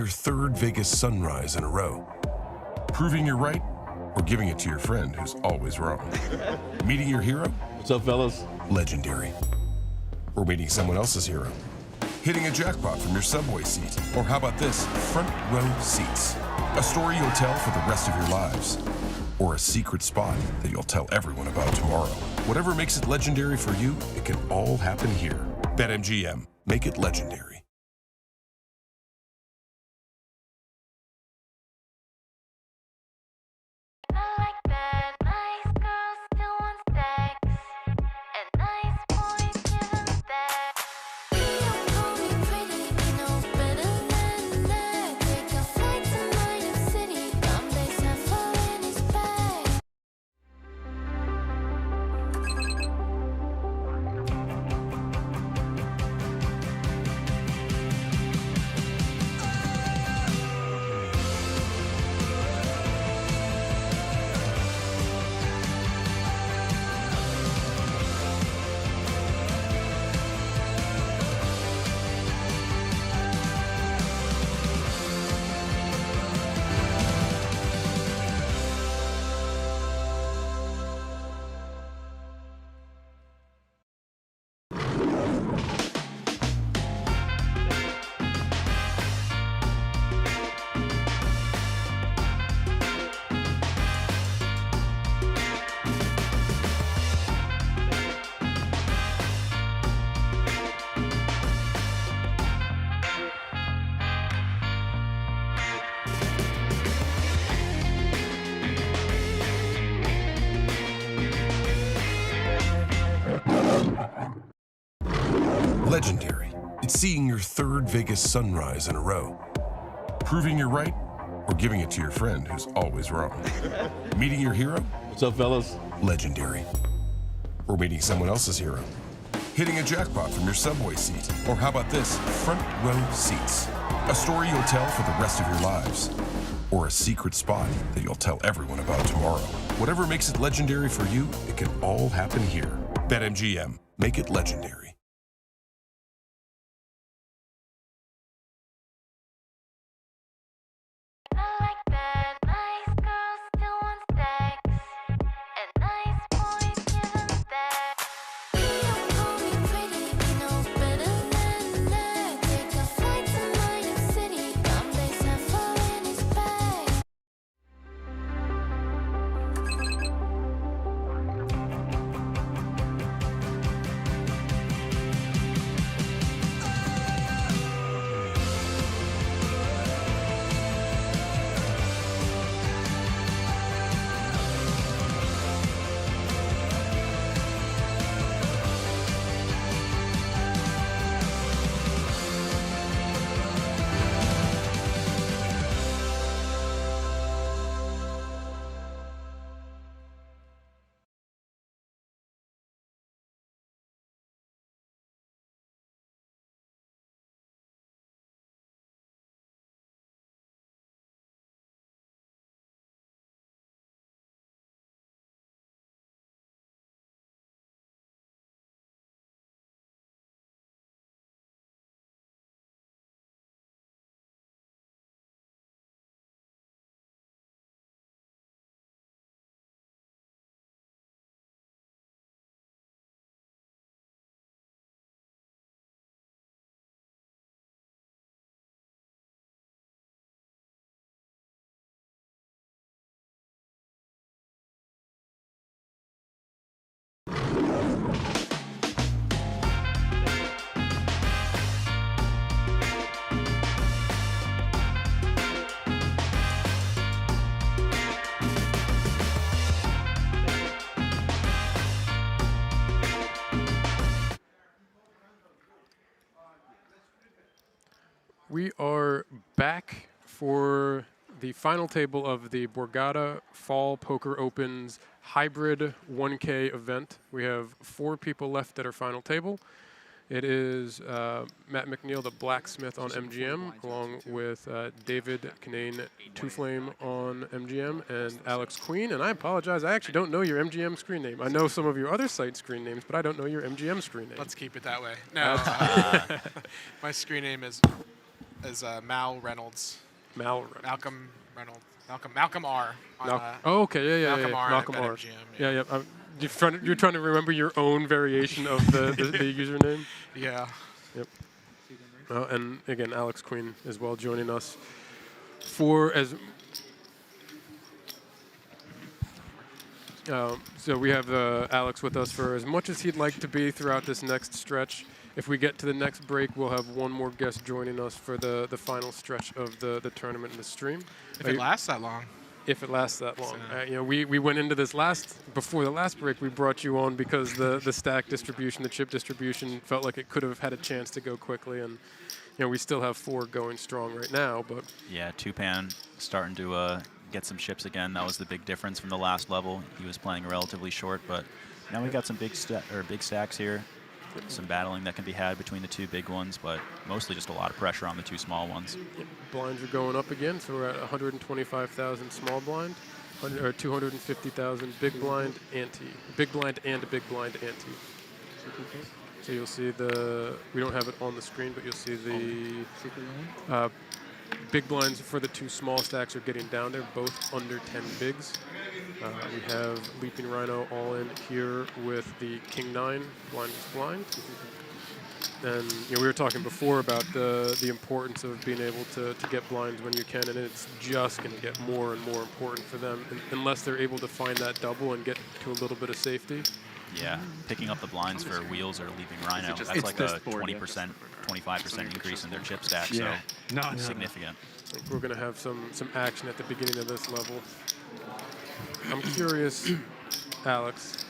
your third Vegas sunrise in a row. Proving you're right or giving it to your friend who's always wrong. Meeting your hero? What's up, fellas? Legendary. Or meeting someone else's hero. Hitting a jackpot from your subway seat. Or how about this? Front row seats. A story you'll tell for the rest of your lives. Or a secret spot that you'll tell everyone about tomorrow. Whatever makes it legendary for you, it can all happen here. BetMGM. Make it legendary. Legendary. It's seeing your third Vegas sunrise in a row. Proving you're right or giving it to your friend who's always wrong. Meeting your hero? What's up, fellas? Legendary. Or meeting someone else's hero. Hitting a jackpot from your subway seat. Or how about this? Front row seats. A story you'll tell for the rest of your lives. Or a secret spot that you'll tell everyone about tomorrow. Whatever makes it legendary for you, it can all happen here. BetMGM. Make it legendary. We are back for the final table of the Borgata Fall Poker Opens Hybrid 1K event. We have 4 people left at our final table. It is Matt McNeil, the blacksmith on MGM, along with David Kinane, Two Flame on MGM, and Alex Queen. And I apologize, I actually don't know your MGM screen name. I know some of your other site screen names, but I don't know your MGM screen name. Let's keep it that way. No, my screen name is as Mal Reynolds. Mal Reynolds. Malcolm R. On, oh, okay, yeah. Malcolm R. Malcolm at R. BetMGM, Yeah. You're trying to remember your own variation of the username? Yeah. Yep. And again, Alex Queen as well joining us for as. So we have Alex with us for as much as he'd like to be throughout this next stretch. If we get to the next break, we'll have one more guest joining us for the final stretch of the tournament and the stream. If it lasts that long. If it lasts that long. We went into this before the last break, we brought you on because the stack distribution, the chip distribution felt like it could have had a chance to go quickly, and we still have 4 going strong right now. But yeah, Tupan starting to get some chips again. That was the big difference from the last level. He was playing relatively short, but now we got some big stacks here. Some battling that can be had between the 2 big ones, but mostly just a lot of pressure on the 2 small ones. Blinds are going up again, so we're at 125,000 small blind, or 250,000 big blind ante. Big blind and a big blind ante. So you'll see we don't have it on the screen, but you'll see the big blinds for the 2 small stacks are getting down there, both under 10 bigs. We have LeapingRhino all in here with the King 9 blind is blind. And we were talking before about the importance of being able to get blinds when you can, and it's just going to get more and more important for them unless they're able to find that double and get to a little bit of safety. Yeah, picking up the blinds for Wheels or LeapingRhino, that's like a 20%, 25% increase in their chip stack, so significant. I think we're going to have some action at the beginning of this level. I'm curious, Alex,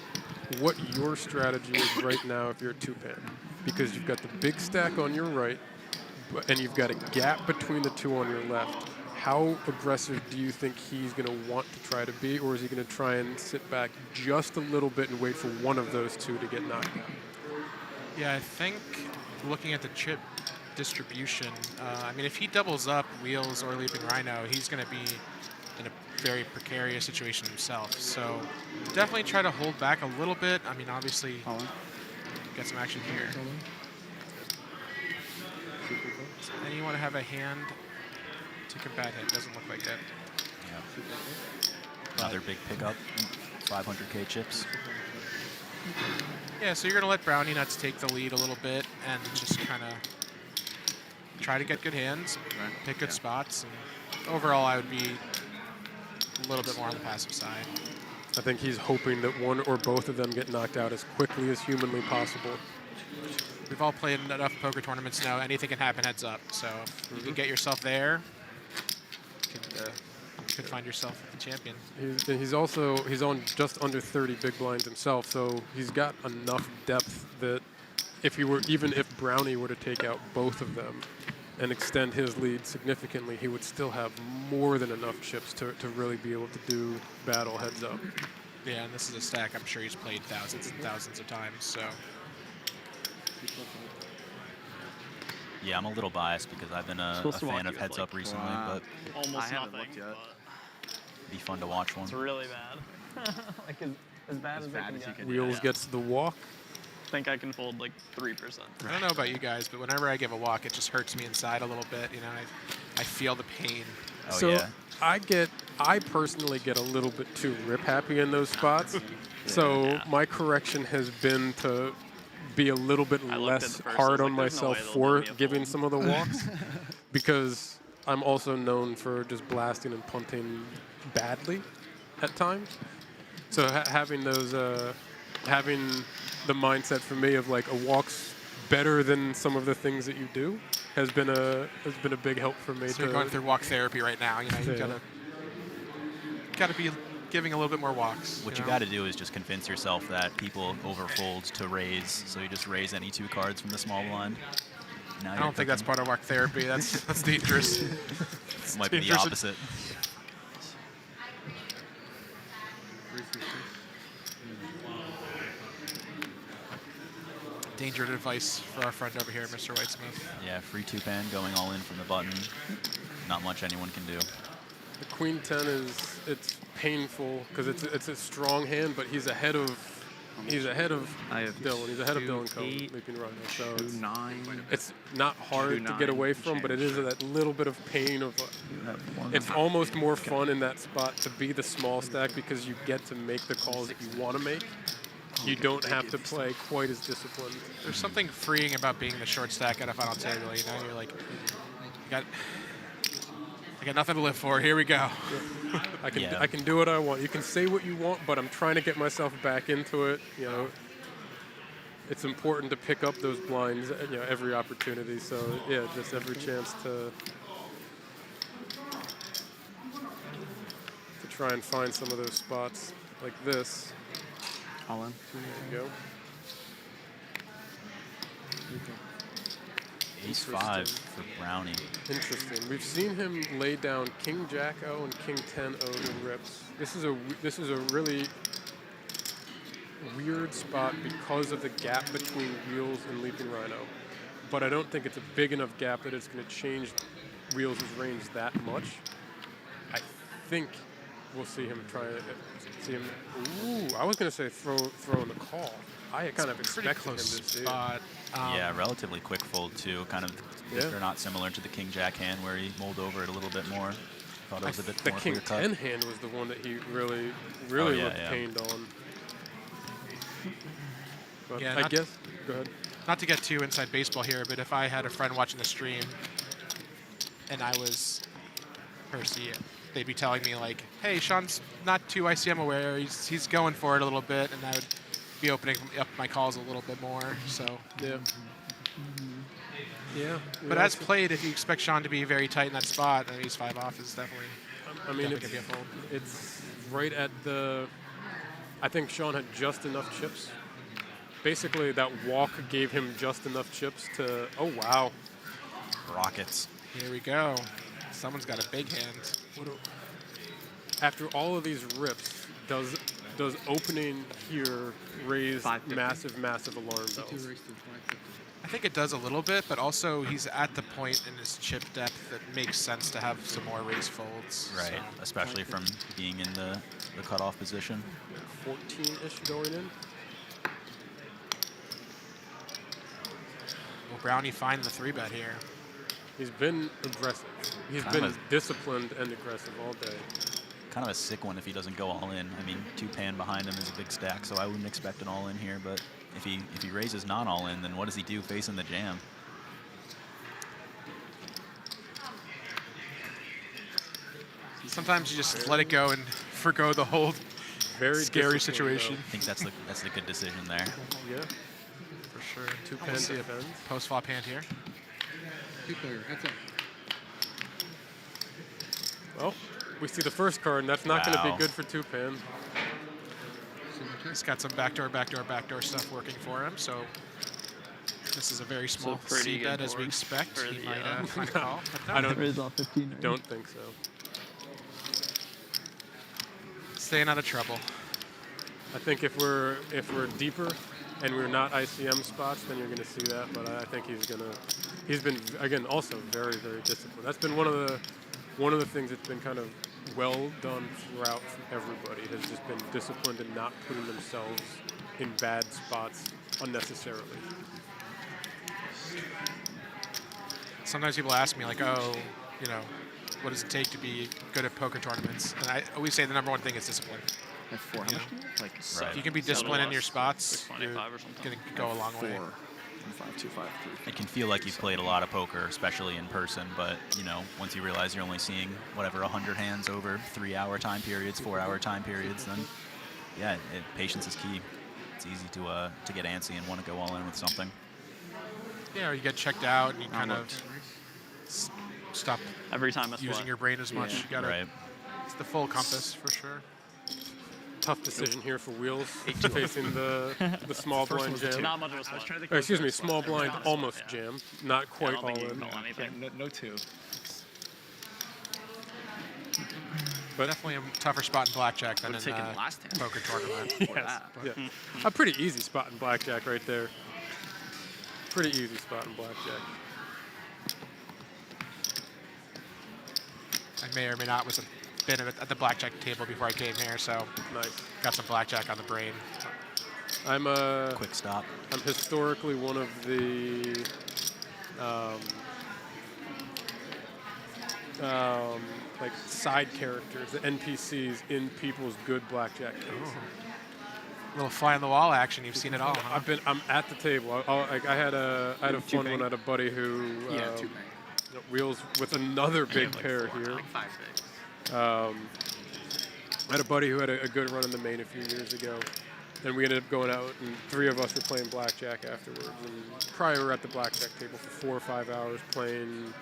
what your strategy is right now if you're a Tupan. Because you've got the big stack on your right, and you've got a gap between the 2 on your left. How aggressive do you think he's going to want to try to be, or is he going to try and sit back just a little bit and wait for one of those 2 to get knocked out? Yeah, I think looking at the chip distribution, if he doubles up Wheels or LeapingRhino, he's going to be in a very precarious situation himself. So definitely try to hold back a little bit. Obviously, get some action here. And you want to have a hand to combat him. Doesn't look like it. Yeah. Another big pickup, 500k chips. Yeah, so you're going to let Browniewnuts take the lead a little bit and just kind of try to get good hands, pick good spots. And overall, I would be a little bit more on the passive side. I think he's hoping that one or both of them get knocked out as quickly as humanly possible. We've all played enough poker tournaments to know anything can happen heads up. So if you can get yourself there, you could find yourself the champion. He's on just under 30 big blinds himself, so he's got enough depth that even if Brownie were to take out both of them and extend his lead significantly, he would still have more than enough chips to really be able to do battle heads up. Yeah, and this is a stack I'm sure he's played thousands and thousands of times, so. Yeah, I'm a little biased because I've been a fan of heads up recently, but almost haven't nothing. looked yet. Be fun to watch one. It's really bad. Like as bad as they can get. Wheels gets the walk. I think I can fold like 3%. I don't know about you guys, but whenever I give a walk, it just hurts me inside a little bit. I feel the pain. Oh, so yeah. I personally get a little bit too rip happy in those spots. So my correction has been to be a little bit less hard on myself for giving some of the walks because I'm also known for just blasting and punting badly at times. So having those, having the mindset for me of like a walk's better than some of the things that you do has been a big help for me. So you're going through walk therapy right now. You gotta be giving a little bit more walks. What you got to do is just convince yourself that people overfold to raise, so you just raise any 2 cards from the small blind. Now I don't think that's part of walk therapy. That's dangerous. Might be the opposite. Dangerous advice for our friend over here, Mr. Whitesmith. Yeah, FreeTupan going all in from the button. Not much anyone can do. The Queen 10 it's painful because it's a strong hand, but he's ahead of He's ahead of I have Dylan. He's ahead of Dylan Cohen, 2-8, LeapingRhino. So 2-9. it's not hard to get 2-9 away from, but it is change. that little bit of pain of. You have one. It's almost more fun in that spot to be the small stack because you get to make the calls that you want to make. You don't have to play quite as disciplined. There's something freeing about being the short stack at a final table. You know, you're like, I got nothing to live for. Here we go. I can do what I want. You can say what you want, but I'm trying to get myself back into it. You know, it's important to pick up those blinds. You know, every opportunity. So yeah, just every chance to try and find some of those spots like this. All in. There you go. Ace 5 for Brownie. Interesting. We've seen him lay down King Jack O and King 10 O in rips. This is a really weird spot because of the gap between Wheels and LeapingRhino. But I don't think it's a big enough gap that it's going to change Wheels' range that much. I think we'll see him try to see him. Ooh, I was going to say throw in the call. I kind of expected him to see spot. Yeah, relatively quick fold too. Kind of, Yeah. they're not similar to the King Jack hand where he mulled over it a little bit more. Thought it was a bit the more King clear cut. 10 hand was the one that he really yeah, looked yeah. pained on. But Yeah, I not- guess, go ahead. Not to get too inside baseball here, but if I had a friend watching the stream and I was Percy, they'd be telling me like, "Hey, Sean's not too ICM aware. He's going for it a little bit," and I would be opening up my calls a little bit more. So, Yeah. Yeah. but as played, if you expect Sean to be very tight in that spot, an ace 5 off is definitely. I mean, definitely gonna be a fold. it's right at the. I think Sean had just enough chips. Basically, that walk gave him just enough chips to. Oh wow! Rockets. Here we go. Someone's got a big hand. After all of these rips, does opening here raise 550. massive alarm bells? I think it does a little bit, but also he's at the point in his chip depth that makes sense to have some more raise folds. Right, So. especially from being in the cutoff position. 14-ish going in. Will Brownie find the 3-bet here? He's been aggressive. He's Kind been of. disciplined and aggressive all day. Kind of a sick one if he doesn't go all in. I mean, 2-pan behind him is a big stack, so I wouldn't expect an all in here. But if he raises not all in, then what does he do facing the jam? Sometimes you just let it go and forgo the whole Very scary disciplined, situation. I think that's the good decision there. though. Yeah. For sure. 2-pan defense. Post flop hand here. Well, we see the first card, and that's not going to Wow. be good for 2-pan. He's got some backdoor stuff working for him, so this is a very small pretty C bet good as we board expect. for He the, might find a call. But I don't Raise off 15. Right? don't think so. staying out of trouble. I think if we're deeper and we're not ICM spots, then you're going to see that. But I think he's been again also very disciplined. That's been one of the things that's been kind of well done throughout from everybody. Has just been disciplined and not putting themselves in bad spots unnecessarily. Sometimes people ask me like, oh, you know, what does it take to be good at poker tournaments? And I always say the number one thing is discipline. At 4, how much? Like If you can be disciplined in your spots, you're 625 or something. going to go a long 4, way. 1, 5, 2, 5, 3. It can feel like you've played a lot of poker, especially in person, but you know, once you realize you're only seeing whatever 100 hands over 3-hour time periods, 4-hour time periods, then yeah, patience is key. It's easy to get antsy and want to go all in with something. Yeah, or you get checked out and you kind of stop Every time it's using your brain as much. Yeah. You got to. Right. It's the full compass for sure. Tough decision here for Wheels facing the small blind jam. not much of a spot. Or, excuse me, small blind almost jam, not I quite don't all think you can in. call anything. No 2. But definitely a tougher spot in blackjack than Would've in taken the last hand. poker tournament. Before Yes, that. yeah. A pretty easy spot in blackjack right there. Pretty easy spot in blackjack. I may or may not was been at the blackjack table before I came here, so Nice. got some blackjack on the brain. I'm Quick stop. I'm historically one of the like side characters, the NPCs in people's good blackjack games. A little fly on the wall action. You've seen it all, huh? I'm at the table. I had a fun one. I had a buddy who wheels with another big pair here. I had a buddy who had a good run in the main a few years ago, and we ended up going out, and 3 of us were playing blackjack afterwards. And probably we were at the blackjack table for 4 or 5 hours playing.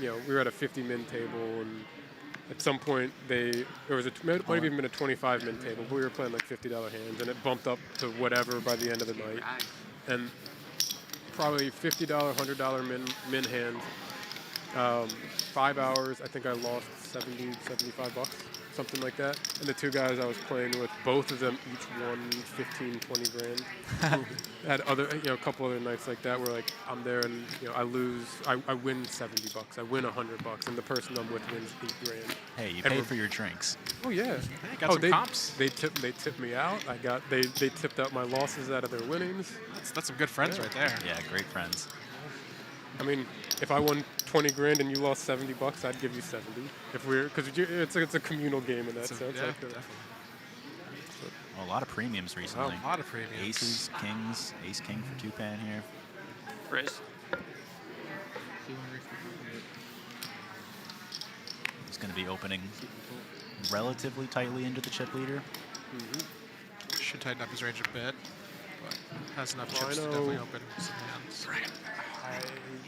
You know, we were at a 50-min table, and at some point might have even been a 25-min table, but we were playing like $50 hands, and it bumped up to whatever by the end of the night. And probably $50, $100 min hands. 5 hours, I think I lost 70, 75 bucks, something like that. And the 2 guys I was playing with, both of them each won 15, 20 grand. Had other, a couple other nights like that where like I'm there and I lose, I win 70 bucks, I win 100 bucks, and the person I'm with wins 8 grand. Hey, you paid for your drinks. Oh yeah. Hey, got some comps. They tipped me out. They tipped out my losses out of their winnings. That's some good friends right there. Yeah, great friends. I mean, if I won 20 grand and you lost 70 bucks, I'd give you 70. Because it's a communal game in that sense. Yeah, definitely. Well, a lot of premiums recently. A lot of premiums. Aces, kings, ace king for Tupan here. Raise. He's going to be opening relatively tightly into the chip leader. Should tighten up his range a bit, but has enough chips to definitely open some hands. I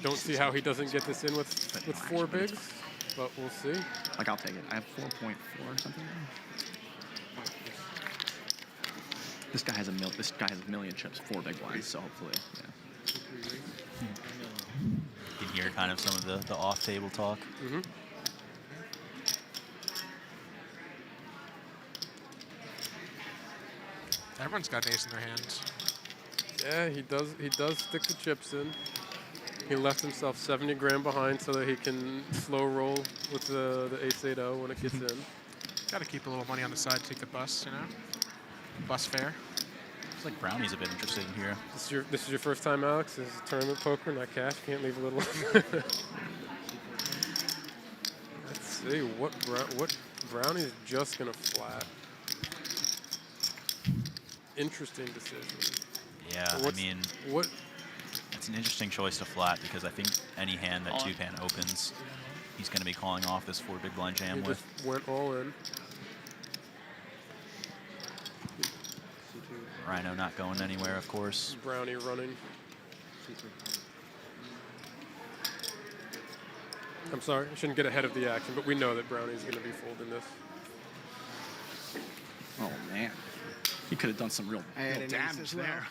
don't see how he doesn't get this in with 4 bigs, but we'll see. Like, I'll take it. I have 4.4 or something. This guy has a million chips, 4 big blinds, so hopefully, You can hear kind of some of the off-table talk. Everyone's got an ace in their hands. Yeah, he does stick the chips in. He left himself 70 grand behind so that he can slow roll with the ace-8-0 when it gets in. Got to keep a little money on the side to take the bus, Bus fare. Looks like Brownie's a bit interested in here. This is your first time, Alex? This is tournament poker, not cash. Can't leave a little. Let's see what Brownie's just gonna flat. Interesting decision. Yeah, it's an interesting choice to flat because I think any hand that Tupan opens, he's going to be calling off this 4 big blind jam with. Just went all in. Rhino not going anywhere, of course. Brownie running. I'm sorry, I shouldn't get ahead of the action, but we know that Brownie's going to be folding this. Oh, man. He could have done some real damage there.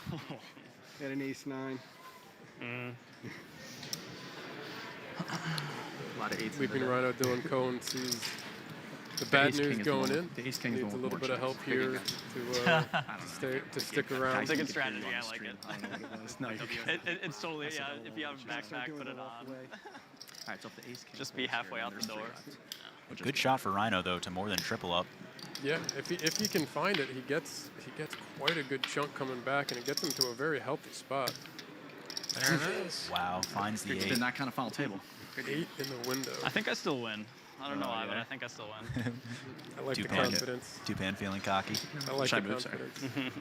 Had an ace-9. A lot of 8s. LeapingRhino, Dylan Cohen sees the bad news going in. The ace king needs a little bit of help here to stick around. It's a good strategy. I like it. I don't know what it was. No, It's totally, yeah, if you have a backpack, put it on. All right, so if the ace king Just be halfway out the door. Good shot for Rhino, though, to more than triple up. Yeah, if he can find it, he gets quite a good chunk coming back, and it gets him to a very healthy spot. There it is. Wow, finds the 8. Did not kind of final table. 8 in the window. I think I still win. I don't know why, but I think I still win. I like the confidence. Tupan feeling cocky. I like the move, sorry. confidence.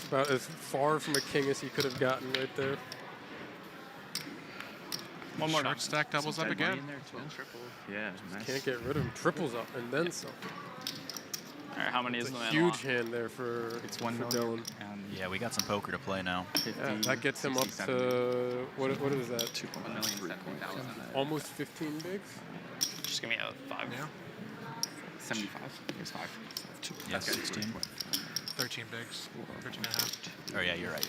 About as far from a king as he could have gotten right there. One more Short stack doubles up again. Yeah, nice. Can't get rid of him. Triples up and then some. All right, how many is the man Huge hand there for Dylan. Yeah, we got some poker to play now. Yeah, that gets him up to what is that? 2.1 million. Almost 15 bigs. Just give me a 5. Yeah. 75. Here's 5. Yeah, 16. 13 bigs. 13 and a half. Oh, yeah, you're right.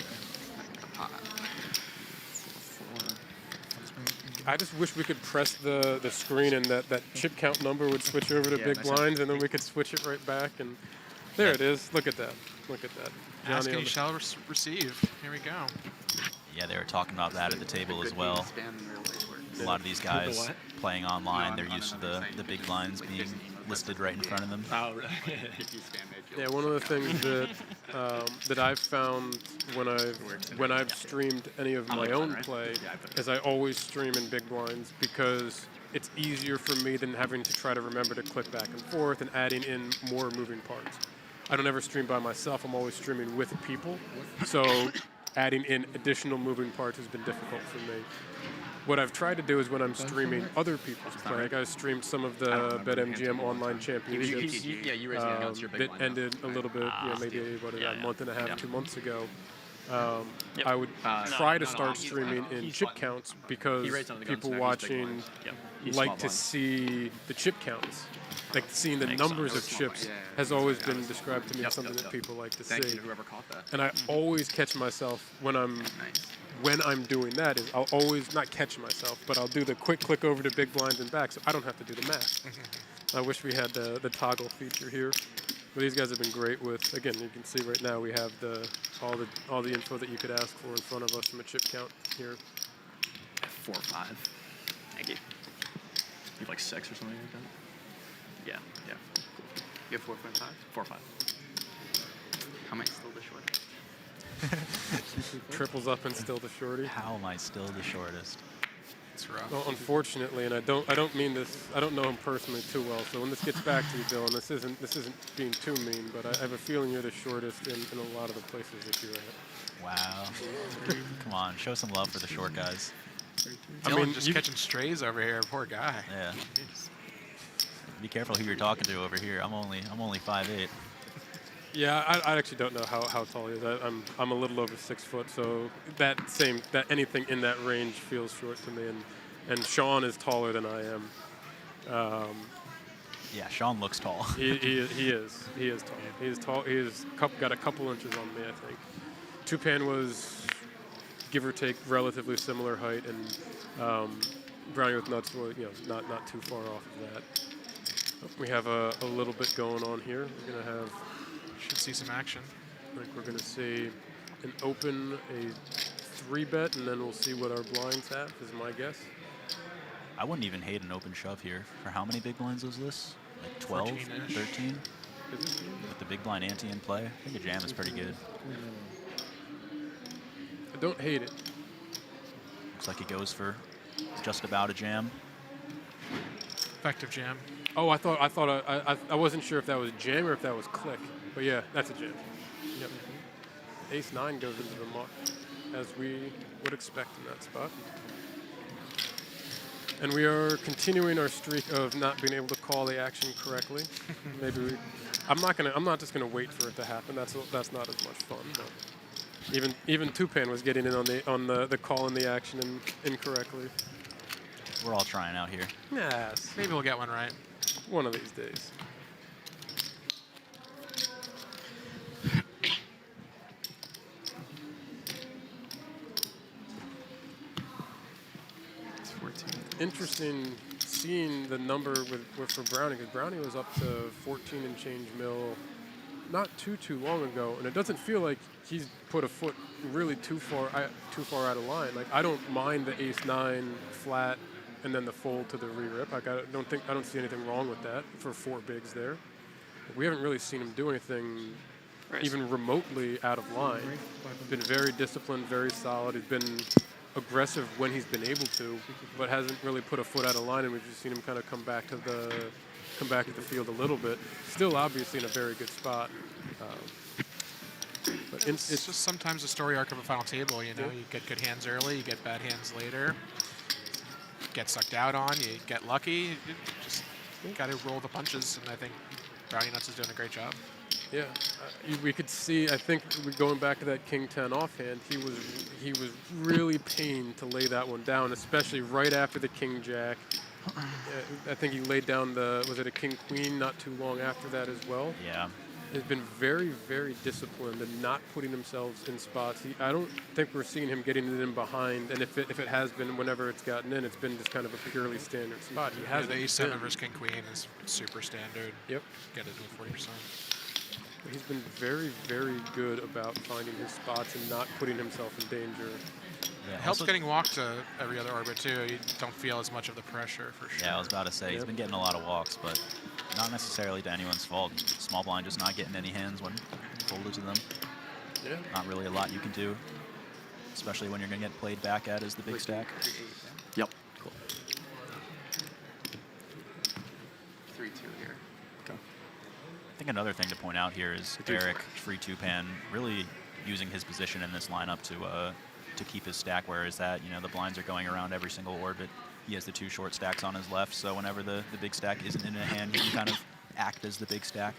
I just wish we could press the screen and that chip count number would switch over to big blinds, and then we could switch it right back. And there it is. Look at that. Look at that. Ask and you shall receive. Here we go. Yeah, they were talking about that at the table as well. A lot of these guys playing online, they're used to the big blinds being listed right in front of them. Oh, really? Yeah, one of the things that that I've found when I've streamed any of my own play is I always stream in big blinds because it's easier for me than having to try to remember to click back and forth and adding in more moving parts. I don't ever stream by myself. I'm always streaming with people, so adding in additional moving parts has been difficult for me. What I've tried to do is when I'm streaming other people's play, like I streamed some of the BetMGM Online Championships that ended a little bit, maybe a month and a half, 2 months ago. I would try to start streaming in chip counts because people watching like to see the chip counts. Like seeing the numbers of chips has always been described to me as something that people like to see. Whoever caught that. And I always catch myself when I'm doing that is I'll always not catch myself, but I'll do the quick click over to big blinds and back, so I don't have to do the math. I wish we had the toggle feature here. But these guys have been great with. Again, you can see right now we have all the info that you could ask for in front of us from a chip count here. 4 or 5. Thank you. You have like 6 or something like that? Yeah. You have 4.5? 4 or 5. How am I still the shortest? Triples up and still the shorty. How am I still the shortest? It's rough. Well, unfortunately, and I don't mean this. I don't know him personally too well. So when this gets back to you, Bill, and this isn't being too mean, but I have a feeling you're the shortest in a lot of the places that you're at. Wow. Come on, show some love for the short guys. I mean, just catching strays over here. Poor guy. Yeah. Be careful who you're talking to over here. I'm only 5'8". Yeah, I actually don't know how tall he is. I'm a little over 6 foot, so that anything in that range feels short to me. And Sean is taller than I am. Yeah, Sean looks tall. He is tall. He is tall. He is got a couple inches on me, I think. Tupan was give or take relatively similar height, and Browniewnuts was not too far off of that. We have a little bit going on here. We're gonna have. Should see some action. I think we're going to see an open, a 3-bet, and then we'll see what our blinds have, is my guess. I wouldn't even hate an open shove here. For how many big blinds was this? Like 12, 14-ish. 13? With the big blind ante in play, I think a jam is pretty good. I don't hate it. Looks like he goes for just about a jam. Effective jam. Oh, I wasn't sure if that was jam or if that was click. But yeah, that's a jam. Yep. Ace-9 goes into the muck, as we would expect in that spot. And we are continuing our streak of not being able to call the action correctly. I'm not just gonna wait for it to happen. That's not as much fun. But even Tupan was getting in on the call and the action incorrectly. We're all trying out here. Yes. Maybe we'll get one right. One of these days. It's 14. Interesting seeing the number for Brownie, because Brownie was up to 14 and change mil not too long ago, and it doesn't feel like he's put a foot really too far out of line. Like, I don't mind the ace-9 flat and then the fold to the re-rip. Like, I don't see anything wrong with that for 4 bigs there. We haven't really seen him do anything even remotely out of line. He's been very disciplined, very solid. He's been aggressive when he's been able to, but hasn't really put a foot out of line, and we've just seen him kind of come back to the field a little bit. Still obviously in a very good spot. But It's just sometimes the story arc of a final table, you get good hands early, you get bad hands later. Get sucked out on, you get lucky. You just got to roll the punches, and I think Browniewnuts is doing a great job. Yeah, we could see. I think going back to that King-10 offhand, he was really pained to lay that one down, especially right after the King-Jack. I think he laid down was it a King-Queen not too long after that as well? Yeah. Has been very, very disciplined and not putting themselves in spots. I don't think we're seeing him getting it in behind, and if it has been, whenever it's gotten in, it's been just kind of a purely standard spot. He has the ace-7 versus king-queen is super standard. Yep. Get it with 40%. He's been very, very good about finding his spots and not putting himself in danger. Yeah, It helps also- getting walked to every other orbit too. You don't feel as much of the pressure for sure. Yeah, I was about to say, he's been getting a lot of walks, but not necessarily to anyone's fault. Small blind just not getting any hands when folded to them. Yeah. Not really a lot you can do, especially when you're going to get played back at as the big stack. Yep. Cool. 3-2 here. I think another thing to point out here is Erik, FreeTupan, really using his position in this lineup to keep his stack, whereas that, the blinds are going around every single orbit. He has the 2 short stacks on his left, so whenever the big stack isn't in a hand, he can kind of act as the big stack,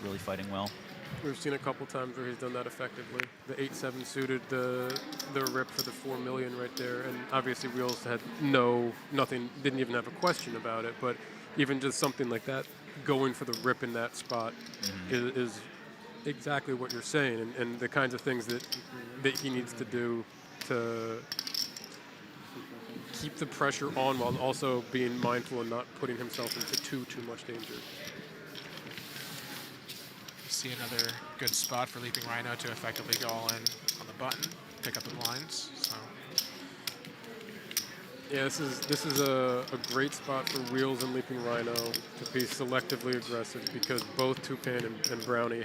really fighting well. We've seen a couple times where he's done that effectively. The 8-7 suited the rip for the 4 million right there, and obviously Wheels had nothing, didn't even have a question about it, but even just something like that, going for the rip in that spot is exactly what you're saying, and the kinds of things that he needs to do to keep the pressure on while also being mindful and not putting himself into too much danger. See another good spot for LeapingRhino to effectively go all in on the button, pick up the blinds. So yeah, this is a great spot for Wheels and LeapingRhino to be selectively aggressive, because both Tupan and Brownie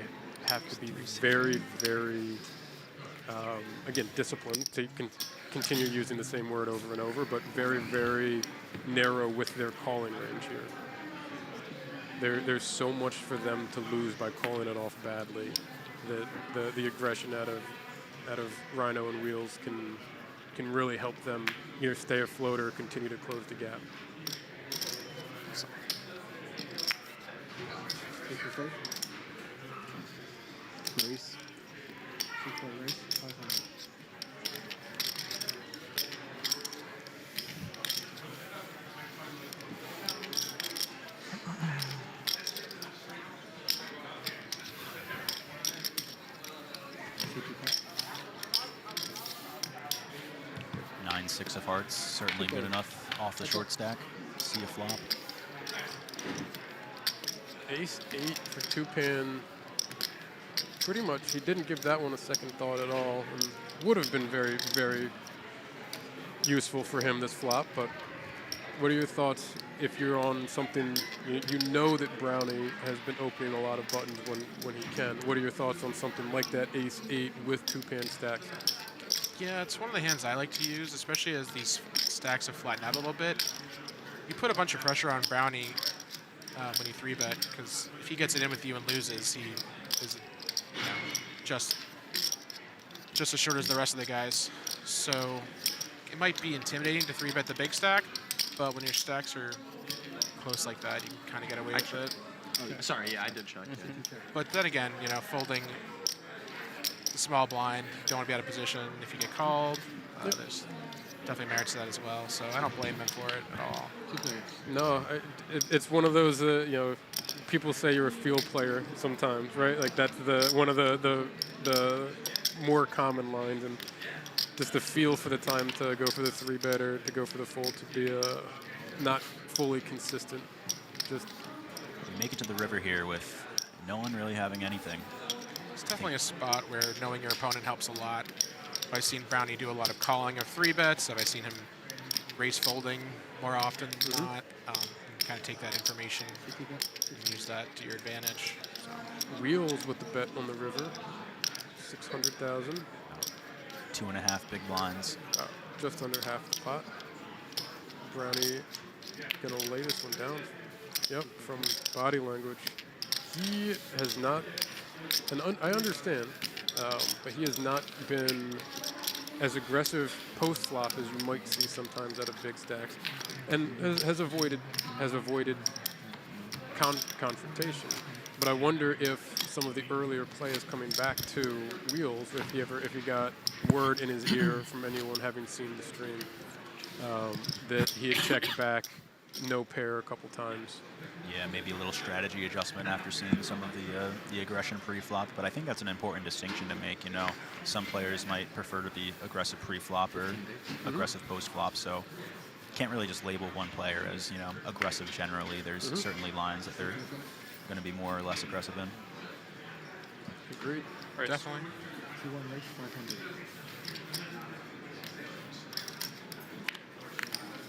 have to be very, very again, disciplined, to continue using the same word over and over, but very, very narrow with their calling range here. There's so much for them to lose by calling it off badly that the aggression out of Rhino and Wheels can really help them either stay afloat or continue to close the gap. Race. 6-point race. 500. Nine, 6 of hearts, certainly good enough off the short stack. See a flop. Ace 8 for Tupan. Pretty much, he didn't give that one a second thought at all, and would have been very, very useful for him this flop. But what are your thoughts if you're on something, you know that Brownie has been opening a lot of buttons when he can. What are your thoughts on something like that Ace 8 with Tupan stacks? yeah, it's one of the hands I like to use, especially as these stacks have flattened out a little bit. You put a bunch of pressure on Brownie when you 3-bet, because if he gets it in with you and loses, he is just as short as the rest of the guys. So it might be intimidating to 3-bet the big stack, but when your stacks are close like that, you can kind of get away with it. Sorry, yeah, I did check. But then again, folding the small blind, you don't want to be out of position if you get called. There's definitely merits to that as well, so I don't blame him for it at all. No, it's one of those, people say you're a field player sometimes, right? Like that's one of the more common lines, and just the feel for the time to go for the 3-bet or to go for the fold to be not fully consistent. Just You make it to the river here with no one really having anything. It's definitely a spot where knowing your opponent helps a lot. I've seen Brownie do a lot of calling of 3-bets. Have I seen him race folding more often than not? Kind of take that information and use that to your advantage. So. Wheels with the bet on the river, 600,000. 2.5 big blinds. Just under half the pot. Brownie gonna lay this one down. Yep, from body language. He has not, and I understand, but he has not been as aggressive post-flop as you might see sometimes out of big stacks, and has avoided confrontation. But I wonder if some of the earlier play is coming back to Wheels, if he got word in his ear from anyone having seen the stream that he had checked back no pair a couple times. Yeah, maybe a little strategy adjustment after seeing some of the aggression pre-flop, but I think that's an important distinction to make. Some players might prefer to be aggressive pre-flop or aggressive post-flop, so can't really just label one player as aggressive generally. There's certainly lines that they're going to be more or less aggressive in. Agreed. Definitely.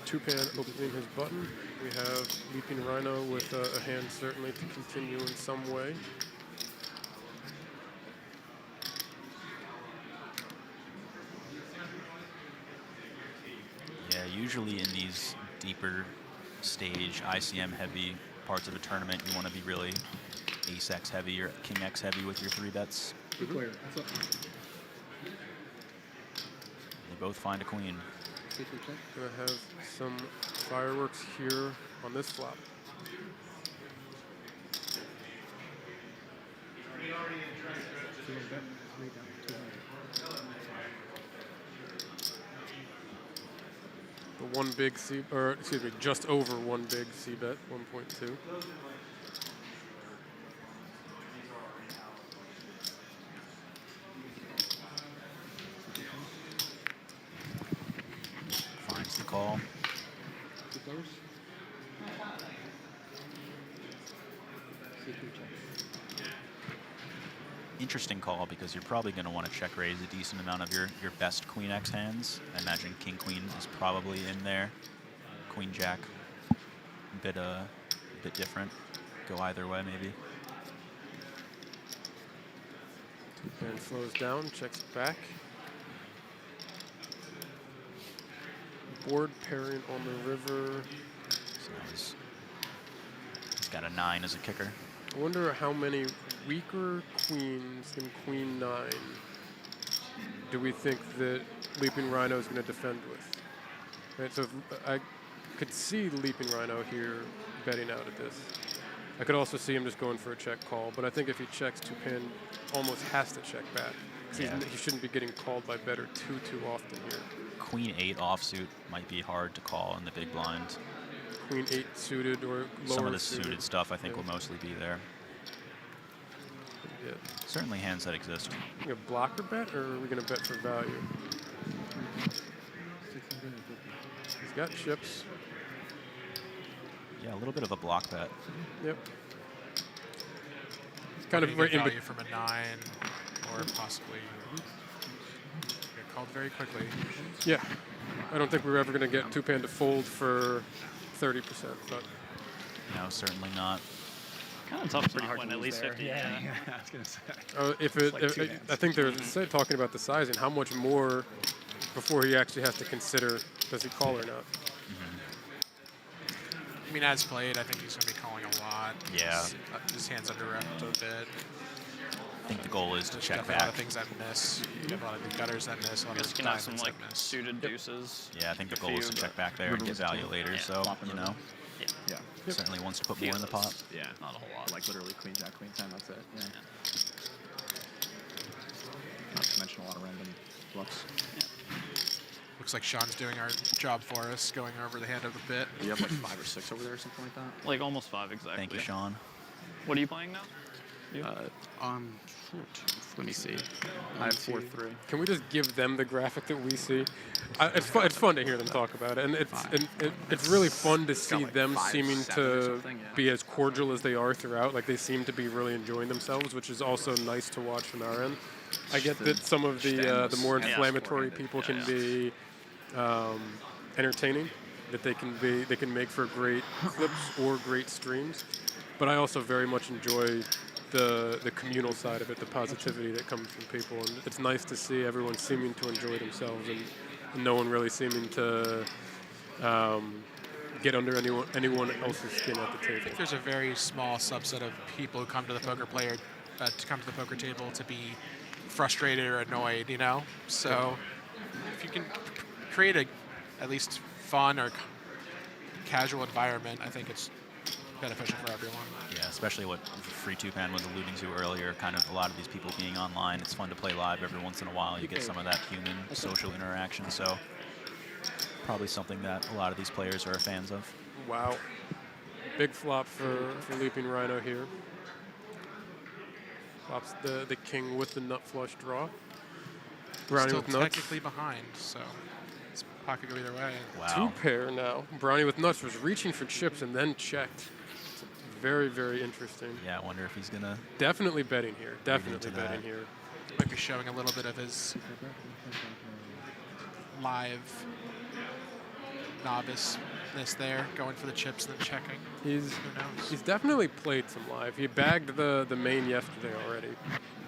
FreeTupan opening his button. We have LeapingRhino with a hand certainly to continue in some way. Yeah, usually in these deeper stage, ICM heavy parts of a tournament, you want to be really ace X heavy or king X heavy with your 3-bets. Good player. What's up? They both find a queen. Gonna have some fireworks here on this flop. The one big C, or excuse me, just over one big C bet, 1.2. Finds the call. Interesting call because you're probably going to want to check raise a decent amount of your best queen X hands. I imagine king queen is probably in there. Queen jack, a bit different. Go either way maybe. And slows down, checks back. Board pairing on the river. So he's got a 9 as a kicker. I wonder how many weaker queens than queen 9 do we think that LeapingRhino is going to defend with? Right, so I could see LeapingRhino here betting out at this. I could also see him just going for a check call, but I think if he checks, Tupan almost has to check back. Yeah. He shouldn't be getting called by better too often here. Queen 8 offsuit might be hard to call in the big blind. Queen 8 suited or lower Some of the suited stuff I think will mostly be there. Yeah. Certainly hands that exist. You gonna blocker bet, or are we gonna bet for value? He's got chips. Yeah, a little bit of a block bet. Yep. Kind of right in value from a 9, or possibly get called very quickly. Yeah. I don't think we were ever gonna get Tupan to fold for 30%, but No, certainly not. Kind of tough to not win at least 50. Yeah, Yeah. I was gonna say. I think they're talking about the sizing. How much more before he actually has to consider does he call or not? I mean, as played, I think he's going to be calling a lot. Yeah. His hand's under wrapped a bit. I think the goal is to There's check definitely a lot back. of things that miss. You have a lot of the gutters that miss, a lot Guess of you can have some diamonds like that miss. suited deuces. Yeah, I think the a goal is few, to check but back there and get value later. Yeah. So, Flop and you river. know, Yeah. certainly wants to put Few more in of the pot. those. Yeah. Not a whole lot. Like literally queen jack, queen 10, that's it. Yeah. Not to mention a lot of random bluffs. Looks like Sean's doing our job for us, going over the hand of the bit. You have like 5 or 6 over there or something like that? Like almost 5 exactly. Thank you, Sean. What are you playing now? You? Let me see. I have 4-3. Can we just give them the graphic that we see? It's fun to hear them talk about it, and it's really fun to see like them 5, seeming 7 or to something, yeah. be as cordial as they are throughout. Like they seem to be really enjoying themselves, which is also nice to watch from our end. I get that some of the more inflammatory people can be entertaining, that they can make for great clips or great streams, but I also very much enjoy the communal side of it, the positivity that comes from people, and it's nice to see everyone seeming to enjoy themselves and no one really seeming to get under anyone else's skin at the I table. think there's a very small subset of people who come to the poker poker table to be frustrated or annoyed, you know? So if you can create at least fun or casual environment, I think it's beneficial for everyone. Yeah, especially what FreeTupan was alluding to earlier, kind of a lot of these people being online. It's fun to play live every once in a while. You get some of that human social interaction, so probably something that a lot of these players are fans of. Wow. Big flop for LeapingRhino here. Flops the king with the nut flush draw. Brownie Still with nuts. technically behind, so it's pocket go either way. Wow. 2-pair now. Brownie with nuts was reaching for chips and then checked. It's very, very interesting. Yeah, I wonder if he's going to... Definitely betting here. Definitely into that. betting here. Might be showing a little bit of his live noviceness there, going for the chips and then checking. He's Who knows? he's definitely played some live. He bagged the main yesterday already.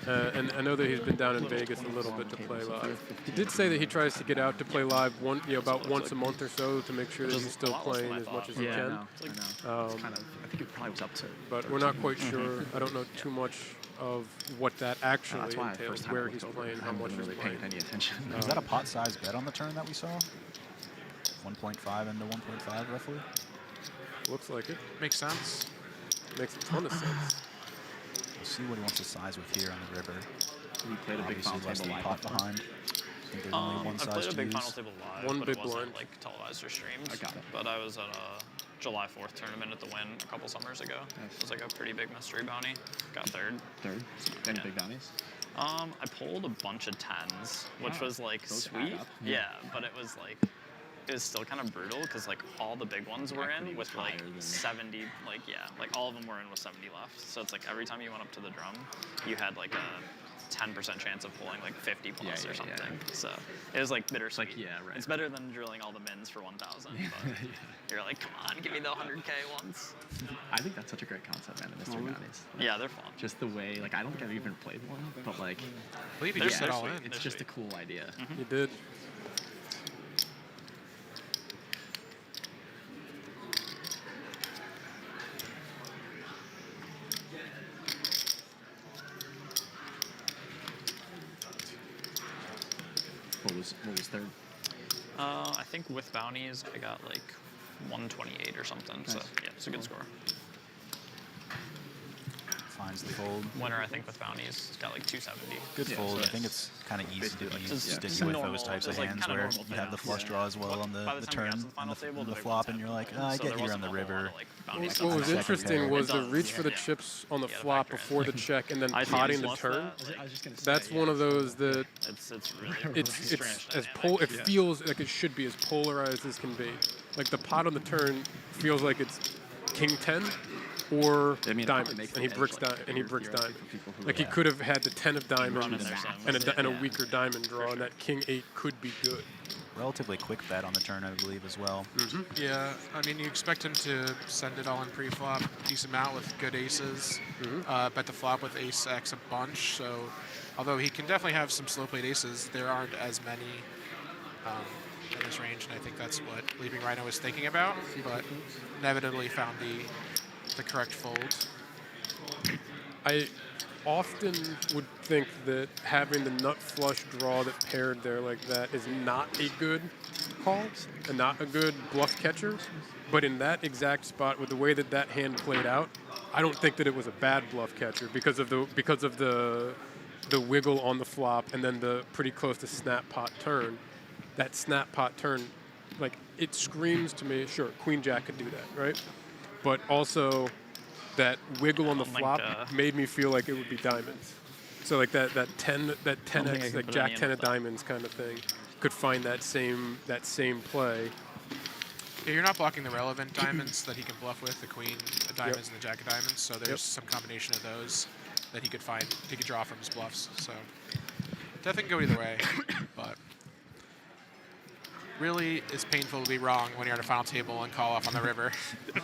And I know that he's been down in Vegas a little bit to play live. He did say that he tries to get out to play live about once a month or so to make sure that he's still playing as much as he Yeah, can. I know. It's kind of, I think it probably was up to. But we're not quite sure. I don't know too much of what that actually That's why entails, first time where I he's looked over, playing, I how haven't much been he's really playing. paying any attention. Is that a pot size bet on the turn that we saw? 1.5 into 1.5 roughly? Looks like it. Makes sense. Makes a ton of sense. We'll see what he wants to size with here on the river. We played a big Obviously final less table than live. pot before. behind. I think there's only one I size played a to big use. final table live, One but big it wasn't blind. like televised or streamed. I got it. But I was at a July 4th tournament at the Win a couple summers ago. Nice. It was like a pretty big mystery bounty. Got third. Third. Any Yeah. big bounties? I pulled a bunch of 10s, which Wow. was like Those add sweet. up. Yeah, but it was like it was still kind of brutal because like all the big ones were Equity in was with like higher than- 70, like like all of them were in with 70 left. So it's like every time you went up to the drum, you had like a 10% chance of pulling like 50 plus Yeah, or yeah, yeah. something. So it was like bittersweet. yeah, right, It's better than drilling all the mins for 1,000. But you're like, come on, give me the 100K ones. I think that's such a great concept, man. The mystery bounties. Yeah, they're fun. Just the way, like, I don't think I've even played one, but like, I believe he They're just said all sweet. in. it's They're just sweet. a cool idea. He did. What was third? I think with bounties, I got like 128 or something. So Nice. yeah, it's a good score. Finds the fold. Winner, I think with bounties, got like 270. Good Yeah, fold. so I think it's kind of easy to be just sticky with normal- those types of it's like hands kinda where normal you have the thing. flush draw as well on By the the time we got turn to the and final table, the big flop, ones and had you're like, them. I So get there here wasn't on the a whole lot river. of, like, bounty What stuff was on the interesting second was pair. the It reach does, for the yeah. chips on the Yeah, the flop factor in. before the check and then I potting the plus turn. that, I was just gonna say. That's one of those that It's really it's strange as dynamic. it feels like it should be as polarized as can be. Like the pot on the turn feels like it's king 10 or I mean, it probably diamonds, makes and he the bricks edge, like, and he bigger bricks theoretically diamonds. for people who Like he could have had the 10 of Running diamonds their and sums. and a Yeah. weaker diamond draw, and that king 8 could be good. Relatively quick bet on the turn, I believe, as well. Yeah, I mean, you expect him to send it all in pre-flop, decent amount with good aces. Bet the flop with ace X a bunch, so although he can definitely have some slow played aces, there aren't as many in this range, and I think that's what LeapingRhino was thinking about, but inevitably found the correct fold. I often would think that having the nut flush draw that paired there like that is not a good call and not a good bluff catcher. But in that exact spot, with the way that that hand played out, I don't think that it was a bad bluff catcher because of the wiggle on the flop and then the pretty close to snap pot turn. That snap pot turn, like it screams to me. Sure, Queen Jack could do that, right? But also, that wiggle on the don't think, flop made me feel like it would be diamonds. So like that 10x, I can like put Jack any in 10 with of that. diamonds kind of thing, could find that same play. Yeah, you're not blocking the relevant diamonds that he can bluff with, the queen of diamonds and the jack of diamonds, so there's Yep. some combination of those that he could draw from his bluffs, so definitely can go either way, but really it's painful to be wrong when you're at a final table and call off on the river.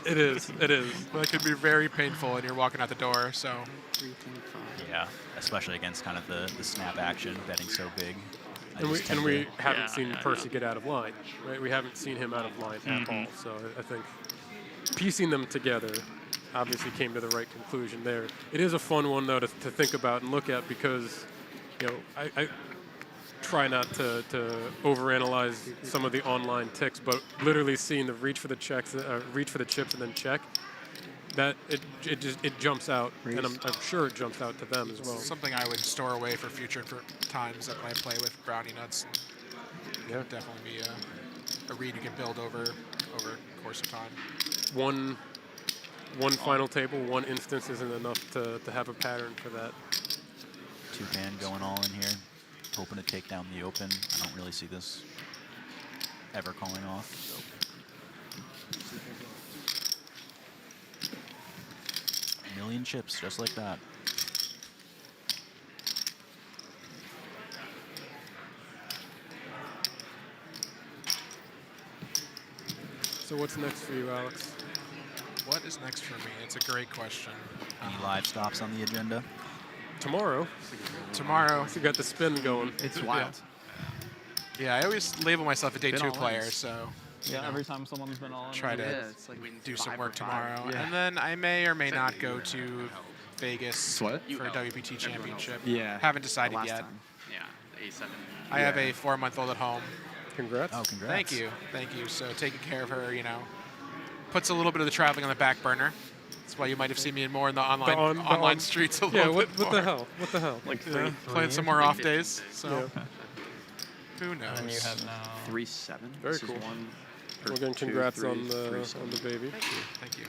It is. That could be very painful when you're walking out the door, so 325. Yeah, especially against kind of the snap action, betting so big. I And we just tend and we to- haven't Yeah, seen yeah, Percy yeah. get out of line, right? We haven't seen him out of line at all. So I think piecing them together obviously came to the right conclusion there. It is a fun one though to think about and look at because, you know, I try not to overanalyze some of the online ticks, but literally seeing the reach for the chips and then check, that it jumps out, and I'm sure it jumps out to them as well. something I would store away for future times that when I play with Browniewnuts. Yeah. Definitely be a read you can build over course of time. One final table, one instance isn't enough to have a pattern for that. Tupan going all in here, hoping to take down the open. I don't really see this ever calling off. A million chips, just like that. So what's next for you, Alex? What is next for me? It's a great question. Any live stops on the agenda? Tomorrow. Tomorrow. You got the spin going. It's wild. Yeah, I always label myself a day Been 2 all in. player, so Yeah, every time someone's been all in. try to it's like do some 5 work for 5. tomorrow. Yeah. And then I may or may not go to Vegas What? for a WPT championship. Yeah. Haven't decided Last yet. time. Yeah, the A7. I have a 4-month-old at home. Congrats. Oh, congrats. Thank you. Thank you. So taking care of her, puts a little bit of the traveling on the back burner. That's why you might have seen me more in the online streets a little Yeah, bit what more. the hell? What the hell? Like Yeah, 3-3. playing some more off days. So Yeah. who And then you knows? have now. 3-7. Very This is cool. 1. Well, again, 2, congrats 3, on 3, the 7. baby. Thank you.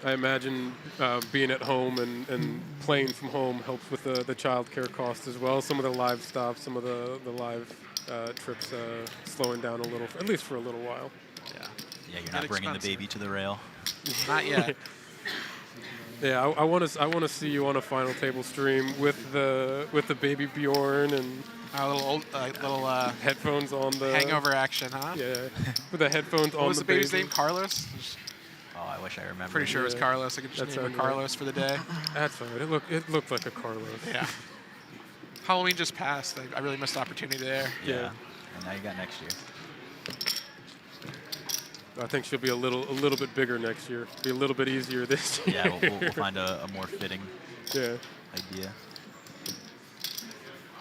I imagine being at home and playing from home helps with the child care cost as well. Some of the live stops, some of the live trips slowing down a little, at least for a little while. Yeah. Yeah, you're not bringing the expensive. baby to the rail. Not yet. Yeah, I want to see you on a final table stream with the baby Bjorn and A little headphones on the hangover action, huh? Yeah, with the headphones What on was the the baby's baby. name? Carlos? Oh, I wish I remembered. Pretty sure it was Yeah. Carlos. I could just That's name on her there. Carlos for the day. That's all right. It looked like a Carlos. Yeah. Halloween just passed. I really missed the opportunity there. Yeah. And now you got next year. I think she'll be a little bit bigger next year. Be a little bit easier this year. Yeah, we'll find a more fitting Yeah. idea.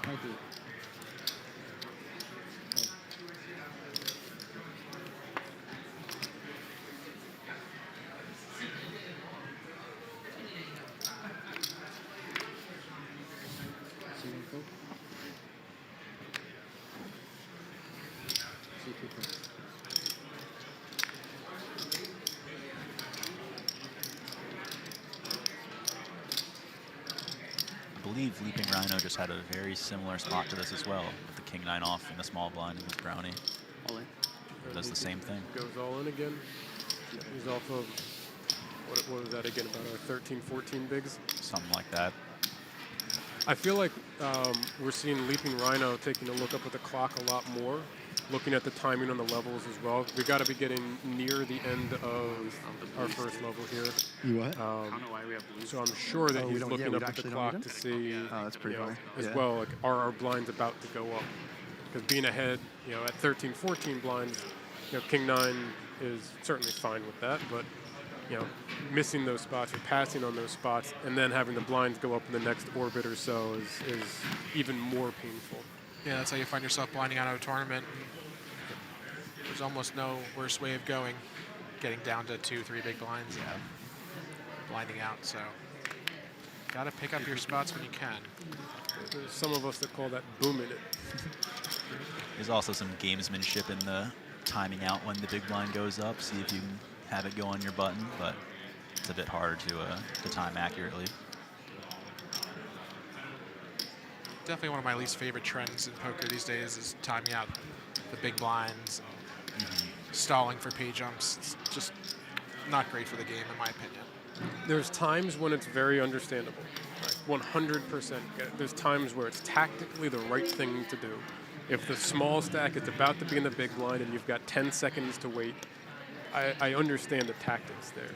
Thank you. I believe LeapingRhino just had a very similar spot to this as well, with the king 9 off in the small blind and his brownie. All in. Does the same thing. Goes all in again. He's off of what was that again? About our 13, 14 bigs. Something like that. I feel like we're seeing LeapingRhino taking a look up at the clock a lot more, looking at the timing on the levels as well. We got to be getting near the end of our first level here. You what? I don't know why we have blue. So I'm sure that Oh, we he's don't- yeah, looking we up at the actually don't clock need to them? see, Oh, that's pretty funny. as Yeah. well, like, are our blinds about to go up? Because being ahead, at 13, 14 blinds, King 9 is certainly fine with that, but missing those spots or passing on those spots and then having the blinds go up in the next orbit or so is even more painful. Yeah, that's how you find yourself blinding out of a tournament. There's almost no worse way of going, getting down to 2, 3 big blinds. Yeah. Blinding out, so got to pick up your spots when you can. There's some of us that call that booming it. There's also some gamesmanship in the timing out when the big blind goes up. See if you can have it go on your button, but it's a bit harder to time accurately. Definitely one of my least favorite trends in poker these days is timing out the big blinds, stalling for pay jumps. It's just not great for the game, in my opinion. There's times when it's very understandable, like 100%. There's times where it's tactically the right thing to do. If the small stack is about to be in the big blind and you've got 10 seconds to wait, I understand the tactics there.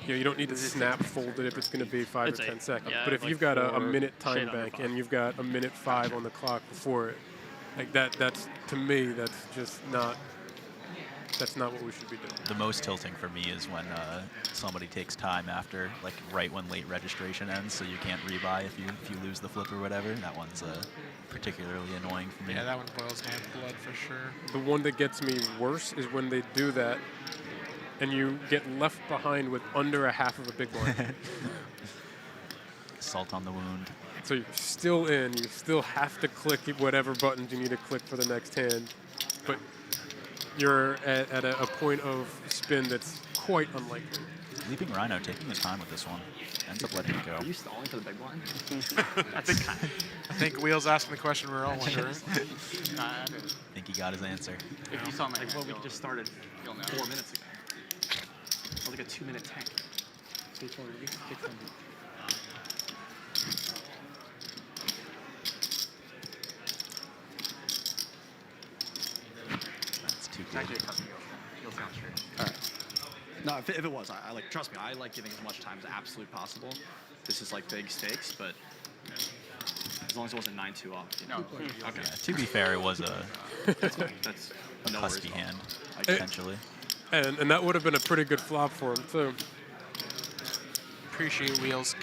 You don't need to snap fold it if it's going to be 5 It's or 10 8. seconds. Yeah, But if like you've got a 4 minute time shade under bank 5. and you've got a minute 5 on the clock before it, like that's to me, that's just not. That's not what we should be doing. The most tilting for me is when somebody takes time after, like right when late registration ends, so you can't rebuy if you lose the flip or whatever. That one's particularly annoying for me. Yeah, that one boils my blood for sure. The one that gets me worse is when they do that and you get left behind with under a half of a big blind. Salt on the wound. So you're still in, you still have to click whatever buttons you need to click for the next hand, but you're at a point of spin that's quite unlikely. LeapingRhino taking his time with this one. Ends up letting it go. Are you stalling for the big blind? That's kind of. I think Wheel's asking the question we're all wondering. I Think he got his answer. If you saw my Like, well, we just started you'll know. 4 minutes ago. It was like a 2-minute tank. 600. That's too did. Actually, it cut me off. You'll sound straight. All right. No, if it was, I like. Trust me, I like giving as much time as absolutely possible. This is like big stakes, but as long as it wasn't 9-2 off. You know? No. Okay. Yeah, to be fair, it was a That's no worries cuspy at all. hand, I- potentially. And that would have been a pretty good flop for him too. Appreciate Wheels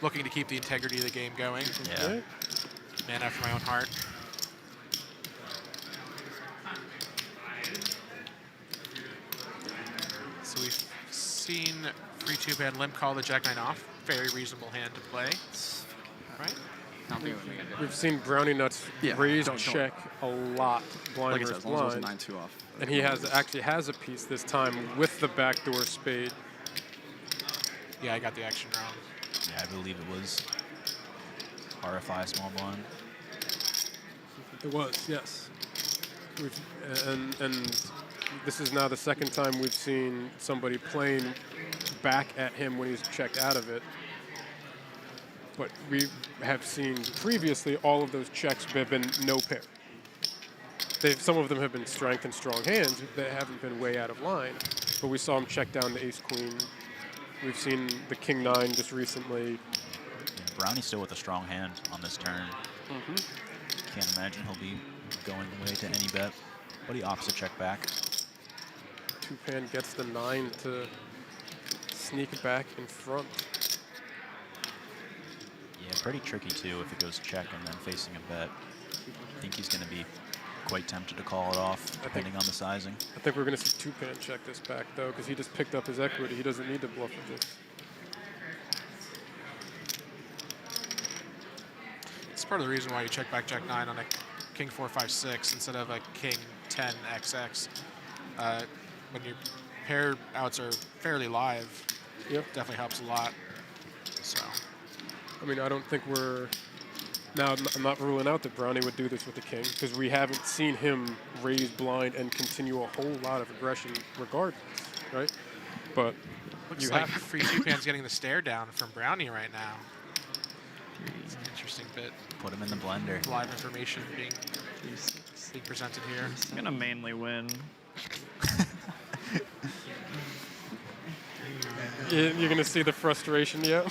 looking to keep the integrity of the game going. Yeah. Man after my own heart. So we've seen FreeTupan limp call the Jack-9 off. Very reasonable hand to play. Right? Not the only thing. We've seen Browniewnuts Yeah, raise don't- check a lot, blind Like I said, versus as long as it wasn't blind. 9-2 off. And he actually has a piece this time with the backdoor spade. Yeah, I got the action wrong. Yeah, I believe it was RFI small blind. It was, yes. And this is now the second time we've seen somebody playing back at him when he's checked out of it. But we have seen previously all of those checks have been no pair. Some of them have been strength and strong hands that haven't been way out of line. But we saw him check down the ace-queen. We've seen the king-9 just recently. Yeah, Brownie's still with a strong hand on this turn. Can't imagine he'll be going away to any bet. But he opts to check back. Tupan gets the 9 to sneak back in front. Yeah, pretty tricky too if it goes check and then facing a bet. I think he's going to be quite tempted to call it off, depending on the sizing. I think we're going to see Tupan check this back, though, because he just picked up his equity. He doesn't need to bluff with this. It's part of the reason why you check back Jack-9 on a King 4-5-6 instead of a King 10-XX. When your pair outs are fairly live, definitely helps a lot. So, I mean, I don't think we're... Now, I'm not ruling out that Brownie would do this with the king, because we haven't seen him raise blind and continue a whole lot of aggression regardless, right? But looks you like have... FreeTupan's getting the stare down from Brownie right now. It's an interesting bit. Put him in the blender. Live information being presented here. I'm going to mainly win. You're going to see the frustration, yeah?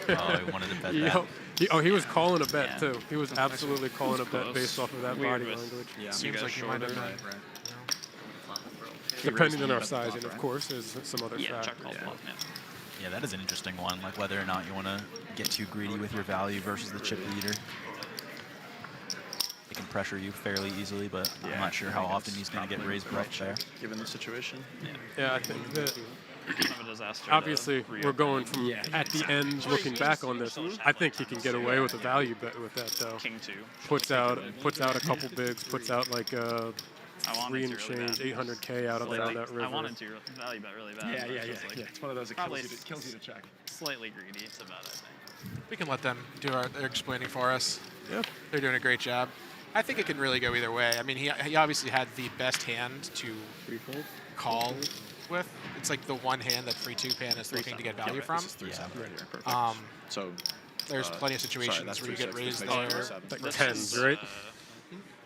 Oh, he wanted to bet that. He was calling a bet, Yeah. too. He was absolutely calling a bet close. based off of that Weird body with- language. Yeah. Seems like you might have Right, been. right. Depending on our bet the flop, sizing, of right? course, there's some other Yeah, factors. check call flop, yeah. Yeah, that is an interesting one, like whether or not you want to get too greedy with your value versus the chip leader. It can pressure you fairly easily, but I'm not sure how often he's going to get raised bluff there. Given the situation. Yeah, I think that... Kind of a disaster. to Obviously, we're reopen. going from at the end, looking back on this. I think he can get away with a value bet with that, though. King 2. Puts out a couple bigs, puts out like I three wanted and to really change, bad. 800K out of Like, that river. I wanted to value bet really bad. Yeah, but yeah, it's yeah. just like Yeah, it's one of those that probably kills you to check. Slightly greedy to bet, I think. We can let them do their explaining for us. Yeah. They're doing a great job. I think it can really go either way. I mean, he obviously had the best hand to call with. It's like the one hand that FreeTupan is looking to get value from. This is 3-7 right here. Perfect. So there's plenty of situations that's where you get 3-6, raised make sure there. 3-7. Like This tens, is, right?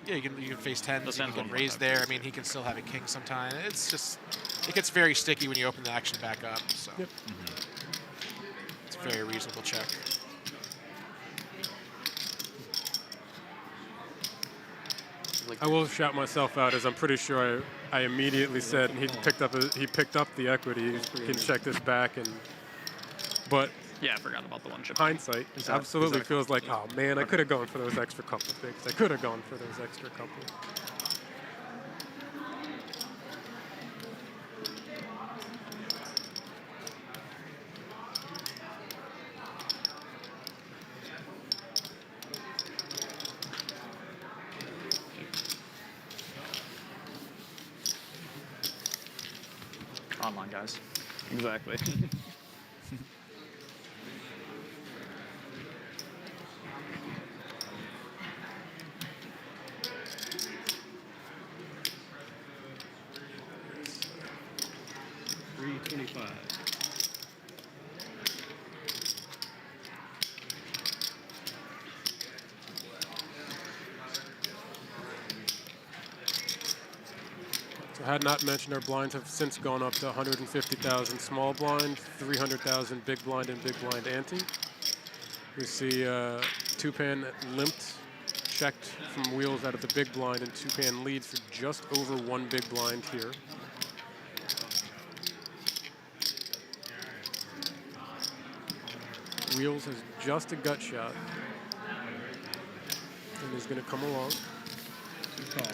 Yeah, you can face tens, Those you can tens get won't raised there. I mean, he can still have a king sometime. It's just, it gets very sticky when you open the action back up. So Yep. it's a very reasonable check. I will shout myself out, as I'm pretty sure I immediately said he picked up the equity. He can check this back, but Yeah, I forgot about the one chip. hindsight absolutely feels like, oh man, I could have gone for those extra couple of bigs. I could have gone for those extra couple. Online, guys. Exactly. $325. So had not mentioned our blinds have since gone up to 150,000 small blind, 300,000 big blind and big blind ante. We see Tupan limped, checked from wheels out of the big blind, and Tupan leads for just over 1 big blind here. Wheels has just a gut shot and is going to come along. Good call.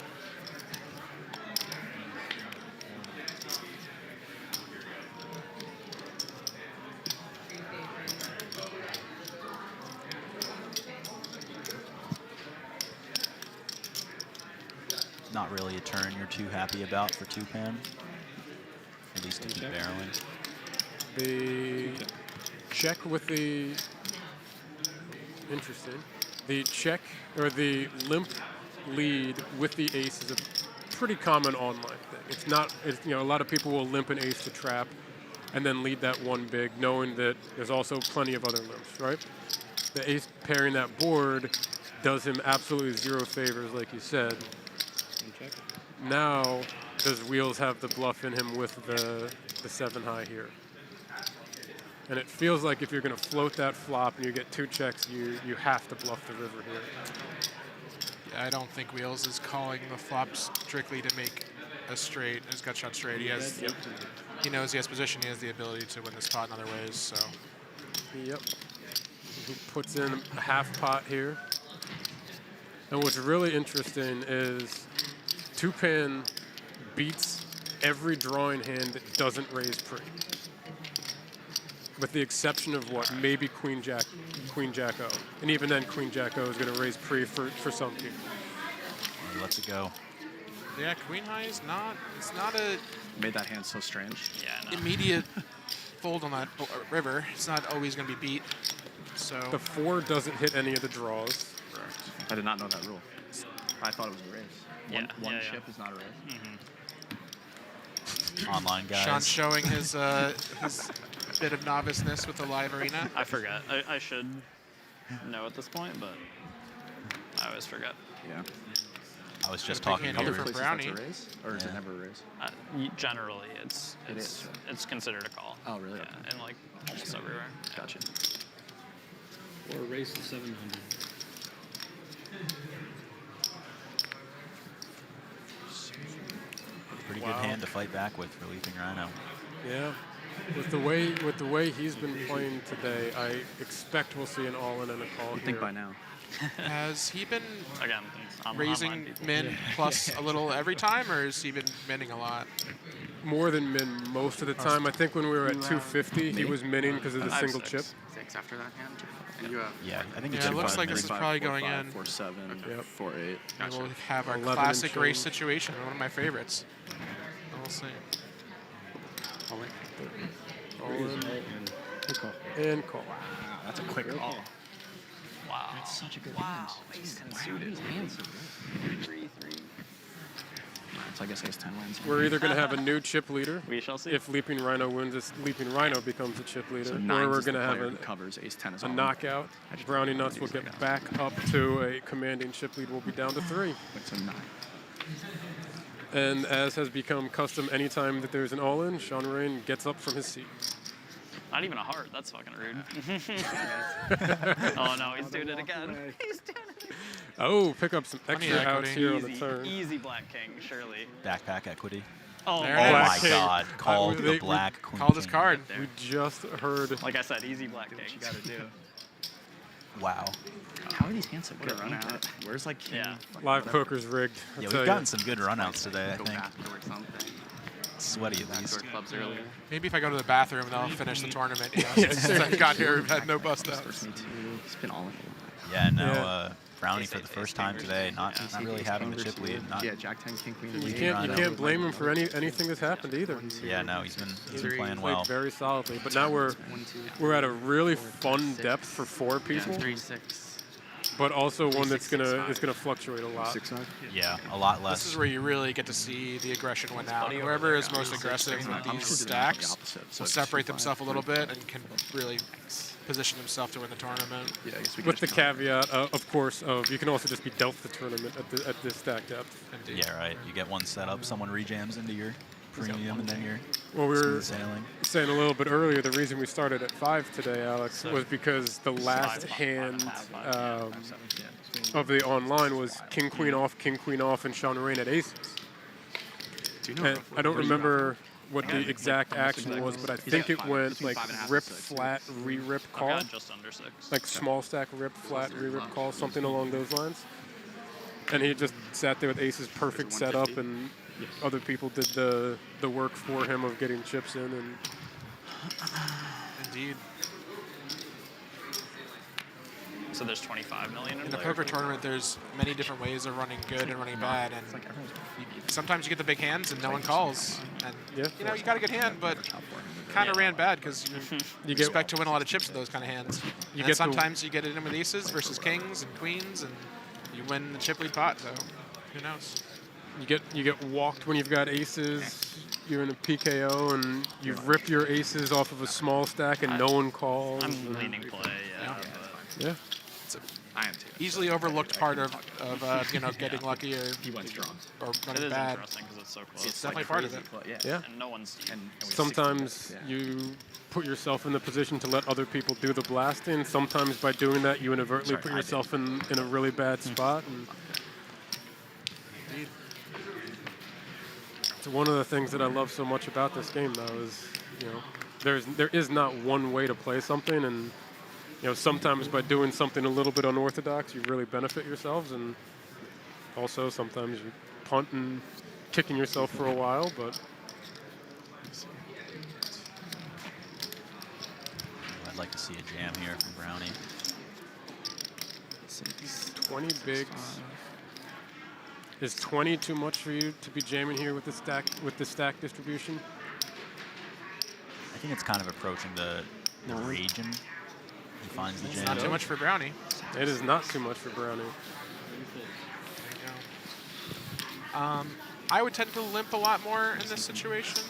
Not really a turn you're too happy about for Tupan, at least to keep barreling. The check with the, interesting, the check or the limp lead with the ace is a pretty common online thing. It's not, you know, a lot of people will limp an ace to trap and then lead that 1 big, knowing that there's also plenty of other limps, right? The ace pairing that board does him absolutely 0 favors, like you said. Now, does Wheels have the bluff in him with the 7 high here? And it feels like if you're going to float that flop and you get 2 checks, you have to bluff the river here. I don't think Wheels is calling the flop strictly to make a straight, his gut shot straight. He knows he has position, he has the ability to win this pot in other ways, so. Yep. He puts in a half pot here. And what's really interesting is Tupan beats every drawing hand that doesn't raise pre. With the exception of what? Maybe Queen Jack O. And even then, Queen Jack O is going to raise pre for some people. Let's it go. Yeah, Queen High is not, it's not a Made that hand so strange. Yeah, no. immediate fold on that river. It's not always going to be beat, so. The 4 doesn't hit any of the draws. I did not know that rule. I thought it was a raise. One Yeah, chip is not a raise. Online guys. Sean's showing his bit of noviceness with the live arena. I forget. I should know at this point, but I always forget. Yeah. I was just Big talking hand to over you. for Places Brownie. that's a raise? Or is it never a raise? Generally, it's is, right? it's considered a call. Oh, really? Yeah, and like almost everywhere. Gotcha. Or a race to 700. Pretty good hand to fight back with for LeapingRhino. Yeah. With the way he's been playing today, I expect we'll see an all-in and a call I here. think by now. Has he been Again, I'm raising online people. min plus a little every time, or has he been minning a lot? More than min most of the time. I think when we were at 250, he was minning because of the I have single 6. chip. 6 after that hand. You have Yeah, I think Yeah, it's it looks fun. like this is probably going 4-5, in. 4-7, Yep. 4-8. And we'll have our 11 classic and race change. situation, one of my favorites. We'll see. All in. Good call. And call. That's a quick call. Wow. That's such a good Wow. hand. Ace 10 Why are suited. these hands so good? 3-3. So I guess ace 10 wins. We're either going to have a new chip leader We shall see. if LeapingRhino wins, this LeapingRhino becomes a chip leader, So or nines we're is the going to have player who a covers ace 10 is a all in. knockout. Browniewnuts will get back up to a commanding chip lead. We'll be down to 3. Wait, so 9. And as has become custom, anytime that there's an all-in, Sean Ruane gets up from his seat. Not even a heart. That's fucking rude. Oh no, he's doing it again. He's doing it. Oh, pick up some extra equity. outs here on the Easy, turn. easy black king, surely. Backpack equity. Oh, There Oh it is. my Black king. God! Called they- the we black queen. Called his king. card. We just heard. Like I said, easy black king. What you gotta do. Wow. How are these hands so good? What a run out. Where's like king? Yeah. fucking Live whatever? poker's rigged. I'll Yeah, tell we've ya. gotten some good runouts today. I Go think. back towards something. Sweaty at Back least. toward clubs earlier. Maybe if I go to the bathroom, they'll finish the tournament. You know, since I've got here, we've had no bust outs. First me too. He's been all in. Yeah, no. Yeah. Brownie for the first time today, not really having the chip lead. Not, Yeah, Jack 10, King Queen. You LeapingRhino. can't blame him for anything that's happened either. yeah, no. He's been He's playing played well. very solidly. But now we're at a really fun depth for 4 people, 3-6. but also one that's gonna fluctuate a lot. 6-9. Yeah, a lot less. This is where you really get to see the aggression win out. Whoever is most aggressive with these stacks will separate themselves a little bit and can really position himself to win the tournament. Yeah, I guess we With the could caveat, of course, of you can also just be dealt the tournament at this stack depth. Indeed. Yeah, right. You get one setup, someone rejams into your premium, and then you're Well, we were smooth sailing. saying a little bit earlier, the reason we started at 5 today, Alex, was because the last hand of the online was king, queen off, and Sean Ruane at aces. Do you know And I don't remember what the exact action was, but I think it went like rip, flat, re-rip, I've call. got just under 6. Like small stack, rip, flat, re-rip, call, something along those lines. And he just sat there with aces, perfect setup, and other people did the work for him of getting chips in. And Indeed. So there's 25 million In the poker tournament, there's many different ways of running good and running bad, and sometimes you get the big hands and no one calls. And you know, you got a good hand, but kind of ran bad because you expect to win a lot of chips with those kind of hands. And sometimes you get it in with aces versus kings and queens, and you win the chip lead pot. So who knows? You get walked when you've got aces. You're in a PKO and you rip your aces off of a small stack and no one calls. I'm leaning play, Yeah. It's a I am too. easily overlooked part of you know, getting lucky or He went strong. or It running is bad. interesting because it's so close. It's definitely part of it. Yeah. And no one's And we have Sometimes 60 minutes, you put yourself in the position to let other people do the blasting. Sometimes by doing that, you inadvertently put yourself in a really bad spot. And it's one of the things that I love so much about this game, though, is, you know, there is not one way to play something, and you know, sometimes by doing something a little bit unorthodox, you really benefit yourselves, and also sometimes you punt and kicking yourself for a while, but I'd like to see a jam here from Brownie. 20 bigs. Is 20 too much for you to be jamming here with the stack distribution? I think it's kind of approaching the region. He finds the jam. Not too much for Brownie. It is not too much for Brownie. I would tend to limp a lot more in this situation,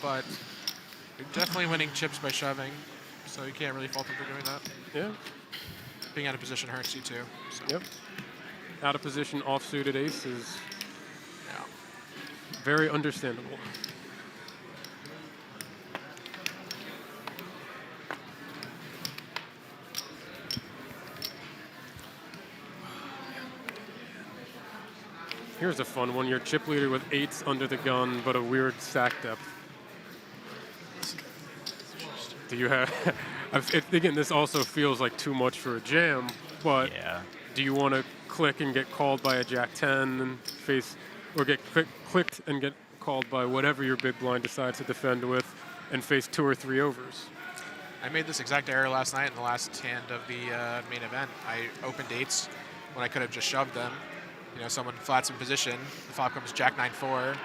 but you're definitely winning chips by shoving, so you can't really fault him for doing that. Yeah. Being out of position hurts you too. So. Yep. Out of position, off-suited ace is very understandable. Here's a fun one. You're chip leader with 8s under the gun, but a weird stack depth. Do you have... Again, this also feels like too much for a jam, but do you want to click and get called by a Jack 10 and face, or get clicked and get called by whatever your big blind decides to defend with and face 2 or 3 overs? I made this exact error last night in the last hand of the main event. I opened 8s when I could have just shoved them. You know, someone flats in position, the flop comes Jack 9-4.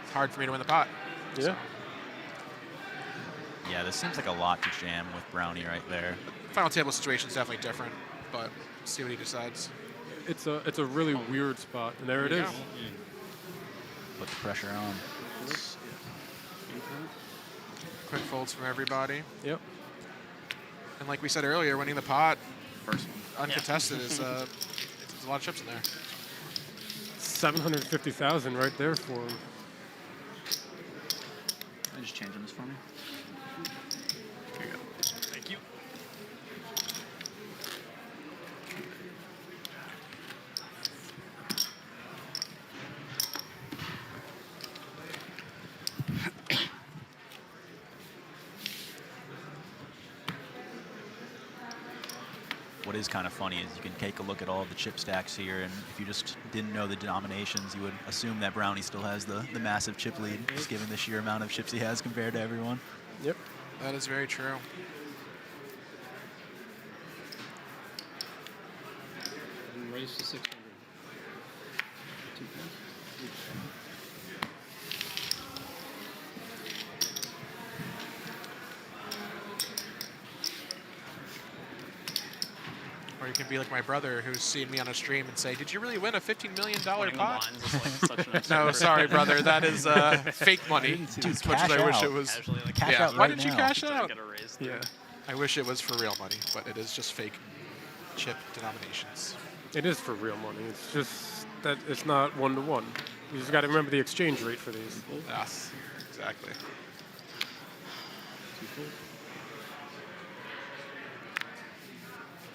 It's hard for me to win the pot. Yeah. So. Yeah, this seems like a lot to jam with Brownie right there. Final table situation is definitely different, but see what he decides. It's a really weird spot, and there it is. Put the pressure on. Quick folds from everybody. Yep. And like we said earlier, winning the pot, uncontested, is there's a lot of chips in there. 750,000 right there for him. Can I just change this for me? Here you go. Thank you. What is kind of funny is you can take a look at all of the chip stacks here, and if you just didn't know the denominations, you would assume that Brownie still has the massive chip lead, just given the sheer amount of chips he has compared to everyone. Yep. That is very true. And raise to 600. 2 pins. Or you can be like my brother who's seen me on a stream and say, did you really win a $15 million Winning the pot? blinds is like such an No, absurd- sorry, brother. That is fake money. Dude, As much as cash I wish out. it was. Casually, like, Cash Yeah, out why right did you now. cash to out? get a raise. Yeah. I wish it was for real money, but it is just fake chip denominations. It is for real money. It's just that it's not 1-to-1. You just got to remember the exchange rate for these. Yes, exactly.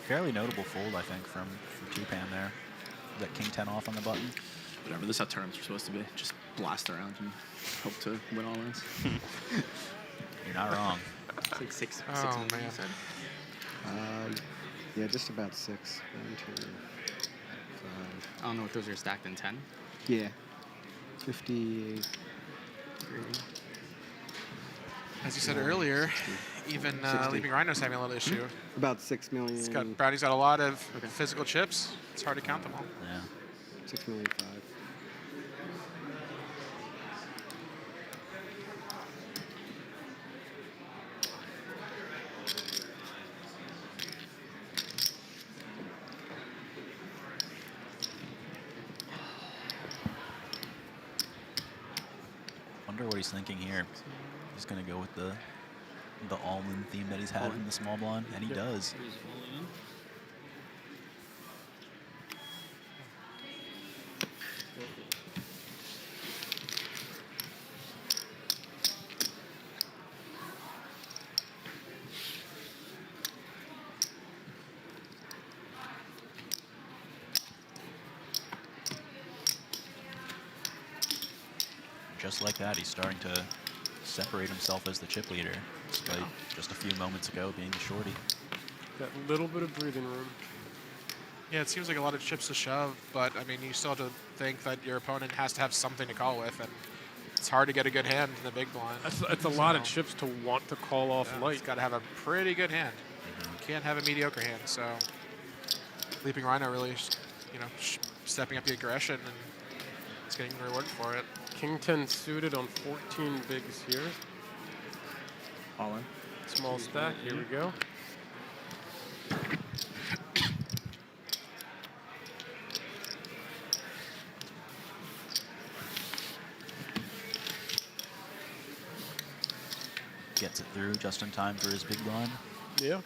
Fairly notable fold, I think, from Tupan there. That king 10 off on the button. Whatever, this is how tournaments are supposed to be. Just blast around and hope to win all ends. You're not wrong. It's like six Oh, million, man. you said? Yeah, just about 6. 1, 2, 5. I don't know if those are stacked in 10. Yeah. 58. As you said earlier, even LeapingRhino's having a little issue. About 6 million. Brownie's got a lot of physical chips. It's hard to count them all. Yeah. 6,000,005. Wonder what he's thinking here. He's gonna go with the all-in theme that he's had in the small blind, and he does. Just like that, he's starting to separate himself as the chip leader, despite just a few moments ago being the shorty. That little bit of breathing room. Yeah, it seems like a lot of chips to shove, but I mean, you still have to think that your opponent has to have something to call with, and it's hard to get a good hand in the big blind. It's a lot of chips to want to call off light. It's got to have a pretty good hand. You can't have a mediocre hand. So, LeapingRhino really, stepping up the aggression, and it's getting rewarded for it. King 10 suited on 14 bigs here. All in. Small stack. Here we go. Gets it through just in time for his big blind. Yeah.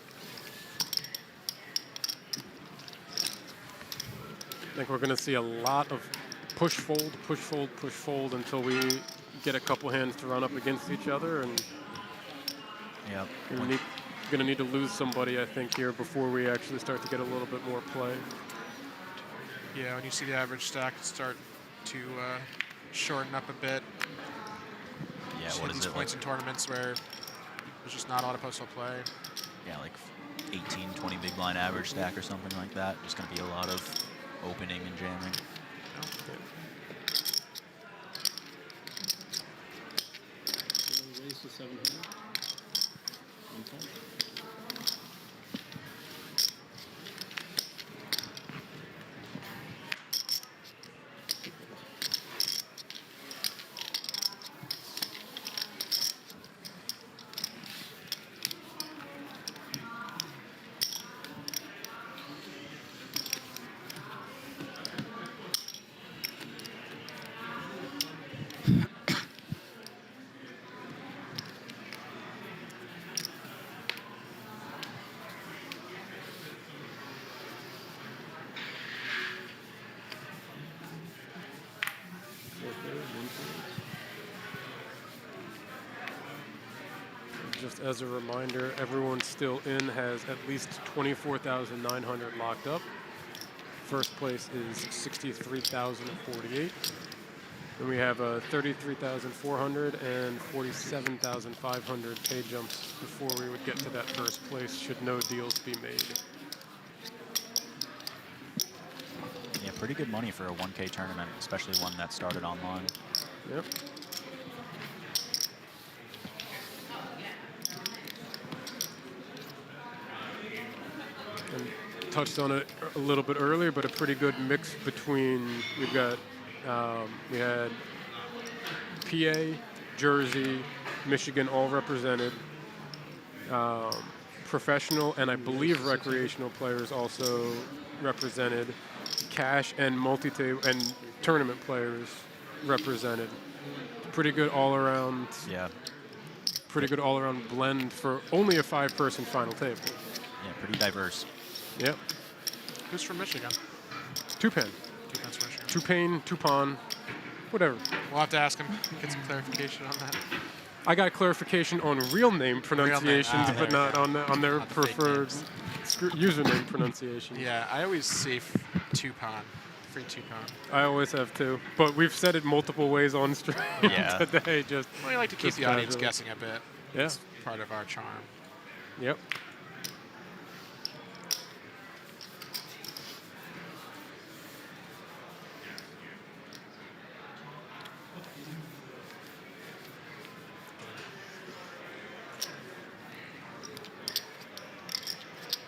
I think we're going to see a lot of push fold, push fold, push fold until we get a couple hands to run up against each other, and yep. We're going to need to lose somebody, I think, here before we actually start to get a little bit more play. Yeah, when you see the average stack start to shorten up a bit. Yeah, what is these it? Points in tournaments where there's just not a lot of postal play. Yeah, like 18, 20 big blind average stack or something like that. There's going to be a lot of opening and jamming. Raise to 700. Just as a reminder, everyone still in has at least 24,900 locked up. First place is 63,048. And we have 33,400 and 47,500 pay jumps before we would get to that first place should no deals be made. Yeah, pretty good money for a 1K tournament, especially one that started online. Yep. And touched on it a little bit earlier, but a pretty good mix between, we had PA, Jersey, Michigan all represented. Professional and I believe recreational players also represented. Cash and and tournament players represented. Pretty good all around. Yeah. pretty good all-around blend for only a 5-person final table. Yeah, pretty diverse. Yep. Who's from Michigan? Tupan. Tupan's from Michigan. Tupan, Tupan, whatever. We'll have to ask him, get some clarification on that. I got clarification on real name pronunciations, but there not we go. on their Not the fake preferred names. username pronunciation. Yeah, I always say Tupan, FreeTupan. I always have too, but we've said it multiple ways on stream Yeah. today. Just Well, we like to keep just the audience casually. guessing a bit. Yeah. It's part of our charm. Yep.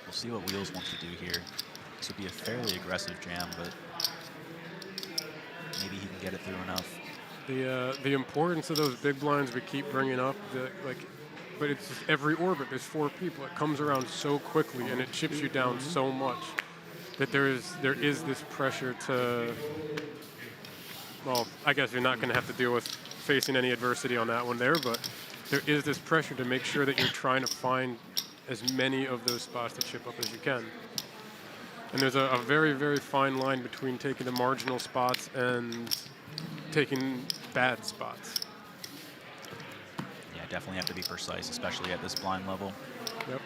We'll see what Wheels wants to do here. This would be a fairly aggressive jam, but maybe he can get it through enough. The importance of those big blinds we keep bringing up, but it's just every orbit. There's 4 people. It comes around so quickly and it chips you down so much that there is this pressure to. Well, I guess you're not going to have to deal with facing any adversity on that one there, but there is this pressure to make sure that you're trying to find as many of those spots to chip up as you can. And there's a very, very fine line between taking the marginal spots and taking bad spots. Yeah, definitely have to be precise, especially at this blind level. Yep.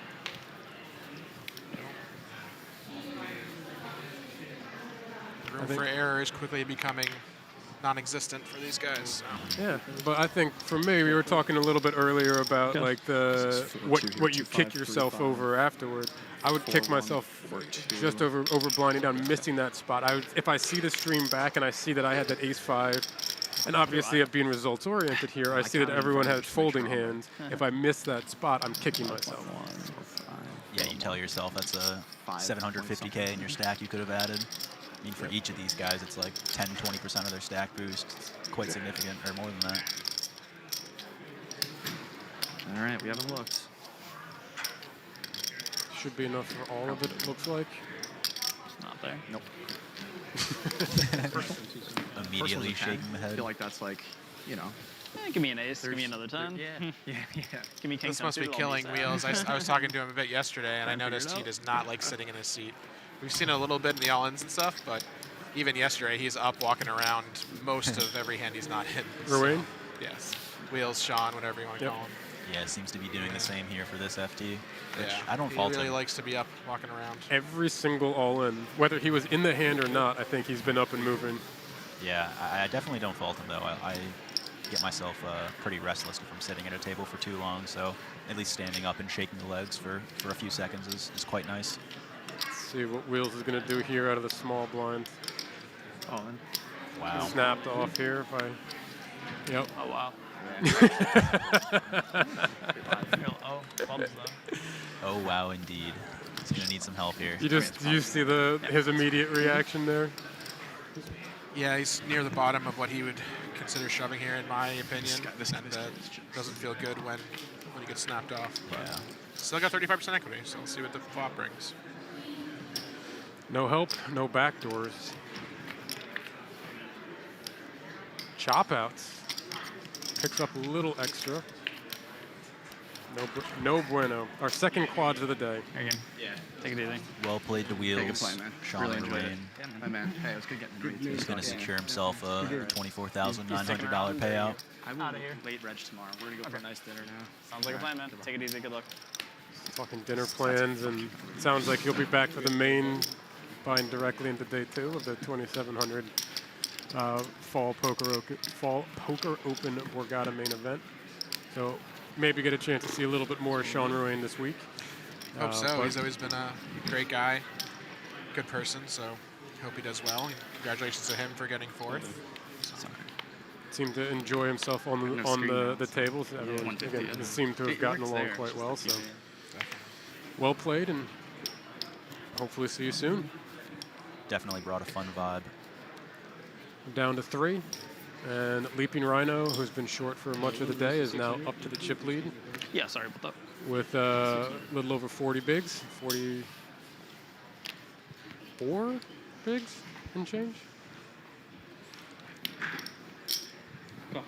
Room for error is quickly becoming non-existent for these guys. So. Yeah, but I think for me, we were talking a little bit earlier about like what you kick yourself over afterward. I would kick myself just over blinding down, missing that spot. If I see the stream back and I see that I had that ace-5, and obviously being results oriented here, I see that everyone has folding hands. If I miss that spot, I'm kicking myself. Yeah, you tell yourself that's a 750K in your stack you could have added. I mean, for each of these guys, it's like 10, 20% of their stack boost. It's quite significant, or more than that. All right, we haven't looked. Should be enough for all of it, it looks like. Not there. Nope. Immediately shaking the I head. feel like that's like, you know. Give me an ace. Give me another 10. Yeah. Give me king This 10 must be suited, I'll killing miss that. Wheels. I was talking to him a bit yesterday, and I noticed he does not like sitting in his seat. We've seen it a little bit in the all-ins and stuff, but even yesterday, he's up walking around most of every hand he's not in. Ruane? Yes. Wheels, Sean, whatever you want to call him. Yeah, seems to be doing the same here for this FT, which Yeah. I don't fault He really him. likes to be up walking around. Every single all-in, whether he was in the hand or not, I think he's been up and moving. Yeah, I definitely don't fault him, though. I get myself pretty restless if I'm sitting at a table for too long, so at least standing up and shaking the legs for a few seconds is quite nice. Let's see what Wheels is going to do here out of the small blind. Oh, and Wow. Snapped off here if I. Yep. Oh, wow. Oh, bubbles though. Oh, wow, indeed. He's going to need some help here. Do you see his immediate reaction there? Yeah, he's near the bottom of what he would consider shoving here, in my opinion. this guy and is doesn't feel good when he gets snapped off. Yeah. Still got 35% equity, so we'll see what the flop brings. No help, no backdoors. Chop outs. Picks up a little extra. No bueno. Our second quads of the day. Again. Yeah. Take it easy. Well played to Wheels. Good play, man. Sean Really enjoyed it. Ruane. My man. Hey, it was good getting to meet you. He's going to secure himself a $24,900 payout. I will Outta here. late reg tomorrow. We're going to go for a nice dinner now. Sounds like a plan, man. Take it easy. Good luck. Talking dinner plans, and it sounds like he'll be back for the main, buying directly into day 2 of the 2700 Fall Poker Open Borgata main event. So maybe get a chance to see a little bit more of Sean Ruane this week. Hope so. He's always been a great guy, good person, so hope he does well. Congratulations to him for getting 4th. Seemed to enjoy himself on the tables. Everyone again, seemed to have gotten along quite well. So well played, and hopefully see you soon. Definitely brought a fun vibe. Down to 3, and LeapingRhino, who's been short for much of the day, is now up to the chip lead Yeah, sorry about that. with a little over 40 bigs, 44 bigs and change. We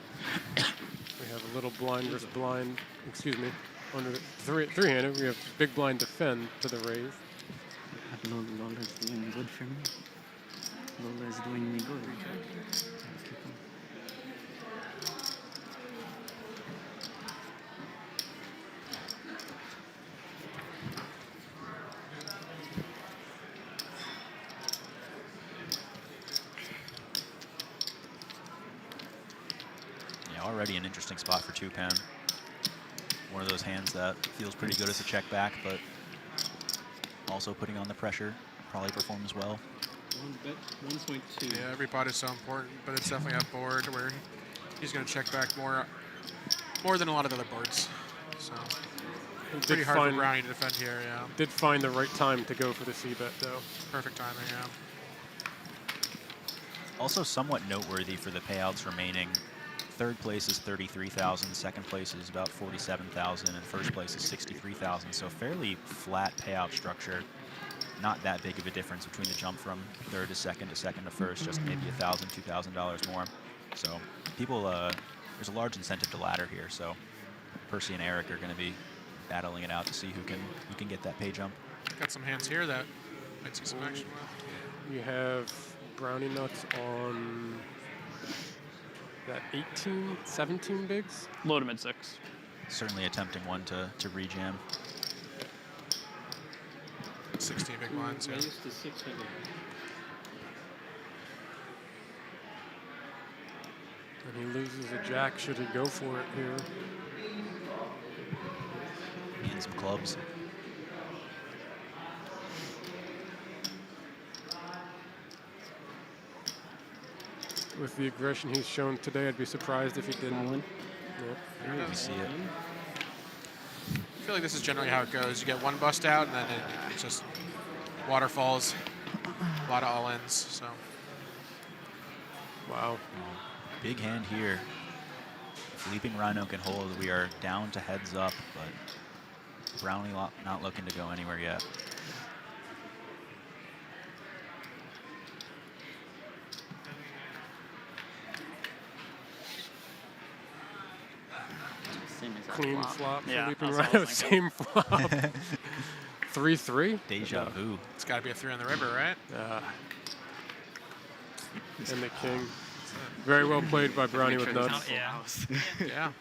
have a little blind versus blind, excuse me, under the three-handed. We have big blind defend to the raise. Lola is doing good for me. Lola is doing me good. Yeah, already an interesting spot for Tupan. One of those hands that feels pretty good as a check back, but also putting on the pressure, probably performs well. 1.2. Yeah, every pot is so important, but it's definitely a board where he's going to check back more than a lot of the other boards. So pretty hard for Brownie to defend here. Yeah. Did find the right time to go for the C-bet though. Perfect timing. Yeah. Also somewhat noteworthy for the payouts remaining. Third place is 33,000, second place is about 47,000, and first place is 63,000. So fairly flat payout structure. Not that big of a difference between the jump from third to second to first, just maybe $1,000, $2,000 more. So people, there's a large incentive to ladder here. So Percy and Erik are going to be battling it out to see who can get that pay jump. Got some hands here that might see some action with. You have Browniewnuts on that 18, 17 bigs. Low to mid 6. Certainly a tempting one to rejam. 16 big blinds. Yeah. And he loses a jack should he go for it here. And some clubs. With the aggression he's shown today, I'd be surprised if he didn't. Yep. We see it. I feel like this is generally how it goes. You get one bust out, and then it's just waterfalls, a lot of all-ins. So. Wow. Big hand here. If LeapingRhino can hold, we are down to heads up, but Brownie not looking to go anywhere yet. Clean flop Yeah, for that's what I LeapingRhino. was Same flop. 3-3. Deja vu. It's got to be a 3 on the river, right? And the king. Very well played by Brownie with nuts. Yeah. Yeah.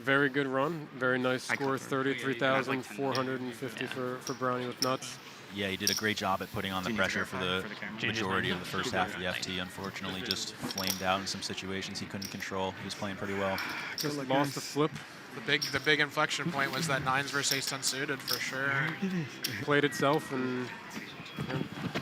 Very good run. Very nice score. 33,450 for Brownie with nuts. Yeah, he did a great job at putting on the pressure for the majority of the first half of the FT. Unfortunately, just flamed out in some situations he couldn't control. He was playing pretty well. Just lost the flip. The big inflection point was that 9s versus ace unsuited for sure. Played itself and.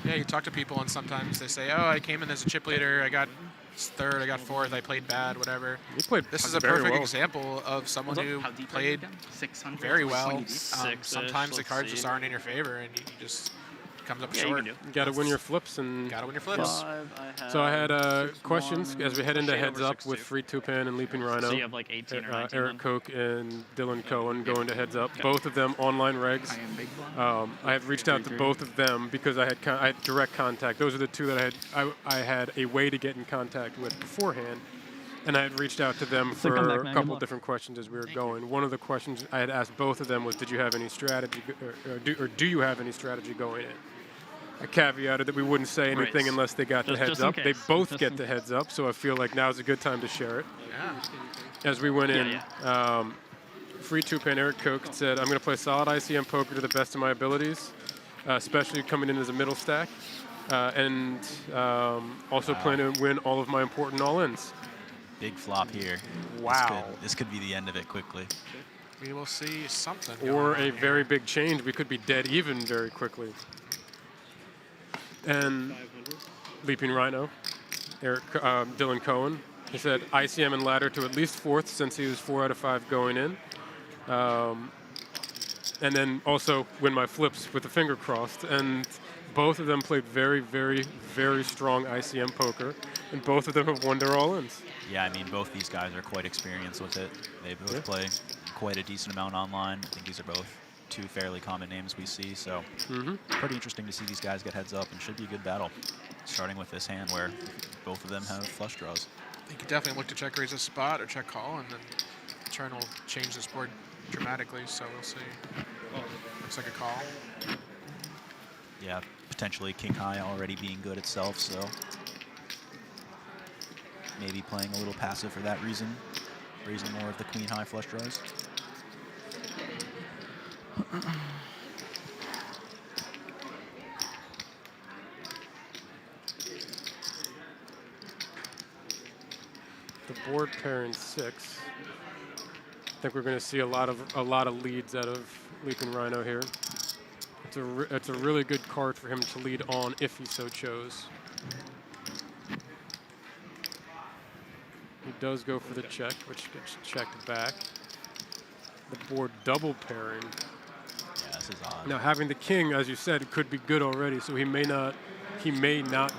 Yeah, you talk to people and sometimes they say, "Oh, I came in as a chip leader. I got third. I got fourth. I played bad. Whatever." You played. This is a very perfect well. example of someone who played 600. very well. 6-ish, Sometimes the let's cards just see. aren't in your favor, and you just comes up Yeah, you short. can do. You got to win your flips and. Got to win your flips. 5, So I had 6, questions 1, as we head into shade heads over up 6, with 2. FreeTupan and LeapingRhino. So you have like 18 or 19 Erik then? Koch and Dylan Cohen going to heads up. Both of them online regs. I had reached out to both of them because I had direct contact. Those are the two that I had a way to get in contact with beforehand. And I had reached out to them for come back, a man. Good couple luck. different questions as we were going. One of the questions I had asked both of them was, did you have any strategy, or do you have any strategy going in? I caveated that we wouldn't say anything Right. unless they got the heads Just in up. They case. both Just get in the heads up, so I feel like now's a good time to share it. Yeah. As we went in, Yeah, FreeTupan Erik Koch said, I'm going to play solid ICM poker to the best of my abilities, especially coming in as a middle stack, and also plan to win all of my important all-ins. Big flop here. Wow. This could be the end of it quickly. We will see something. Or going a on very here. big change. We could be dead even very quickly. And LeapingRhino, Dylan Cohen, he said ICM and ladder to at least fourth since he was 4 out of 5 going in. And then also win my flips with the finger crossed. And both of them played very, very, very strong ICM poker. And both of them have won their all-ins. Yeah, I mean, both these guys are quite experienced with it. They both play quite a decent amount online. I think these are both two fairly common names we see, so pretty interesting to see these guys get heads up, and should be a good battle, starting with this hand where both of them have flush draws. You could definitely look to check raise a spot or check call and then turn will change this board dramatically, so we'll see. Looks like a call. Yeah, potentially king high already being good itself, so maybe playing a little passive for that reason, raising more of the queen high flush draws. The board pairing 6. I think we're going to see a lot of leads out of LeapingRhino here. It's a really good card for him to lead on if he so chose. He does go for the check, which gets checked back. The board double pairing. Yeah, this is odd. Now having the king, as you said, could be good already, so he may not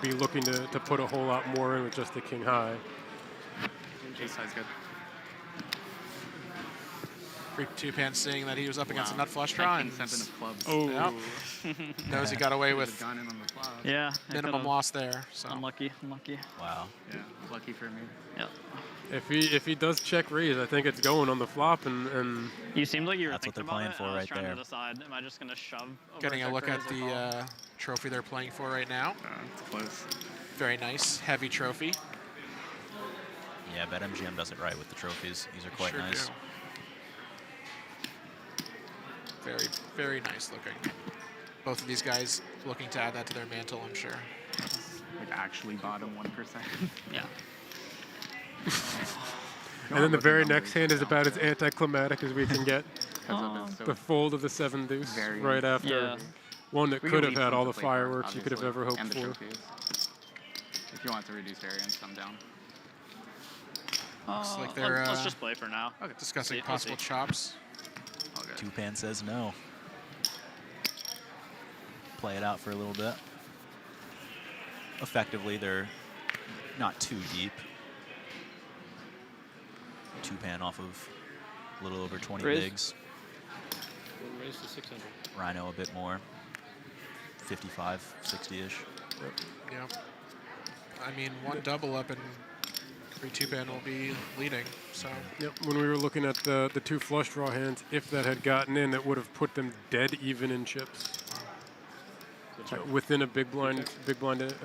be looking to put a whole lot more in with just the king high. Ace high's good. FreeTupan seeing that he was up against a nut flush draw and Seven of clubs. Oh, yep. Knows he got away Would've with gone in on the flop. Yeah. I minimum could've- loss there. So Unlucky. Wow. Yeah, lucky for me. Yep. if he does check raise, I think it's going on the flop, and You seemed like you were That's what thinking they're about playing it. for and I was right trying there. to decide, am I just going to shove over getting a check look raise at or call? the trophy they're playing for right now. It's close. Very nice, heavy trophy. Yeah, BetMGM does it right with the trophies. These are quite Sure nice. do. Very, very nice looking. Both of these guys looking to add that to their mantle, I'm sure. Like actually bottom 1%. Yeah. and then the very next hand is about as anticlimactic as we can get. So The fold of the 7 deuce Very right nice. after Yeah. one that we could can have leave had some all to the play for, fireworks you could have obviously, ever hoped and the for. trophies. If you want to reduce variance, I'm down. Looks like they're Let's just play for now. discussing See- we'll possible see. chops. All good. Tupan says no. Play it out for a little bit. Effectively, they're not too deep. Tupan off of a little over 20 Raise. bigs. We'll raise to 600. Rhino a bit more. 55, 60-ish. Yeah. I mean, one double up and FreeTupan will be leading. So Yep. When we were looking at the 2 flush draw hands, if that had gotten in, it would have put them dead even in chips. Within a big blind,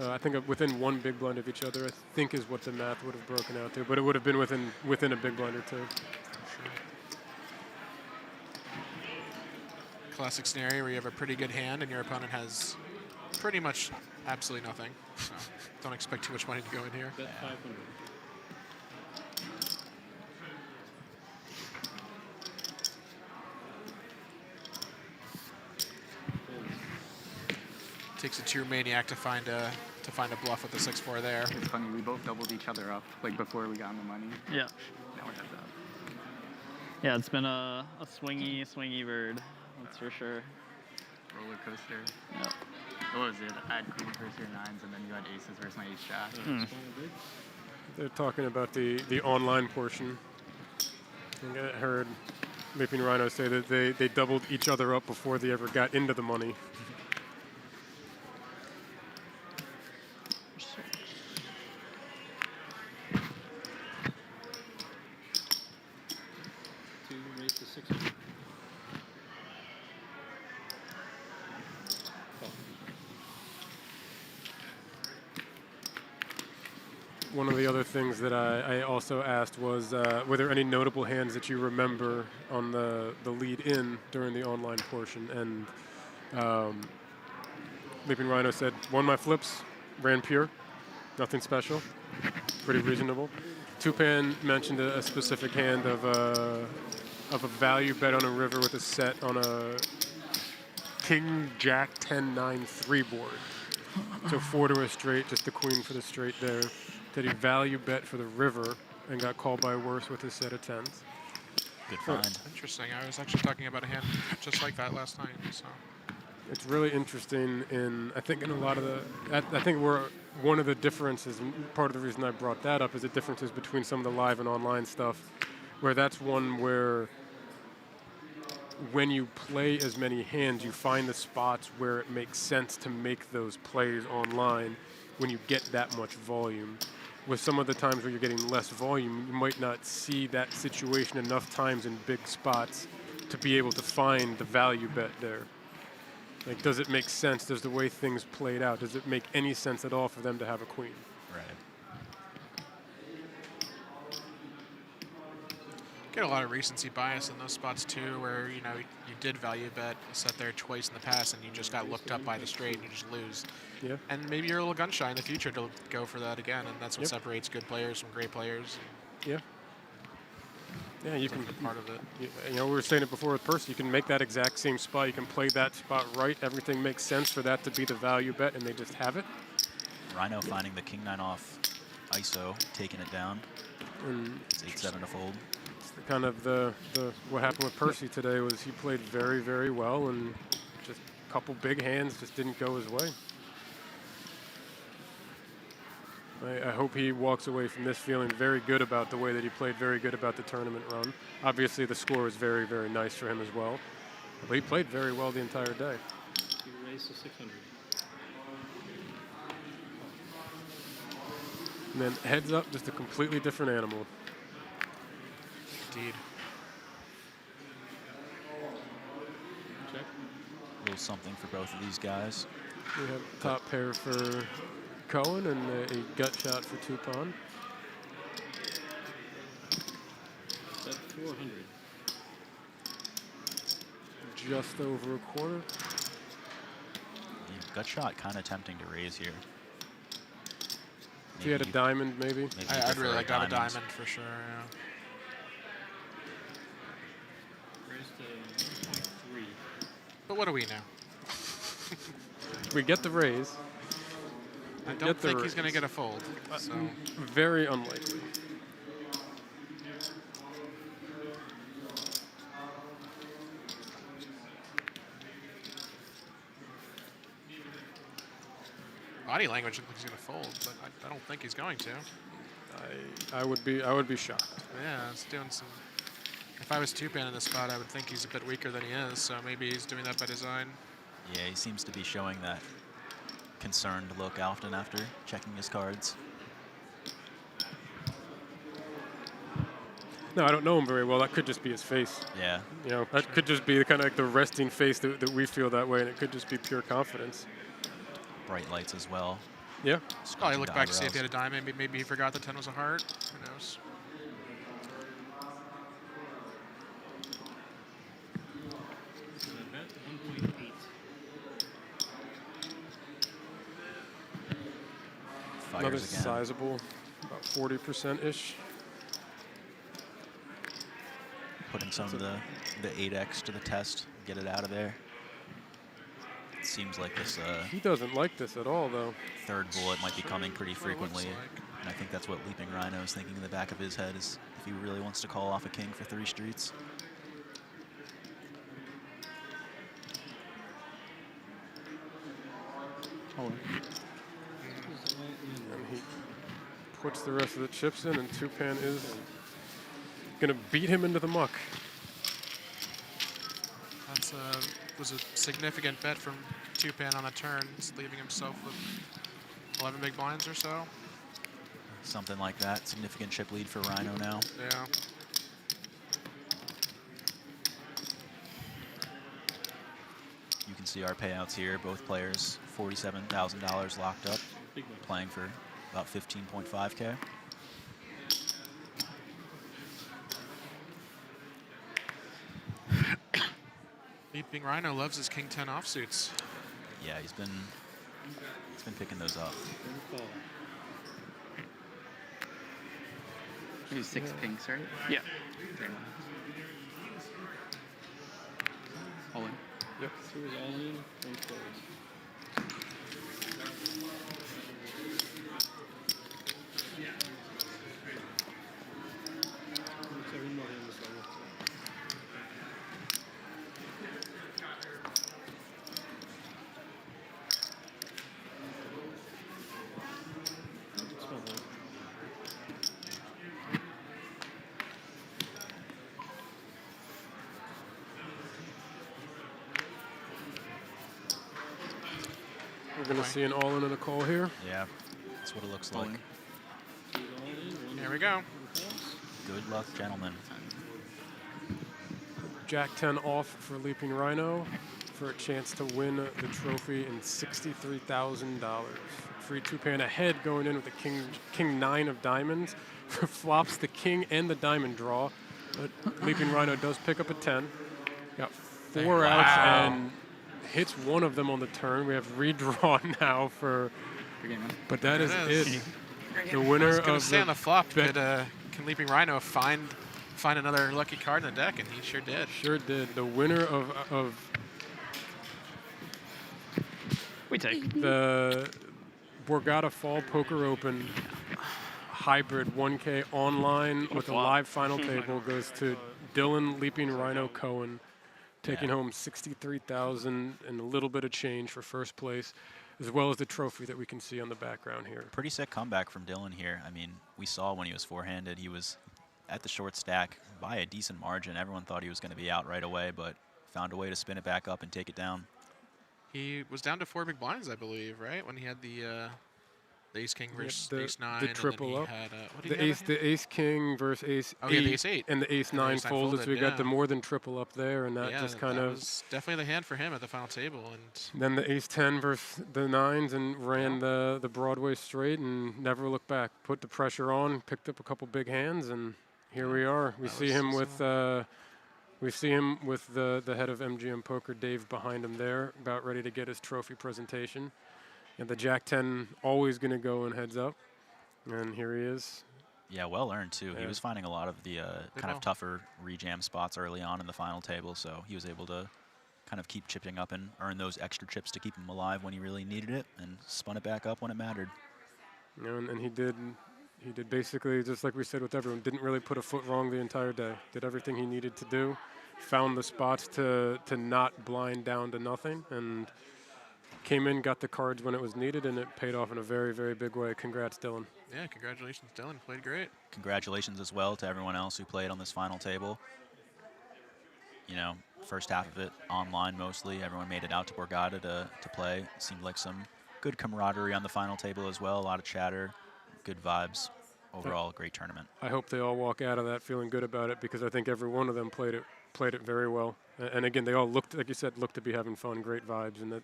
I think within 1 big blind of each other, I think is what the math would have broken out to. But it would have been within a big blind or 2. classic scenario where you have a pretty good hand and your opponent has pretty much absolutely nothing. So don't expect too much money to go in here. Bet 500. Takes a tier maniac to find a bluff with the 6-4 there. It's funny, we both doubled each other up, like before we got in the money. Yeah. Now we're heads up. Yeah, it's been a swingy bird. That's for sure. Roller coaster. Yep. What was it? I had queen versus your 9s, and then you had aces versus my ace jack. They're talking about the online portion. I think I heard LeapingRhino say that they doubled each other up before they ever got into the money. To raise to 600. One of the other things that I also asked was, were there any notable hands that you remember on the lead-in during the online portion? And LeapingRhino said, won my flips, ran pure, nothing special, pretty reasonable. Tupan mentioned a specific hand of a value bet on a river with a set on a King Jack 10-9 3 board. So 4 to a straight, just the queen for the straight there. Did he value bet for the river and got called by worse with his set of 10s. Good find. Interesting. I was actually talking about a hand just like that last night. So It's really interesting I think in a lot of I think one of the differences, and part of the reason I brought that up is the differences between some of the live and online stuff, where that's one where when you play as many hands, you find the spots where it makes sense to make those plays online when you get that much volume. with some of the times where you're getting less volume, you might not see that situation enough times in big spots to be able to find the value bet there. Like, does it make sense? Does the way things played out, does it make any sense at all for them to have a queen? Right. Get a lot of recency bias in those spots too, where you did value bet, sat there twice in the past, and you just got looked up by the straight and you just lose. Yeah. And maybe you're a little gun shy in the future to go for that again, and that's what separates good players from great players. Yeah. Yeah, you can part of it. You know, we were saying it before with Percy. You can make that exact same spot. You can play that spot right. Everything makes sense for that to be the value bet, and they just have it. Rhino finding the king 9 off ISO, taking it down. And it's 8-7 to fold. Kind of the what happened with Percy today was he played very, very well, and just a couple big hands just didn't go his way. I hope he walks away from this feeling very good about the way that he played, very good about the tournament run. Obviously, the score was very, very nice for him as well, but he played very well the entire day. You raised to 600. And then heads up, just a completely different animal. Indeed. Check. A little something for both of these guys. We have top pair for Cohen and a gut shot for Tupan. Bet 400. Just over a quarter. Yeah, gut shot kind of tempting to raise here. If he had a diamond, maybe. I'd really like to have a diamond for sure, yeah. Raised to 1.3. But what do we know? We get the raise. I don't think he's going to get a fold. So. Very unlikely. Body language looks like he's going to fold, but I don't think he's going to. I would be shocked. Yeah, it's doing some. If I was Tupan in this spot, I would think he's a bit weaker than he is. So maybe he's doing that by design. Yeah, he seems to be showing that concerned look often after checking his cards. No, I don't know him very well. That could just be his face. Yeah. You know, that could just be kind of like the resting face that we feel that way, and it could just be pure confidence. Bright lights as well. Yeah. Probably look back to see if he had a diamond. Maybe he forgot the 10 was a heart. Who knows? Bet 1.8. Another Fires again. sizable, about 40%-ish. Putting some of the 8x to the test, get it out of there. It seems like this He doesn't like this at all, though. third bullet might be coming pretty frequently. And I think that's what LeapingRhino is thinking in the back of his head, is if he really wants to call off a king for 3 streets. Cohen. And he puts the rest of the chips in, and Tupan is going to beat him into the muck. That's was a significant bet from Tupan on the turn. He's leaving himself with 11 big blinds or so. Something like that. Significant chip lead for Rhino now. Yeah. You can see our payouts here. Both players, $47,000 locked up, playing for about 15.5K. LeapingRhino loves his King 10 offsuits. Yeah, he's been picking those up. Maybe 6 pinks, right? Yeah. All in. Yep. Two is all in, one close. Looks like one more hand this level. Small one. We're going to see an all-in and a call here. Yeah, that's what it looks All like. in. Here we go. Good luck, gentlemen. Jack 10 off for LeapingRhino for a chance to win the trophy in $63,000. FreeTupan ahead going in with the king 9 of diamonds. Flops the king and the diamond draw. But LeapingRhino does pick up a 10. Got 4 outs and hits one of them on the turn. We have redraw now for... But that is it. The winner I was going of to say on the flop, bet- can LeapingRhino find another lucky card in the deck? And he sure did. Sure did. The winner of We take. the Borgata Fall Poker Open Hybrid 1K online with a live final table goes to Dylan LeapingRhino Cohen, taking home $63,000 and a little bit of change for first place, as well as the trophy that we can see on the background here. Pretty sick comeback from Dylan here. I mean, we saw when he was forehanded, he was at the short stack by a decent margin. Everyone thought he was going to be out right away, but found a way to spin it back up and take it down. He was down to 4 big blinds, I believe, right? When he had the ace king versus the, ace 9. the triple up. Had, what did he have? The ace king versus ace 8. Yeah, the ace 8. And the ace 9 folded, so we got the more than triple up there, and that just kind of... was definitely the hand for him at the final table. And then the ace 10 versus the 9s and ran the Broadway straight and never looked back. Put the pressure on, picked up a couple big hands, and here we are. We see him with the head of MGM Poker, Dave, behind him there, about ready to get his trophy presentation. And the Jack 10 always going to go in heads up. And here he is. Yeah, well earned, too. He was finding a lot of the kind of tougher rejam spots early on in the final table, so he was able to kind of keep chipping up and earn those extra chips to keep him alive when he really needed it, and spun it back up when it mattered. You know, and he did basically, just like we said with everyone, didn't really put a foot wrong the entire day. Did everything he needed to do, found the spots to not blind down to nothing, and came in, got the cards when it was needed, and it paid off in a very, very big way. Congrats, Dylan. yeah, congratulations, Dylan. Played great. Congratulations as well to everyone else who played on this final table. You know, first half of it online mostly. Everyone made it out to Borgata to play. It seemed like some good camaraderie on the final table as well. A lot of chatter, good vibes. Overall, great tournament. I hope they all walk out of that feeling good about it, because I think every one of them played it very well. And again, they all looked, like you said, looked to be having fun, great vibes, and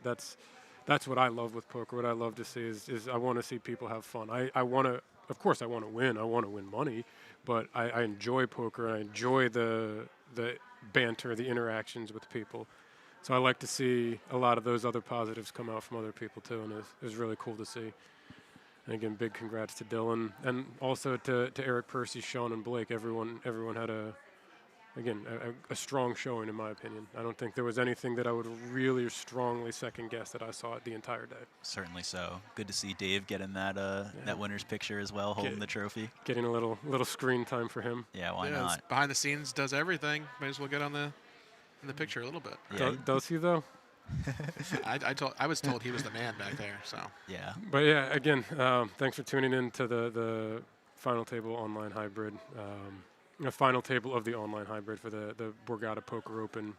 that's what I love with poker. What I love to see is I want to see people have fun. I want to, of course, I want to win. I want to win money, but I enjoy poker. I enjoy the banter, the interactions with people. So I like to see a lot of those other positives come out from other people too, and it was really cool to see. And again, big congrats to Dylan, and also to Erik, Percy, Sean, and Blake. Everyone had a strong showing, in my opinion. I don't think there was anything that I would really strongly second guess that I saw it the entire day. Certainly so. Good to see Dave getting that that winner's picture as well, holding the trophy. Getting a little screen time for him. Yeah, why not? Behind the scenes, does everything. Might as well get in the picture a little bit. Yeah. Does he though? I was told he was the man back there. So yeah. But yeah, again, thanks for tuning in to the final table online hybrid. A final table of the online hybrid for the Borgata Poker Open.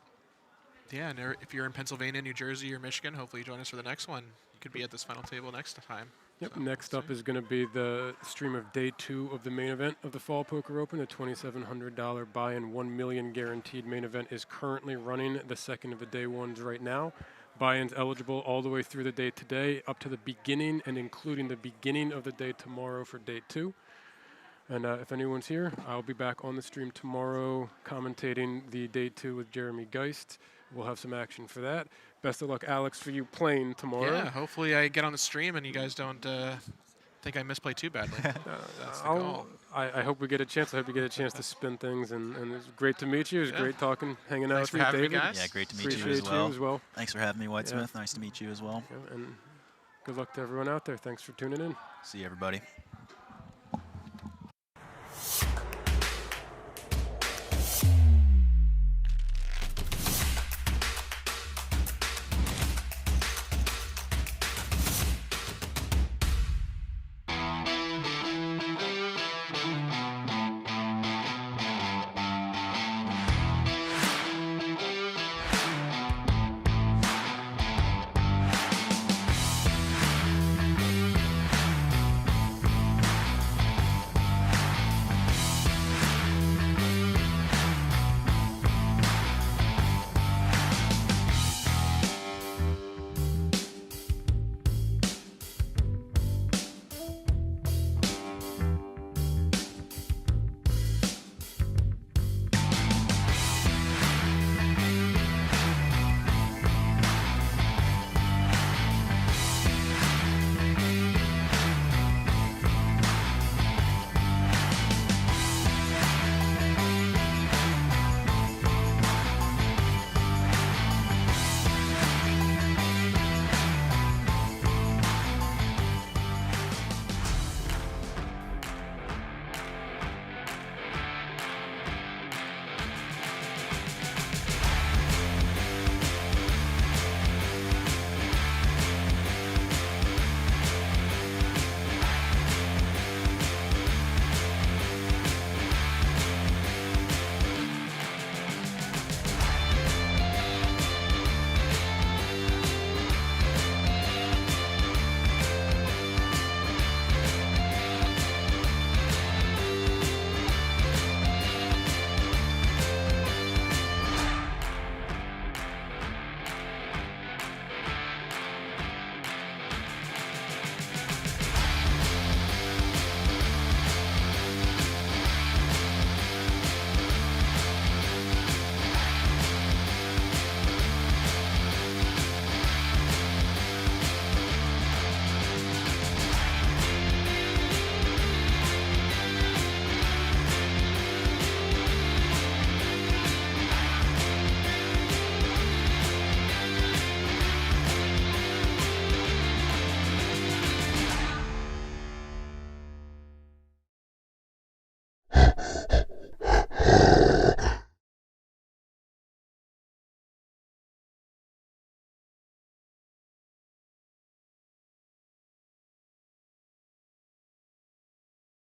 Yeah, and if you're in Pennsylvania, New Jersey, or Michigan, hopefully you join us for the next one. You could be at this final table next time. Yep. So, Next up is going to be the stream of day 2 of the main event of the Fall Poker Open. The $2,700 buy-in, $1 million guaranteed main event is currently running. The second of the day ones right now. Buy-ins eligible all the way through the day today, up to the beginning and including the beginning of the day tomorrow for day 2. And if anyone's here, I'll be back on the stream tomorrow commentating the day 2 with Jeremy Geist. We'll have some action for that. Best of luck, Alex, for you playing tomorrow. Yeah, hopefully I get on the stream and you guys don't think I misplay too badly. That's the goal. I hope we get a chance. I hope you get a chance to spin things. And it's great to meet you. It was great talking, hanging out with you, David. Guys. Yeah, great to meet Appreciate you as well. well. Thanks for having me, Whitesmith. Nice to meet you as well. Yeah, and good luck to everyone out there. Thanks for tuning in. See you, everybody.